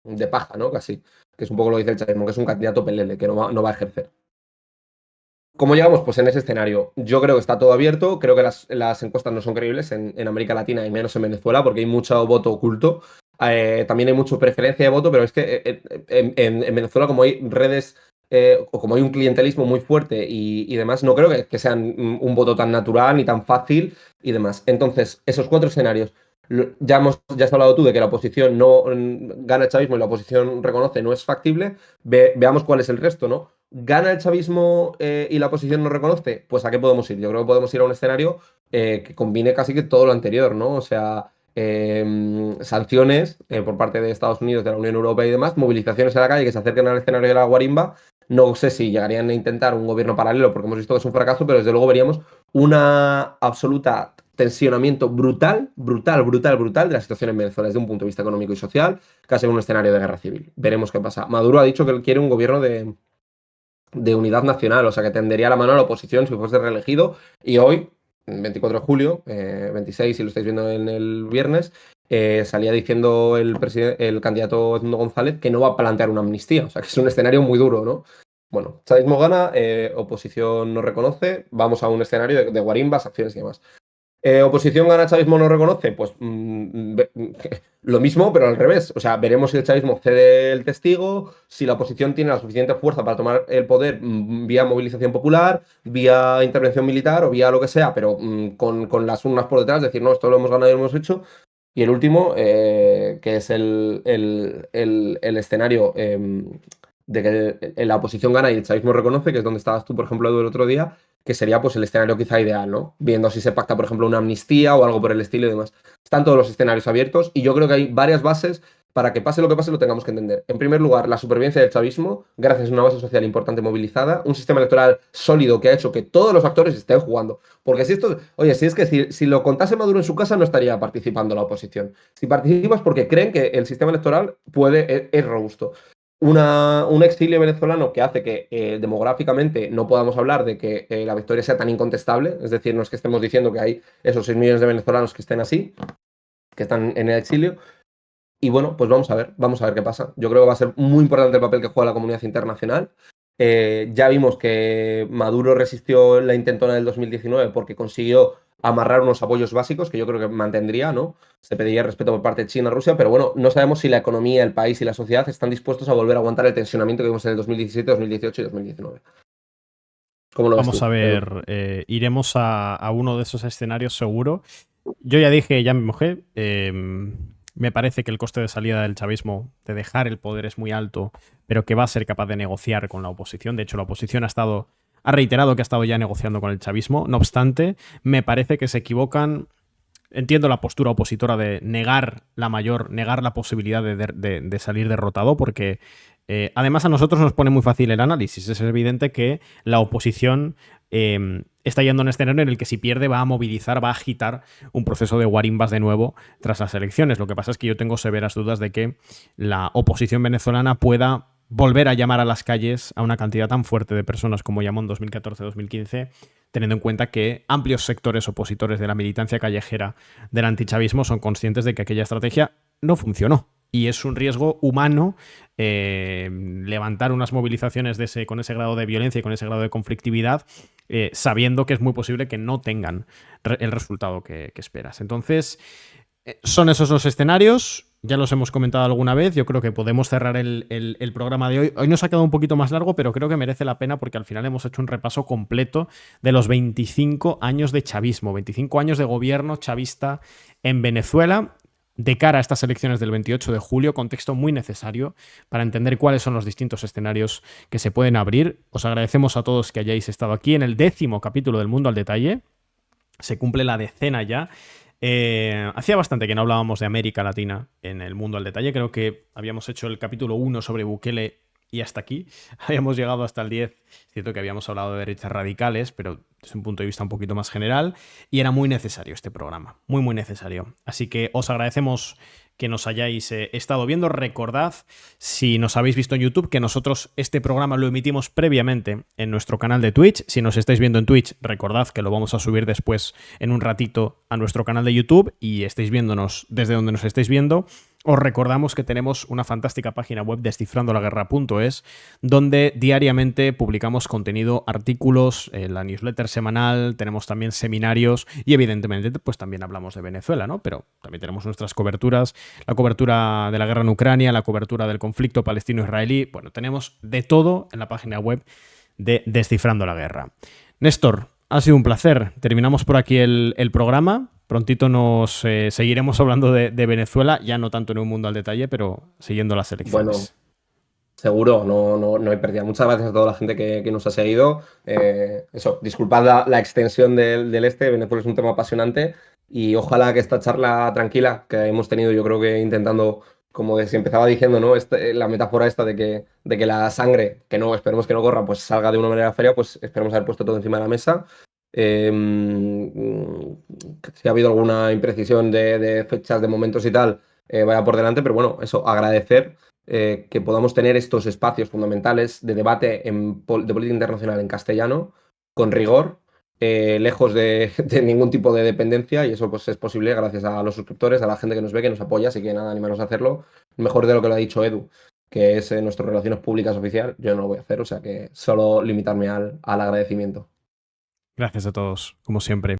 de paja, ¿no? Casi, que es un poco lo que dice el chavismo, que es un candidato pelele, que no va a ejercer. ¿Cómo llegamos? Pues en ese escenario. Yo creo que está todo abierto, creo que las encuestas no son creíbles en América Latina y menos en Venezuela porque hay mucho voto oculto. También hay mucha preferencia de voto, pero es que en Venezuela, como hay redes o como hay un clientelismo muy fuerte y demás, no creo que sean un voto tan natural ni tan fácil y demás. Entonces, esos 4 escenarios. Ya has hablado tú de que la oposición no gana el chavismo y la oposición reconoce no es factible. Veamos cuál es el resto, ¿no? ¿Gana el chavismo y la oposición no reconoce? Pues ¿a qué podemos ir? Yo creo que podemos ir a un escenario que combine casi que todo lo anterior, ¿no? O sea, sanciones por parte de Estados Unidos, de la Unión Europea y demás, movilizaciones a la calle que se acerquen al escenario de la guarimba. No sé si llegarían a intentar un gobierno paralelo porque hemos visto que es un fracaso, pero desde luego veríamos una absoluta tensionamiento brutal, brutal, brutal, brutal de la situación en Venezuela desde un punto de vista económico y social, casi un escenario de guerra civil. Veremos qué pasa. Maduro ha dicho que él quiere un gobierno de unidad nacional, o sea que tendería la mano a la oposición si fuese reelegido. Y hoy, 24 de julio, 26, si lo estáis viendo en el viernes, salía diciendo el candidato Edmundo González que no va a plantear una amnistía, o sea que es un escenario muy duro, ¿no? Bueno, chavismo gana, oposición no reconoce, vamos a un escenario de guarimbas, acciones y demás. ¿Oposición gana, chavismo no reconoce? Pues lo mismo, pero al revés. O sea, veremos si el chavismo cede el testigo, si la oposición tiene la suficiente fuerza para tomar el poder vía movilización popular, vía intervención militar o vía lo que sea, pero con las urnas por detrás, decir, no, esto lo hemos ganado y lo hemos hecho. Y el último, que es el escenario de que la oposición gana y el chavismo reconoce, que es donde estabas tú, por ejemplo, el otro día, que sería pues el escenario quizá ideal, ¿no? Viendo si se pacta, por ejemplo, una amnistía o algo por el estilo y demás. Están todos los escenarios abiertos y yo creo que hay varias bases para que pase lo que pase lo tengamos que entender. En primer lugar, la supervivencia del chavismo, gracias a una base social importante movilizada, un sistema electoral sólido que ha hecho que todos los actores estén jugando. Porque si esto, oye, si es que si lo contase Maduro en su casa no estaría participando la oposición. Si participas porque creen que el sistema electoral es robusto. Un exilio venezolano que hace que demográficamente no podamos hablar de que la victoria sea tan incontestable, es decir, no es que estemos diciendo que hay esos 6 millones de venezolanos que estén así, que están en el exilio. Y bueno, pues vamos a ver qué pasa. Yo creo que va a ser muy importante el papel que juega la comunidad internacional. Ya vimos que Maduro resistió la intentona del 2019 porque consiguió amarrar unos apoyos básicos que yo creo que mantendría, ¿no? Se pediría respeto por parte de China, Rusia, pero bueno, no sabemos si la economía, el país y la sociedad están dispuestos a volver a aguantar el tensionamiento que vimos en el 2017, 2018 y 2019. ¿Cómo lo ves Vamos tú, a Edu? ver, iremos a uno de esos escenarios seguro. Yo ya dije, ya me mojé, me parece que el coste de salida del chavismo, de dejar el poder, es muy alto, pero que va a ser capaz de negociar con la oposición. De hecho, la oposición ha reiterado que ha estado ya negociando con el chavismo. No obstante, me parece que se equivocan. Entiendo la postura opositora de negar la posibilidad de salir derrotado, porque además a nosotros nos pone muy fácil el análisis. Es evidente que la oposición está yendo a un escenario en el que si pierde va a movilizar, va a agitar un proceso de guarimbas de nuevo tras las elecciones. Lo que pasa es que yo tengo severas dudas de que la oposición venezolana pueda volver a llamar a las calles a una cantidad tan fuerte de personas como llamó en 2014-2015, teniendo en cuenta que amplios sectores opositores de la militancia callejera del antichavismo son conscientes de que aquella estrategia no funcionó. Y es un riesgo humano levantar unas movilizaciones con ese grado de violencia y con ese grado de conflictividad, sabiendo que es muy posible que no tengan el resultado que esperas. Entonces, son esos los escenarios. Ya los hemos comentado alguna vez. Yo creo que podemos cerrar el programa de hoy. Hoy nos ha quedado un poquito más largo, pero creo que merece la pena porque al final hemos hecho un repaso completo de los 25 años de chavismo, 25 años de gobierno chavista en Venezuela de cara a estas elecciones del 28 de julio, contexto muy necesario para entender cuáles son los distintos escenarios que se pueden abrir. Os agradecemos a todos que hayáis estado aquí en el 10º capítulo del Mundo al Detalle. Se cumple la 10ª ya. Hacía bastante que no hablábamos de América Latina en el Mundo al Detalle. Creo que habíamos hecho el capítulo 1 sobre Bukele y hasta aquí. Habíamos llegado hasta el 10. Es cierto que habíamos hablado de derechas radicales, pero desde un punto de vista un poquito más general. Y era muy necesario este programa. Muy, muy necesario. Así que os agradecemos que nos hayáis estado viendo. Recordad, si nos habéis visto en YouTube, que nosotros este programa lo emitimos previamente en nuestro canal de Twitch. Si nos estáis viendo en Twitch, recordad que lo vamos a subir después en un ratito a nuestro canal de YouTube y estáis viéndonos desde donde nos estáis viendo. Os recordamos que tenemos una fantástica página web, descifrandolaguerra.es, donde diariamente publicamos contenido, artículos, la newsletter semanal, tenemos también seminarios y evidentemente pues también hablamos de Venezuela, ¿no? Pero también tenemos nuestras coberturas, la cobertura de la guerra en Ucrania, la cobertura del conflicto palestino-israelí. Bueno, tenemos de todo en la página web de Descifrando la Guerra. Néstor, ha sido un placer. Terminamos por aquí el programa. Prontito nos seguiremos hablando de Venezuela, ya no tanto en un mundo al detalle, pero siguiendo las Bueno, elecciones. seguro, no hay pérdida. Muchas gracias a toda la gente que nos ha seguido. Eso, disculpad la extensión del este. Venezuela es un tema apasionante y ojalá que esta charla tranquila que hemos tenido, yo creo que intentando, como se empezaba diciendo, ¿no? La metáfora esta de que la sangre, que no, esperemos que no corra, pues salga de una manera fría, pues esperemos haber puesto todo encima de la mesa. Si ha habido alguna imprecisión de fechas, de momentos y tal, vaya por delante, pero bueno, eso, agradecer que podamos tener estos espacios fundamentales de debate de política internacional en castellano, con rigor, lejos de ningún tipo de dependencia, y eso pues es posible gracias a los suscriptores, a la gente que nos ve, que nos apoya, así que nada, animaros a hacerlo. Mejor de lo que lo ha dicho Edu, que es nuestras relaciones públicas oficial, yo no lo voy a hacer, o sea que solo limitarme al agradecimiento. Gracias a todos, como siempre.